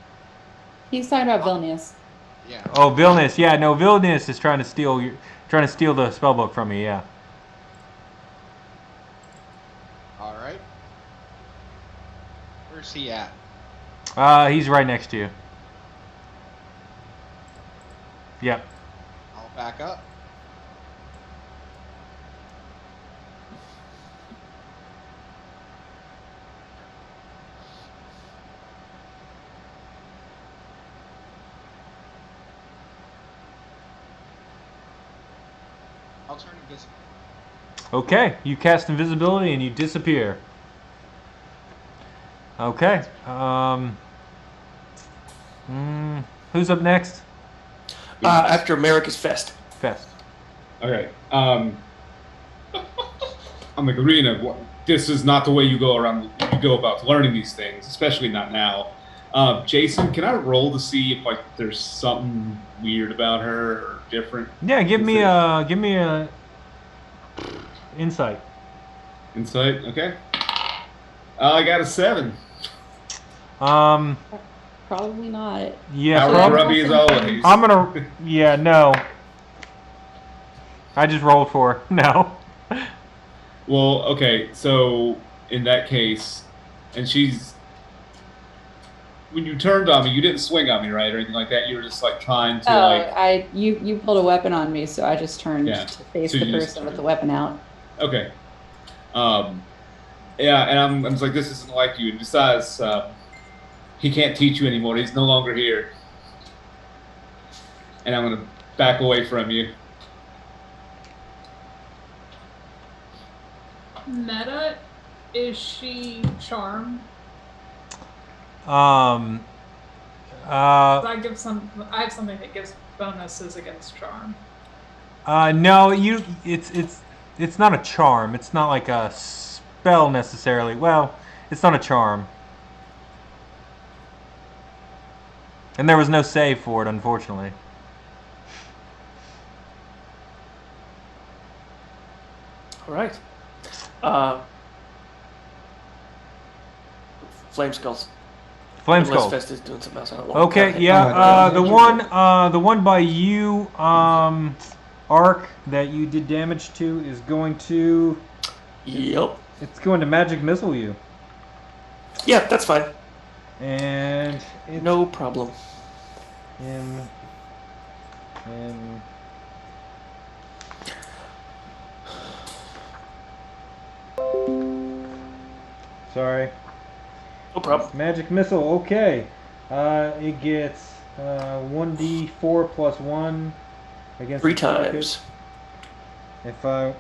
He's talking about Vilnius. Yeah. Oh, Vilnius. Yeah, no, Vilnius is trying to steal the spellbook from you. Yeah. All right. Where's he at? He's right next to you. Yep. I'll back up. I'll turn invisible. Okay, you cast invisibility and you disappear. Okay. Who's up next? After Marick is Fest. Fest. Okay. I'm like, Aasimar, this is not the way you go about learning these things, especially not now. Jason, can I roll to see if there's something weird about her or different? Yeah, give me a insight. Insight, okay. I got a 7. Probably not. Yeah, Power grubby as always. I'm gonna. Yeah, no. I just rolled 4. No. Well, okay, so in that case, and when you turned on me, you didn't swing on me, right, or anything like that. You were just trying to you pulled a weapon on me, so I just turned to face the person with the weapon out. Okay. Yeah, and I'm just like, this isn't like you. And besides, he can't teach you anymore. He's no longer here. And I'm gonna back away from you. Meta, is she charmed? I I have something that gives bonuses against charm. No, it's not a charm. It's not like a spell necessarily. Well, it's not a charm. And there was no save for it, unfortunately. All right. Flame Skulls. Flame Unless Skull. Fest is doing something else. I don't know. Okay, yeah. The one by you, Ark, that you did damage to is going to. Yep. It's going to magic missile you. Yeah, that's fine. And it's No problem. him. Sorry. No problem. Magic missile. Okay. It gets 1d4 plus 1 against 3 the target. times. If I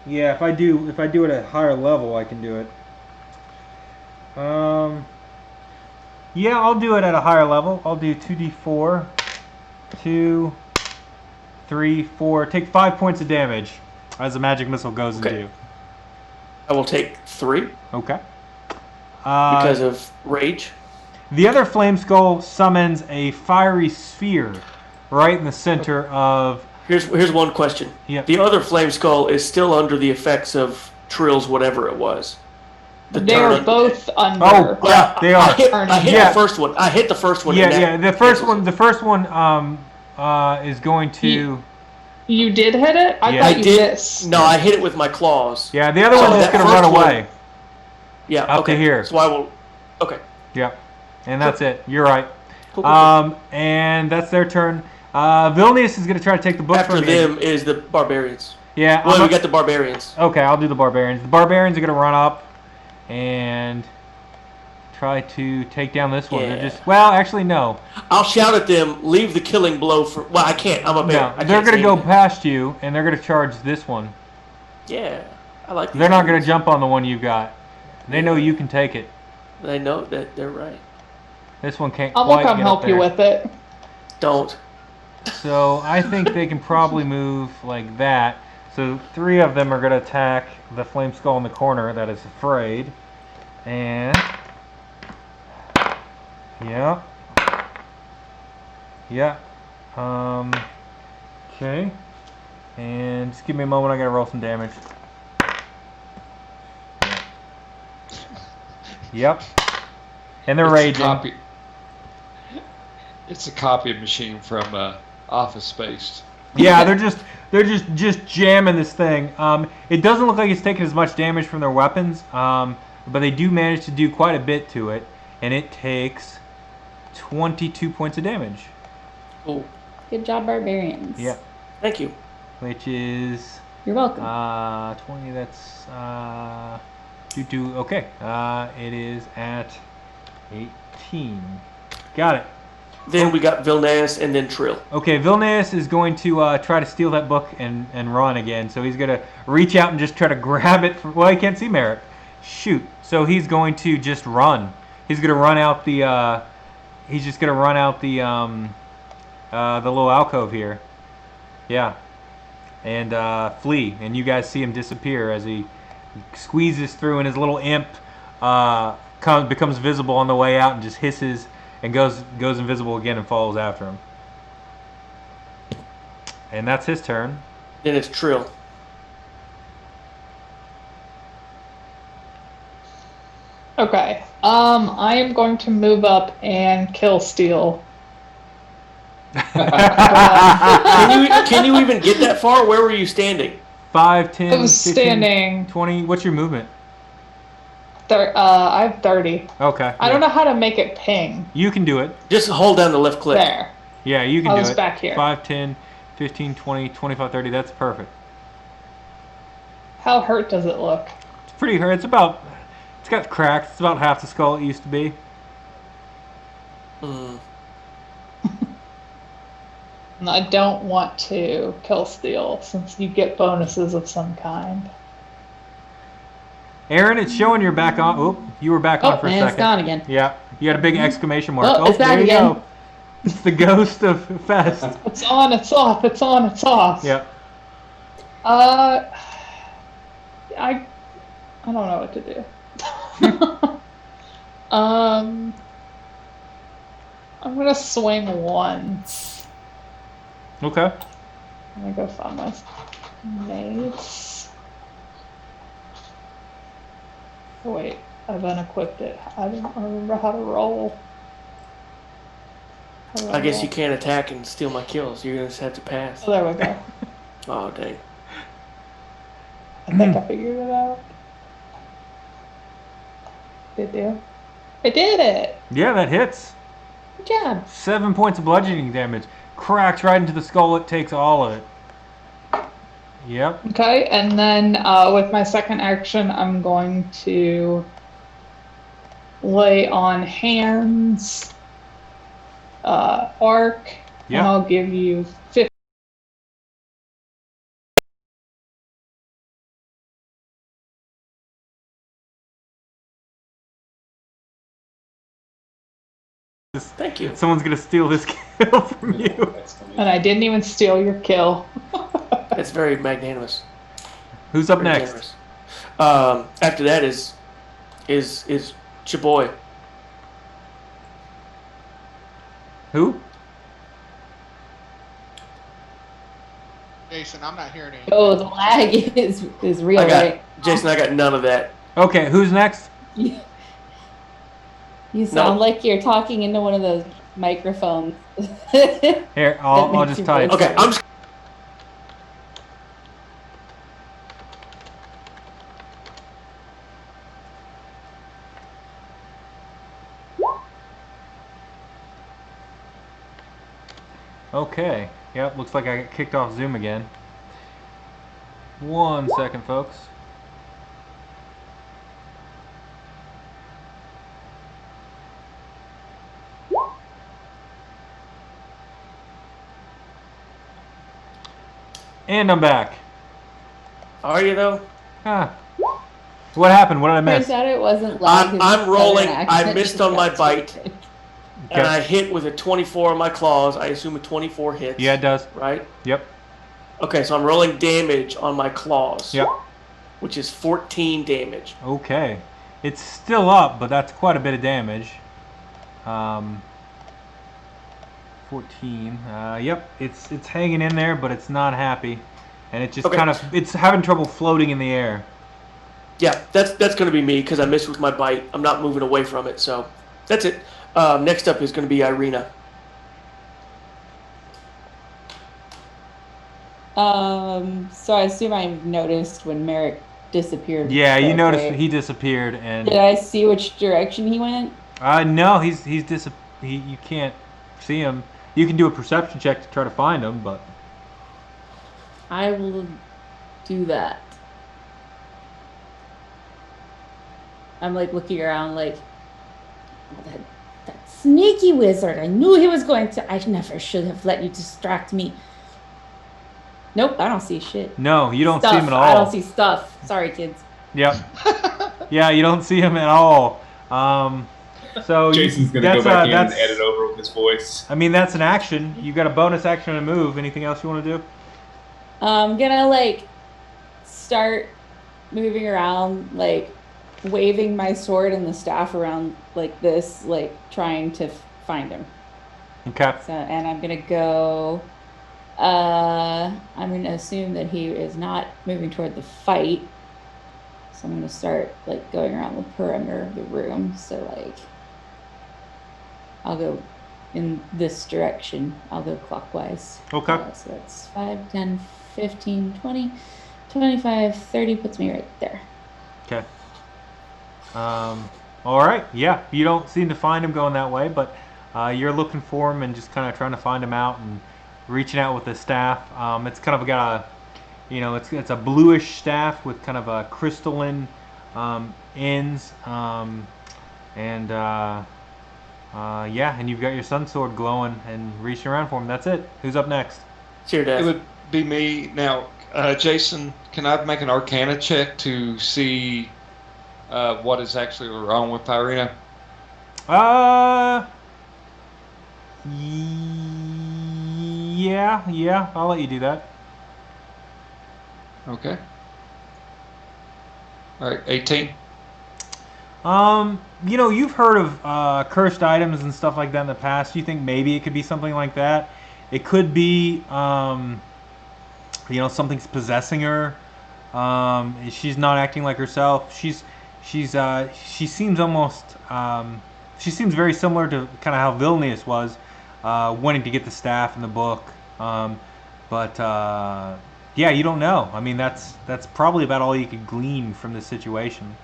Yeah, if I do it at a higher level, I can do it. Yeah, I'll do it at a higher level. I'll do 2d4, 2, 3, 4. Take 5 points of damage as the magic missile goes into you. I will take 3 Okay. because of rage. The other flame skull summons a fiery sphere right in the center of. Here's one question. Yep. The other flame skull is still under the effects of Trill's whatever it was. They're both under. Oh, yeah, they are. I hit Yeah. the first one. I hit the first one. Yeah, and that yeah. The first cancels one. it. Is going to. You did hit it? I Yeah. thought I you did. missed. No, I hit it with my claws. Yeah, the other So one is that going to first run one- away. Yeah. Up to okay. here. So I will. Okay. Yeah, and that's it. You're right. Cool, cool. And that's their turn. Vilnius is going to try to take the book After from them is the barbarians. Yeah. Well, we got the barbarians. Okay, I'll do the barbarians. The barbarians are going to run up and try to take down this one. Yeah. They're just actually no. I'll shout at them. Leave the killing blow for. Well, I can't. I'm a bear. No, I they're can't going to say go anything. past you and they're going to charge this one. Yeah, I like. They're not going to these jump on the one you've got. They know you can take it. They know that they're right. This one can't I'm quite gonna come get up help you there. with it. Don't. So I think they can probably move like that. So 3 of them are going to attack the flame skull in the corner that is afraid. And yeah. Okay. And just give me a moment. I got to roll some damage. Yep. And they're raging. It's a copy machine from Office Space. Yeah, they're just jamming this thing. It doesn't look like it's taking as much damage from their weapons, but they do manage to do quite a bit to it, and it takes 22 points of damage. Cool. Good job, barbarians. Yeah, Thank you. which is You're welcome. 20. That's okay. It is at 18. Got it. Then we got Vilnius and then Trill. Okay, Vilnius is going to try to steal that book and run again. So he's going to reach out and just try to grab it. Well, he can't see Marick. Shoot. So he's going to just run. He's going to run out the. He's just going to run out the little alcove here. Yeah. And flee. And you guys see him disappear as he squeezes through, and his little imp becomes visible on the way out and just hisses. And goes invisible again and follows after him. And that's his turn. Then it's Trill. Okay. I am going to move up and kill Steel. Can you even get that far? Where were you standing? 5, 10, I was 15, standing. 20. What's your movement? I have 30. Okay. I don't know how to make it ping. You can do it. Just hold down the left click. There. Yeah, you can I do was it. back here. 5, 10, 15, 20, 25, 30. That's perfect. How hurt does it look? It's pretty hurt. It's got cracks. It's about half the skull it used to be. Mm. I don't want to kill Steel since you get bonuses of some kind. Aaron, it's showing you're back on. Oop, you were back on for a and second. it's gone again. Yeah, you had a big exclamation mark. Oh, it's back there you again. go. It's the ghost of Fest. It's on, it's off, it's on, it's off. Yeah. I don't know what to do. I'm gonna swing once. Okay. I'm gonna go find my mace. Oh wait, I've unequipped it. I don't remember how to roll. I guess you can't attack and steal my kills. You're gonna just have to pass. Oh, there we go. Oh dang. I think I figured it out. Did you? I did it! Yeah, that hits. Good job. 7 points of bludgeoning damage. Cracks right into the skull. It takes all of it. Yep. Okay, and then with my second action, I'm going to lay on hands, arc, Yeah. and I'll give you 50. Thank you. Someone's gonna steal this kill from you. And I didn't even steal your kill. That's very magnanimous. Who's up Very next? generous. After that is your boy. Who? Jason, I'm not hearing anything. Oh, the lag is real, right? Jason. I got none of that. Okay, who's next? You sound like you're talking into one of those microphones. Here, I'll makes just your type. voice Okay, I'm just. Okay. Yep, looks like I got kicked off Zoom again. 1 second, folks. And I'm back. Are you though? Huh. What happened? What did I miss? Turns out it wasn't lag. it was I'm just rolling. an I accident. missed on my bite, Okay. and I hit with a 24 on my claws. I assume a 24 hits. Yeah, it does. Right. Yep. Okay, so I'm rolling damage on my claws. Yep. Which is 14 damage. Okay. It's still up, but that's quite a bit of damage. 14. Yep, it's hanging in there, but it's not happy, and it just Okay. kind of it's having trouble floating in the air. Yeah, that's going to be me because I missed with my bite. I'm not moving away from it, so that's it. Next up is going to be Ireena. So I assume I noticed when Marick disappeared. Yeah, you correct, noticed right? he disappeared, and Did I see which direction he went? no, you can't see him. You can do a perception check to try to find him, but I will do that. I'm like looking around like that sneaky wizard. I knew he was going to. I never should have let you distract me. Nope, I don't see shit. no, you don't Stuff. see him at all. I don't see stuff. Sorry, kids. Yep. Yeah, you don't see him at all. So Jason's gonna go back in and edit over with his voice. I mean, that's an action. You got a bonus action and a move. Anything else you want to do? I'm gonna like start moving around, like waving my sword and the staff around like this, like trying to find him. Okay. So, and I'm gonna go. I'm gonna assume that he is not moving toward the fight. So I'm gonna start like going around the perimeter of the room. So like, I'll go in this direction. I'll go clockwise. Okay. So that's 5, 10, 15, 20, 25, 30 puts me right there. Okay. All right. Yeah, you don't seem to find him going that way, but you're looking for him and just kind of trying to find him out and reaching out with the staff. It's kind of got a, it's a bluish staff with kind of a crystalline ends, and and you've got your sun sword glowing and reaching around for him. That's it. Who's up next? Syrdath. It would be me now. Jason, can I make an Arcana check to see what is actually wrong with Ireena? Yeah, I'll let you do that. Okay. All right, 18. You've heard of cursed items and stuff like that in the past. You think maybe it could be something like that? It could be, something's possessing her. She's not acting like herself. She seems almost, she seems very similar to kind of how Vilnius was. wanting to get the staff in the book. But yeah, you don't know. I mean, that's probably about all you could glean from this situation.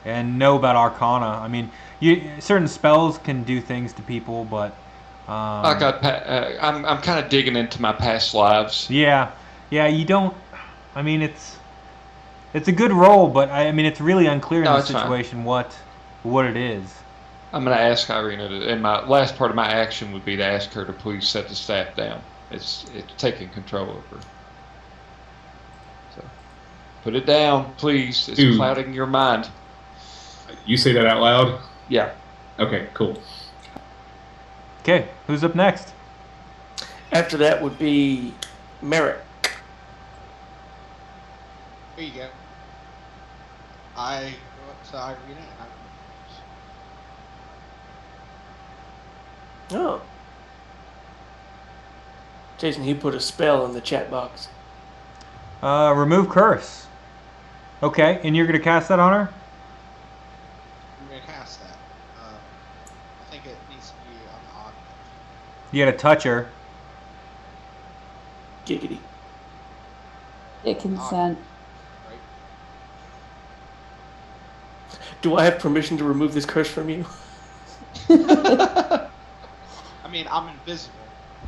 And know about Arcana. I mean, certain spells can do things to people, but I'm kind of digging into my past lives. yeah, you don't. I mean, it's a good roll, but I mean, it's really unclear in this situation what it is. I'm going to ask Ireena, and my last part of my action would be to ask her to please set the staff down. It's taking control over her. So, put it down, please. It's clouding your mind. You say that out loud? Yeah. Okay, cool. Okay, who's up next? After that would be Marick. Here you go. I go up to Ireena and I Oh. Jason, he put a spell in the chat box. Remove curse. Okay, and you're gonna cast that on her? I'm going to cast that. I think it needs to be on the object. You gotta touch her. Giggity. It consent. Right? Do I have permission to remove this curse from you? I mean, I'm invisible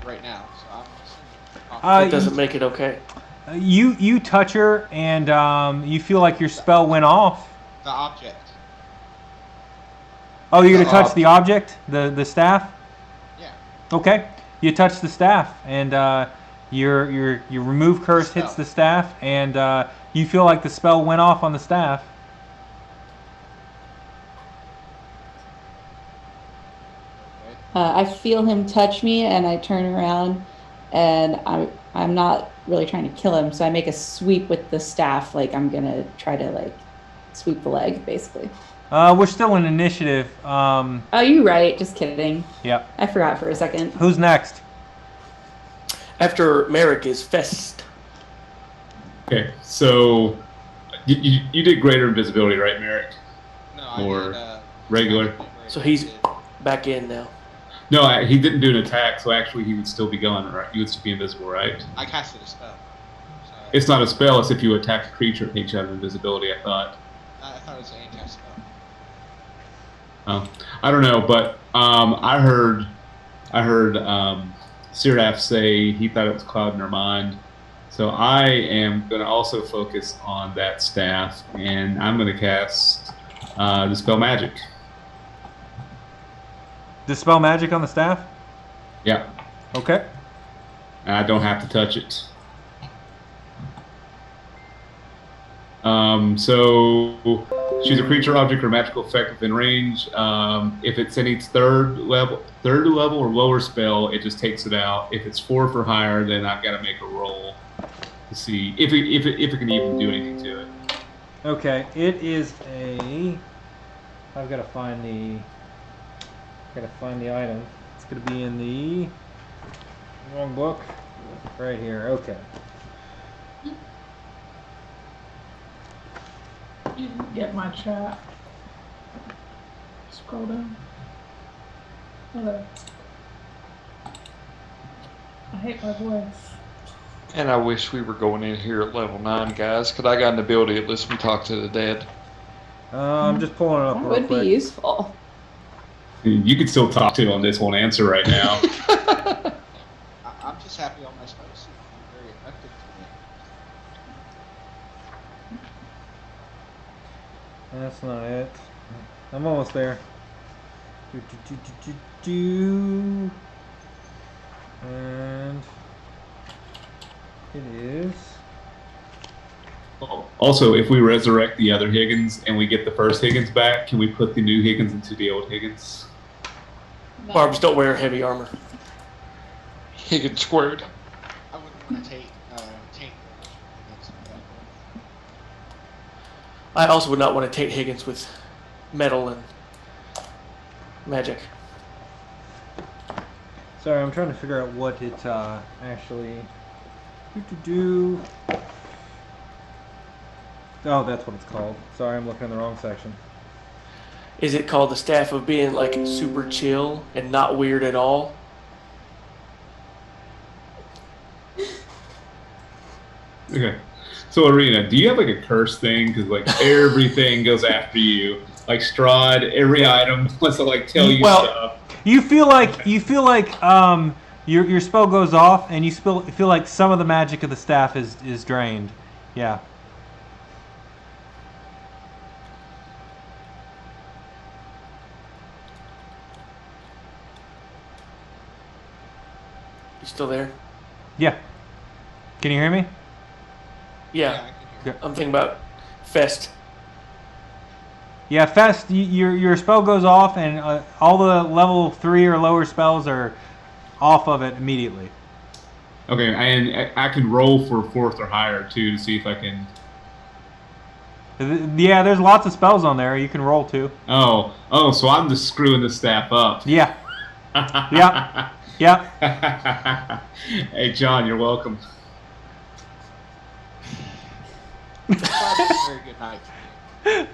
right now, so I'm assuming. It doesn't make it okay. You touch her, and you feel like your spell went off. The object. Oh, you're gonna touch the object, the staff. Yeah. Okay, you touch the staff, and your remove curse hits the staff, and you feel like the spell went off on the staff. I feel him touch me, and I turn around, and I'm not really trying to kill him, so I make a sweep with the staff, like I'm gonna try to like sweep the leg, basically. We're still in initiative. Oh, you're right. Just kidding. Yep. I forgot for a second. Who's next? After Marick is Fest. Okay, so you did greater invisibility, right, Marick? No, I Or did, regular? So he's back in now. No, he didn't do an attack, so actually he would still be going, right? You would still be invisible, right? I casted a spell. So It's not a spell, it's if you attack a creature, it takes you out of invisibility, I thought. I thought it was an anti-spell. Oh, I don't know, but I heard Syrdath say he thought it was clouding her mind. So I am going to also focus on that staff, and I'm going to cast Dispel Magic. Dispel magic on the staff? Yeah, Okay. I don't have to touch it. So choose a creature, object, or magical effect within range. If it's in its third level or lower spell, it just takes it out. If it's 4 for higher, then I've got to make a roll to see if it can even do anything to it. Okay. It is a. I've got to find the. Item. It's going to be in the wrong book. Right here. Okay. You didn't get my chat. Scroll down. Hello. I hate my voice. And I wish we were going in here at level 9, guys, because I got an ability that lets me talk to the dead. I'm just pulling it up That real would quick. be useful. You could still talk to on this one answer right now. I'm just happy all my spells seem to be very effective today. That's not it. I'm almost there. And it is. Also, if we resurrect the other Higgins and we get the first Higgins back, can we put the new Higgins into the old Higgins? Barbs don't wear heavy armor. Higgins squared. I wouldn't want to taint against that. I also would not want to taint Higgins with metal and magic. Sorry, I'm trying to figure out what it actually. Oh, that's what it's called. Sorry, I'm looking in the wrong section. Is it called the Staff of Being like super chill and not weird at all? Okay. So Ireena, do you have like a curse thing? Because like everything goes after you. Like Strahd, every item wants to like tell you stuff. You feel like your spell goes off, and you feel like some of the magic of the staff is drained. Yeah. You still there? Yeah. Can you hear me? Yeah. I can hear. I'm thinking about Fest. Yeah, Fest. Your spell goes off, and all the level 3 or lower spells are off of it immediately. Okay, and I can roll for 4th or higher too to see if I can. Yeah, there's lots of spells on there. You can roll too. Oh, so I'm just screwing the staff up. Yeah. Yep. Hey, John, you're welcome. It's probably a very good night for you.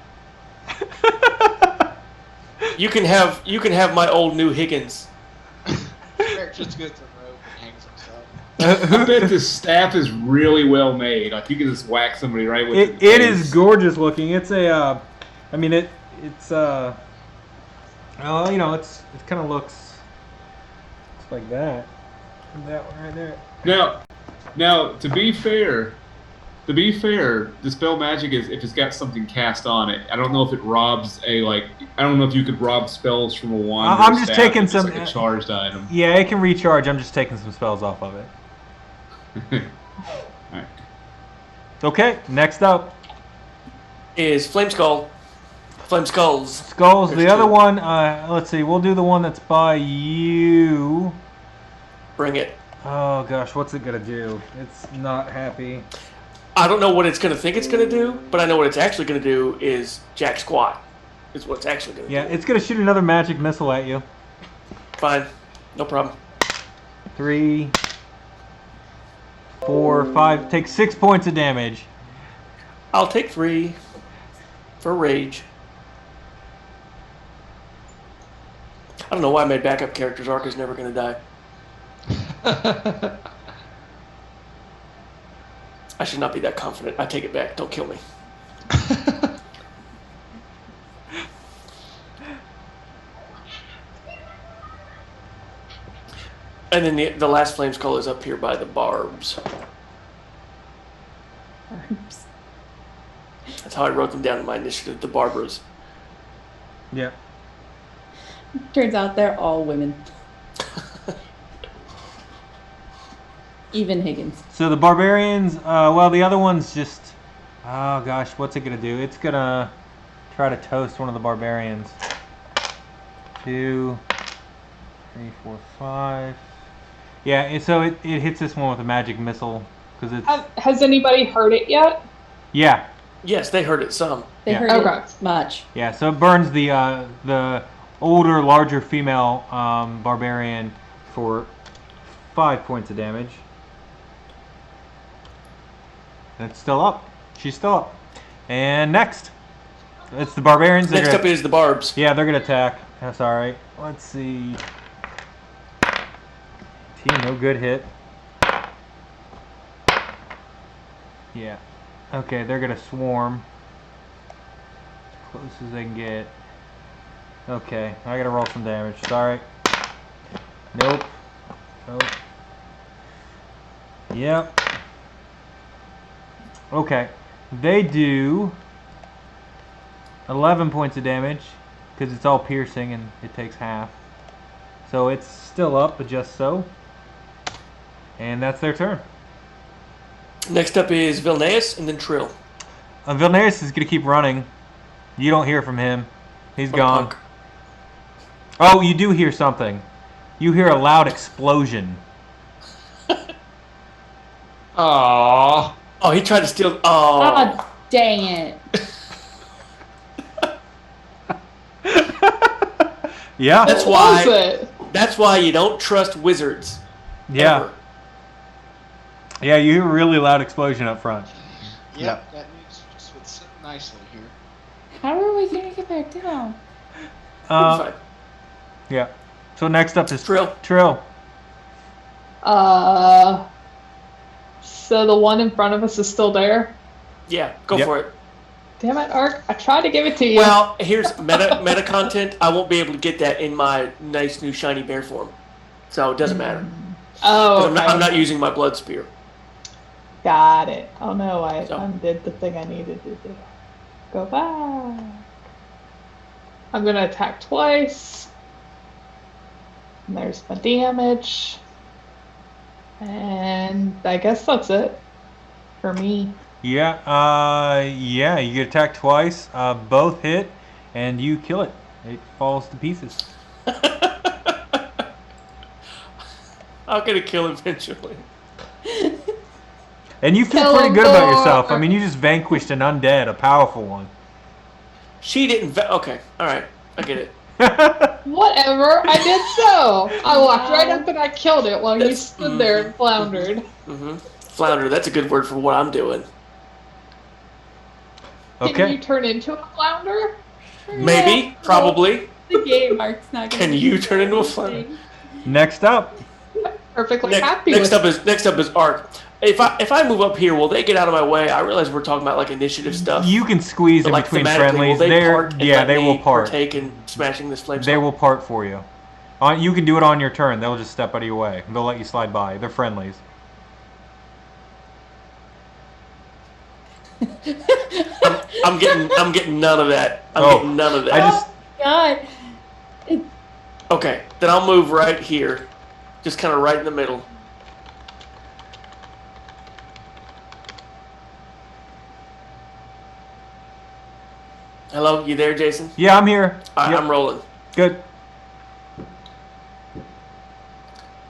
You can have my old new Higgins. Eric just gets a rope and hangs himself. I bet this staff is really well made. Like you can just whack somebody right with it. It is gorgeous looking. It's a, I mean it kind of looks like that. That one right there. Now to be fair, dispel magic is if it's got something cast on it. I don't know if it robs I don't know if you could rob spells from a wand. I'm just taking some like a charged item. Yeah, it can recharge. I'm just taking some spells off of it. Alright. Okay, next up Is Flame Skull. Flame Skulls. Skulls. There's The other two. one, let's see. We'll do the one that's by you. Bring it. Oh gosh, what's it gonna do? It's not happy. I don't know what it's going to think it's going to do, but I know what it's actually going to do is jack squat. Is what it's actually going to Yeah, do. it's gonna shoot another magic missile at you. Fine. No problem. 3, 4, 5. Take 6 points of damage. I'll take 3 for rage. I don't know why my backup character's arc is never going to die. I should not be that confident. I take it back. Don't kill me. And then the last flame skull is up here by the barbs. Barbs. That's how I wrote them down in my initiative, the Barbers. Yeah. Turns out they're all women. Even Higgins. So the barbarians, well, the other one's just, oh gosh, what's it gonna do? It's gonna try to toast one of the barbarians. 2, 3, 4, 5. Yeah, so it hits this one with a magic missile because it's. Has anybody heard it yet? Yeah, Yes, they heard it some. They Yeah. heard Okay. it much. yeah. So it burns the older, larger female barbarian for 5 points of damage. And it's still up. She's still up. And next, it's the barbarians. Next up is the Barbs. Yeah, they're gonna attack. That's all right. Let's see. No good hit. Yeah. Okay, they're gonna swarm. As close as they can get. Okay, I gotta roll some damage. Sorry. Nope. Nope. Yep. Okay. They do 11 points of damage because it's all piercing and it takes half. So it's still up, but just so. And that's their turn. Next up is Vilneus and then Trill. Vilneus is going to keep running. You don't hear from him. He's What a gone. punk. Oh, you do hear something. You hear a loud explosion. Aww. Oh, he tried to steal. Oh. Oh, dang it. Yeah. That's What why. was it? That's why you don't trust wizards. Yeah. Ever. Yeah, you hear a really loud explosion up front. Yep, that news just fits nicely here. How are we gonna get back down? Fine. Yeah. So next up is Trill. Trill. So the one in front of us is still there? Yeah, go Yep. for it. Damn it, Ark. I tried to give it to you. Well, here's meta content. I won't be able to get that in my nice new shiny bear form. So it doesn't matter. 'Cause Oh, I'm not using my blood spear. got it. Oh no, I So. undid the thing I needed to do. Go back. I'm gonna attack twice. And there's my damage. And I guess that's it for me. Yeah, you get attacked twice, both hit, and you kill it. It falls to pieces. I'm gonna kill eventually. And you feel Kill pretty him, good about Thor. yourself. I mean, you just vanquished an undead, a powerful one. She didn't. Okay, all right, I get it. Whatever, I did so. I walked right up and I killed it while you stood there and floundered. Flounder. That's a good word for what I'm doing. Can Okay. you turn into a flounder? Maybe, probably. The game Mark's not gonna Can be you turn into a anything. flounder? Next up. Perfectly happy Next with up is Ark. If I move up here, will they get out of my way? I realize we're talking about like initiative stuff. You can squeeze But, in like, between thematically, friendlies. will they They're part and yeah, let they me will part. partake in smashing this flame They skull? will part for you. You can do it on your turn. They'll just step out of your way. They'll let you slide by. They're friendlies. I'm getting none of that. I'm Oh, getting none of that. I just God. Okay, then I'll move right here, just kind of right in the middle. Hello, you there, Jason? yeah, I'm here. All right, Yep. I'm rolling. Good.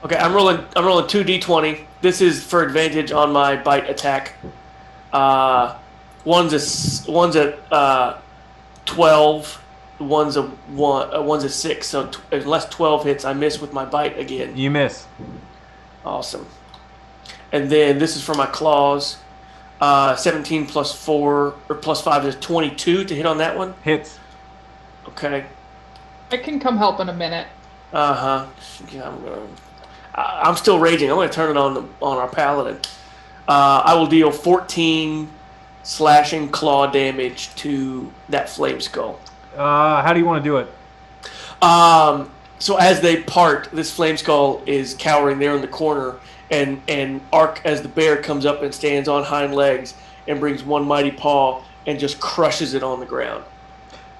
Okay, I'm rolling 2d20. This is for advantage on my bite attack. One's a 12. One's a 6. So unless 12 hits, I miss with my bite again. You miss. Awesome. And then this is for my claws. 17 plus 4 or plus 5 is 22 to hit on that one. Hits. Okay. I can come help in a minute. Yeah, I'm still raging. I'm going to turn it on our paladin. I will deal 14 slashing claw damage to that flame skull. How do you want to do it? So as they part, this flame skull is cowering there in the corner, and Ark, as the bear, comes up and stands on hind legs and brings one mighty paw and just crushes it on the ground.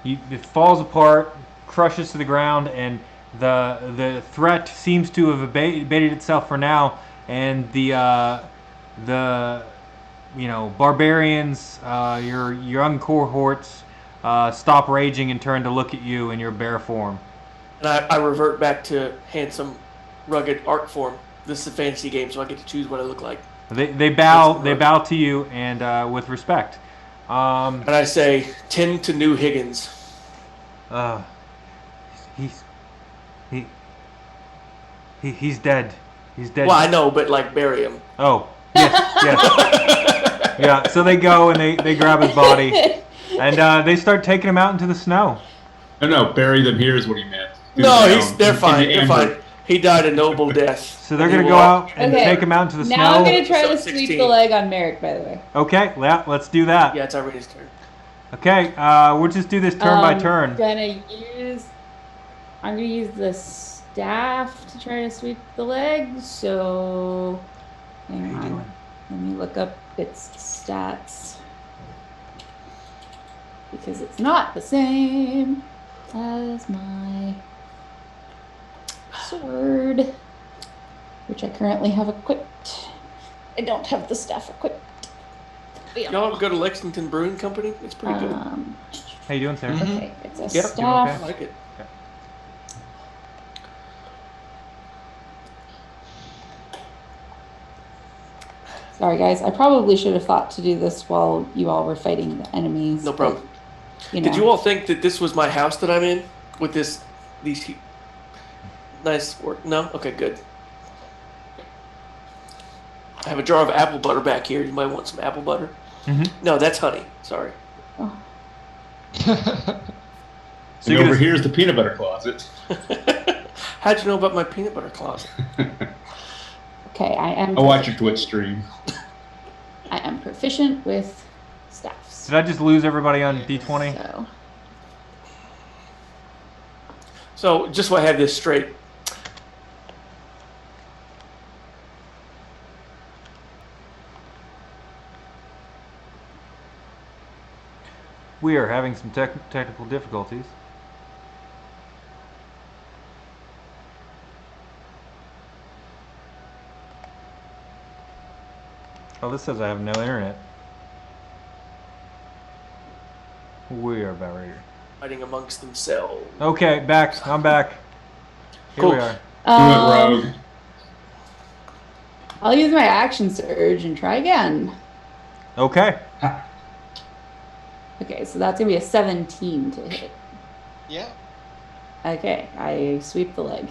It falls apart, crushes to the ground, and the threat seems to have abated itself for now. And the barbarians, your young cohorts, stop raging and turn to look at you in your bear form. And I revert back to handsome, rugged Ark form. This is a fantasy game, so I get to choose what I look like. They bow to you and with respect. And I say, 10 to New Higgins. He's dead. He's dead. Well, I know, but like bury him. Oh, yes. Yeah, so they go and they grab his body and they start taking him out into the snow. No, bury them here is what he meant. They're fine. They're fine. He died a noble death. So they're going to go out and Okay. take him out into the Now snow. I'm gonna try to So sweep 16. the leg on Marick, by the way. Okay, yeah, let's do that. Yeah, it's Ireena's turn. Okay, we'll just do this turn by turn. I'm gonna use the staff to try to sweep the leg. So, hang What are you on. doing? Let me look up its stats because it's not the same as my sword, which I currently have equipped. I don't have the staff equipped. Y'all ever go to Lexington Brewing Company? It's pretty good. How you doing, Sarah? Okay, it's a Yep, staff. I like it. Sorry, guys. I probably should have thought to do this while you all were fighting the enemies. No problem. But, you know. Did you all think that this was my house that I'm in with these nice work? No? Okay, good. I have a jar of apple butter back here. You might want some apple butter. Mhm. No, that's honey. Sorry. Oh. So and you're over gonna, here is the peanut butter closet. How'd you know about my peanut butter closet? Okay, I am. I watch your Twitch stream. I am proficient with staffs. did I just lose everybody on D20? So So just so I have this straight, We are having some technical difficulties. Oh, this says I have no internet. We are about ready. fighting amongst themselves. Okay, back. I'm back. Here Cool. we are. You went rogue. I'll use my action surge and try again. Okay. Okay, so that's gonna be a 17 to hit. Yeah. Okay, I sweep the leg.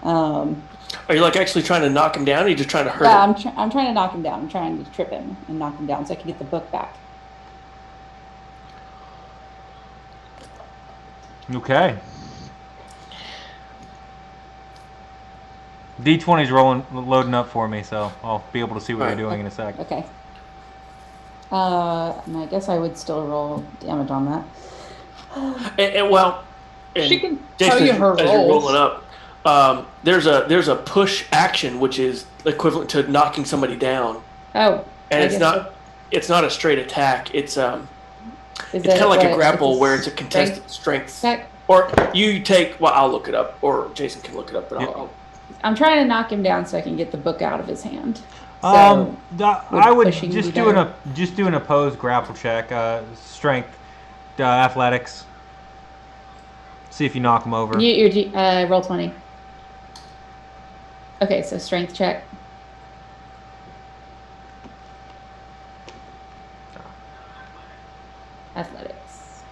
Are you like actually trying to knock him down, or are you just trying to hurt Yeah, him? I'm trying to knock him down. I'm trying to trip him and knock him down so I can get the book back. Okay. D20's loading up for me, so I'll be able to see what you're doing in a sec. Okay. And I guess I would still roll damage on that. And She can Jason, tell you her as you're rolls. rolling up, there's a push action which is equivalent to knocking somebody down, Oh. and I it's guess not a straight attack. It's Is it's it kind of like what, a grapple it's where it's a contested strength. Check. Or you take. Well, I'll look it up, or Jason can look it up, but Yep. I'll I'm trying to knock him down so I can get the book out of his hand. So, I would pushing just be do better? just do an opposed grapple check, strength, athletics. See if you knock him over. roll 20. Okay, so strength check. Athletics.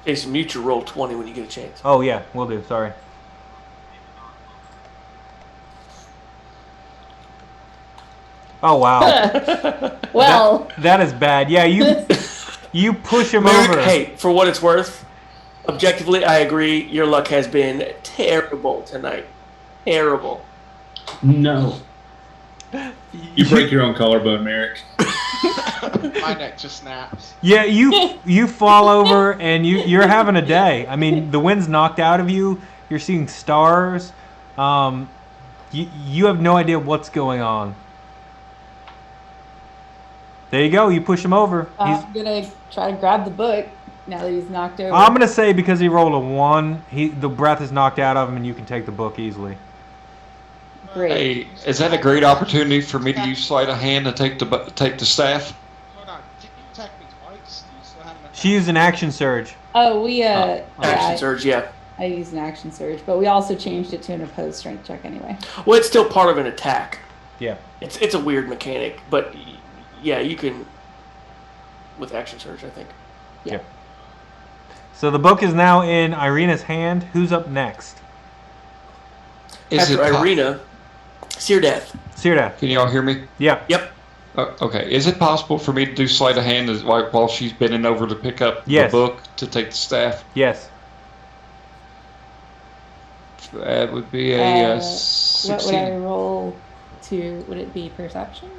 Jason, mute your roll 20 when you get a chance. Oh yeah, we'll do. Sorry. Oh wow, Well, that is bad. Yeah, you push him Marick, over. hey, for what it's worth, objectively, I agree. Your luck has been terrible tonight. Terrible. No. You break your own collarbone, Marick. My neck just snaps. Yeah, you fall over and you're having a day. I mean, the wind's knocked out of you. You're seeing stars. You have no idea what's going on. There you go. You push him over. I'm gonna try to grab the book now that he's knocked over. I'm gonna say because he rolled a 1, the breath is knocked out of him, and you can take the book easily. Great. Hey, is that a great opportunity for me to use sleight of hand to take the staff? Hold on. Did you attack me twice? Do you still have enough? She used an action surge. Oh, we Action surge, yeah. I used an action surge, but we also changed it to an opposed strength check anyway. Well, it's still part of an attack. Yeah. It's a weird mechanic, but yeah, you can with action surge, I think. Yeah. So the book is now in Ireena's hand. Who's up next? After Ireena, Syrdath. Syrdath. Can y'all hear me? Yeah. Yep. Okay. Is it possible for me to do sleight of hand while she's bending over to pick up Yes. the book to take the staff? Yes. That would be a What would I 16. roll to? Would it be perception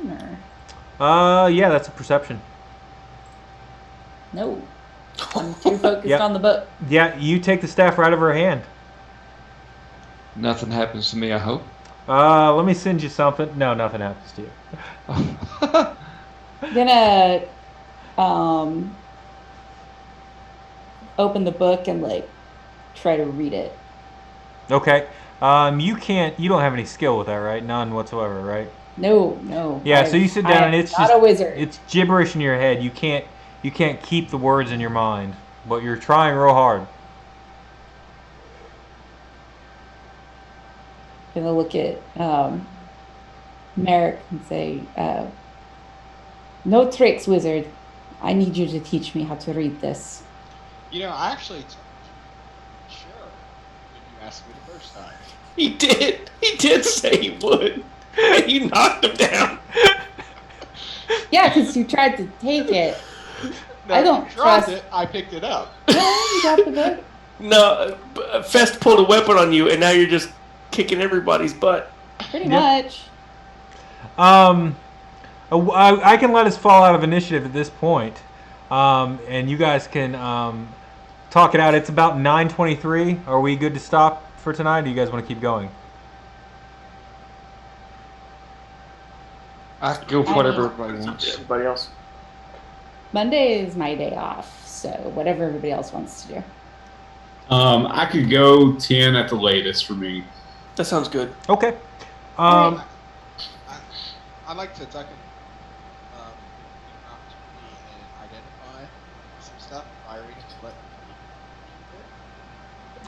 or Yeah, that's a perception. no? I'm too focused Yep. on the book. Yeah, you take the staff right out of her hand. Nothing happens to me, I hope. Let me send you something. No, nothing happens to you. I'm gonna open the book and like try to read it. Okay. You don't have any skill with that, right? None whatsoever, right? No. Yeah, so you sit down and it's not just a wizard. it's gibberish in your head. You can't keep the words in your mind, but you're trying real hard. Gonna look at Marick and say, "No tricks, wizard. I need you to teach me how to read this." You know, I actually told you. Sure. When you asked me the first time. He did. He did say he would. And you knocked him down. Yeah, because you tried to take it. No, I don't you dropped trust- it. I picked it up. No, you got the book. No, Fest pulled a weapon on you, and now you're just kicking everybody's butt. Pretty much. I can let us fall out of initiative at this point, and you guys can talk it out. It's about 9:23. Are we good to stop for tonight? Or do you guys want to keep going? I can go for whatever everybody wants. Everybody else. Monday is my day off, so whatever everybody else wants to do. I could go 10 at the latest for me. That sounds good. Okay. I'd like to duck an opportunity and identify some stuff. Ireena to let me.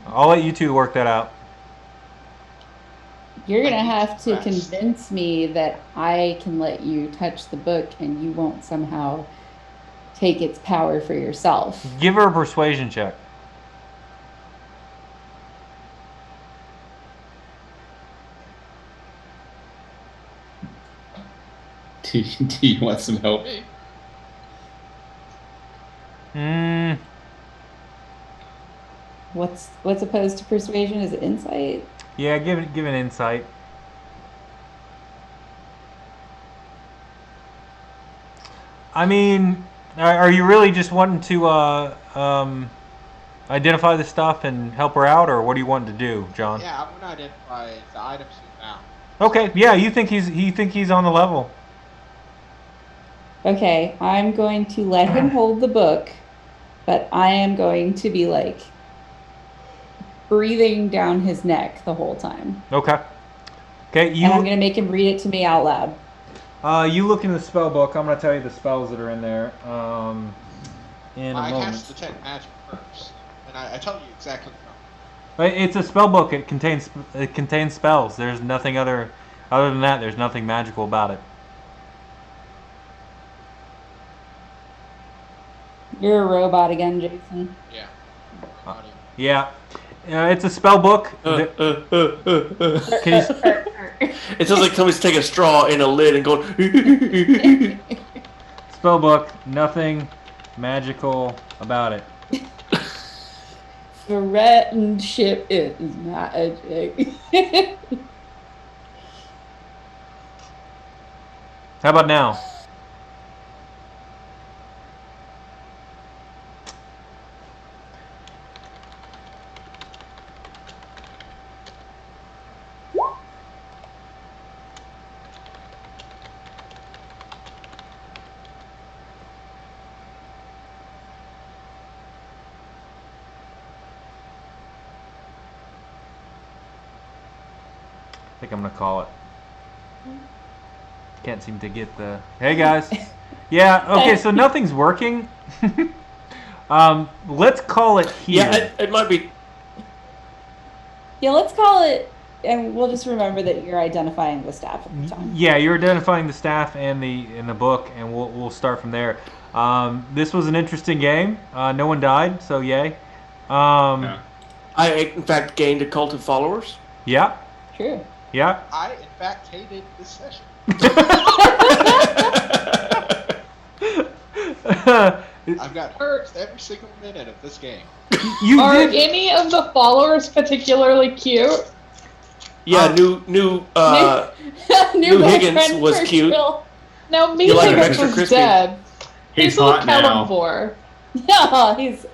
I'll let you two work that out. You're going to have to Yes. convince me that I can let you touch the book and you won't somehow take its power for yourself. Give her a persuasion check. Do you want some help? What's opposed to persuasion? Is it insight? Yeah, give an insight. I mean, are you really just wanting to identify the stuff and help her out, or what do you want to do, John? Yeah, I want to identify the items you found. Okay, yeah, you think he's on the level. Okay, I'm going to let him hold the book, but I am going to be like breathing down his neck the whole time. Okay. Okay, And I'm going to make him read it to me out loud. You look in the spell book. I'm going to tell you the spells that are in there in a I moment. cast Detect Magic first, and I tell you exactly what. It's a spell book. It contains spells. There's nothing other than that. There's nothing magical about it. You're a robot again, Jason. Yeah. Yeah, it's a spell book. Can you, It sounds like somebody's taking a straw in a lid and going. spell book. Nothing magical about it. Friendship is magic. How about now? I think I'm gonna call it. Can't seem to get the. Hey guys. Yeah. Okay. So nothing's working. Let's call it here. Yeah, it might be. Yeah, let's call it, and we'll just remember that you're identifying the staff at the time. Yeah, you're identifying the staff and the book, and we'll start from there. This was an interesting game. No one died, so yay. Yeah. I, in fact, gained a cult of followers. Yeah. True. Yeah. I, in fact, hated this session. I've got hurt every single minute of this game. You Are did. any of the followers particularly cute? Yeah, new New Higgins boyfriend was for cute. Trill. No, me You like him Higgins extra was crispy? dead. He's a hot now. Calibre. No, he's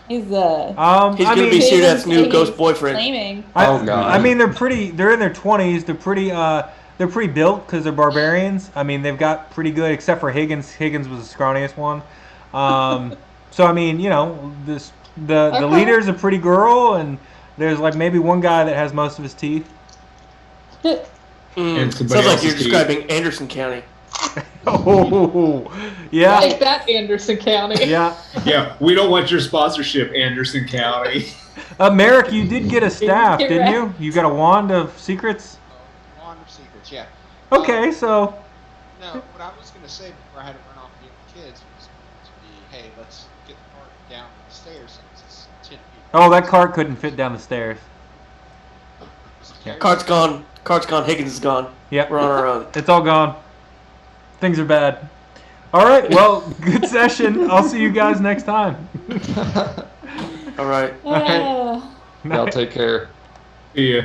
He's I gonna mean, be Syrdath's new Higgins ghost boyfriend. claiming. Oh, God. I mean, they're pretty. They're in their 20s. They're pretty. They're pretty built because they're barbarians. I mean, they've got pretty good, except for Higgins. Higgins was the scrawniest one. So I mean, you know, the Okay. leader's a pretty girl, and there's like maybe one guy that has most of his teeth. And Sounds somebody like you're else's describing Anderson County. Oh, yeah, Take that, Anderson County. yeah. Yeah, we don't want your sponsorship, Anderson County. Marick, you did get a staff, You're didn't right. you? You got a wand of secrets. Wand of Secrets, yeah. Okay, so No, what I was going to say before I had to run off the kids was going to be, hey, let's get the cart down the stairs since it's 10 feet. oh, that cart couldn't fit down the stairs. Cart's gone. Cart's gone. Higgins is gone. Yep, We're on our own. it's all gone. Things are bad. All right, well, good session. I'll see you guys next time. All right. Y'all take care. See ya.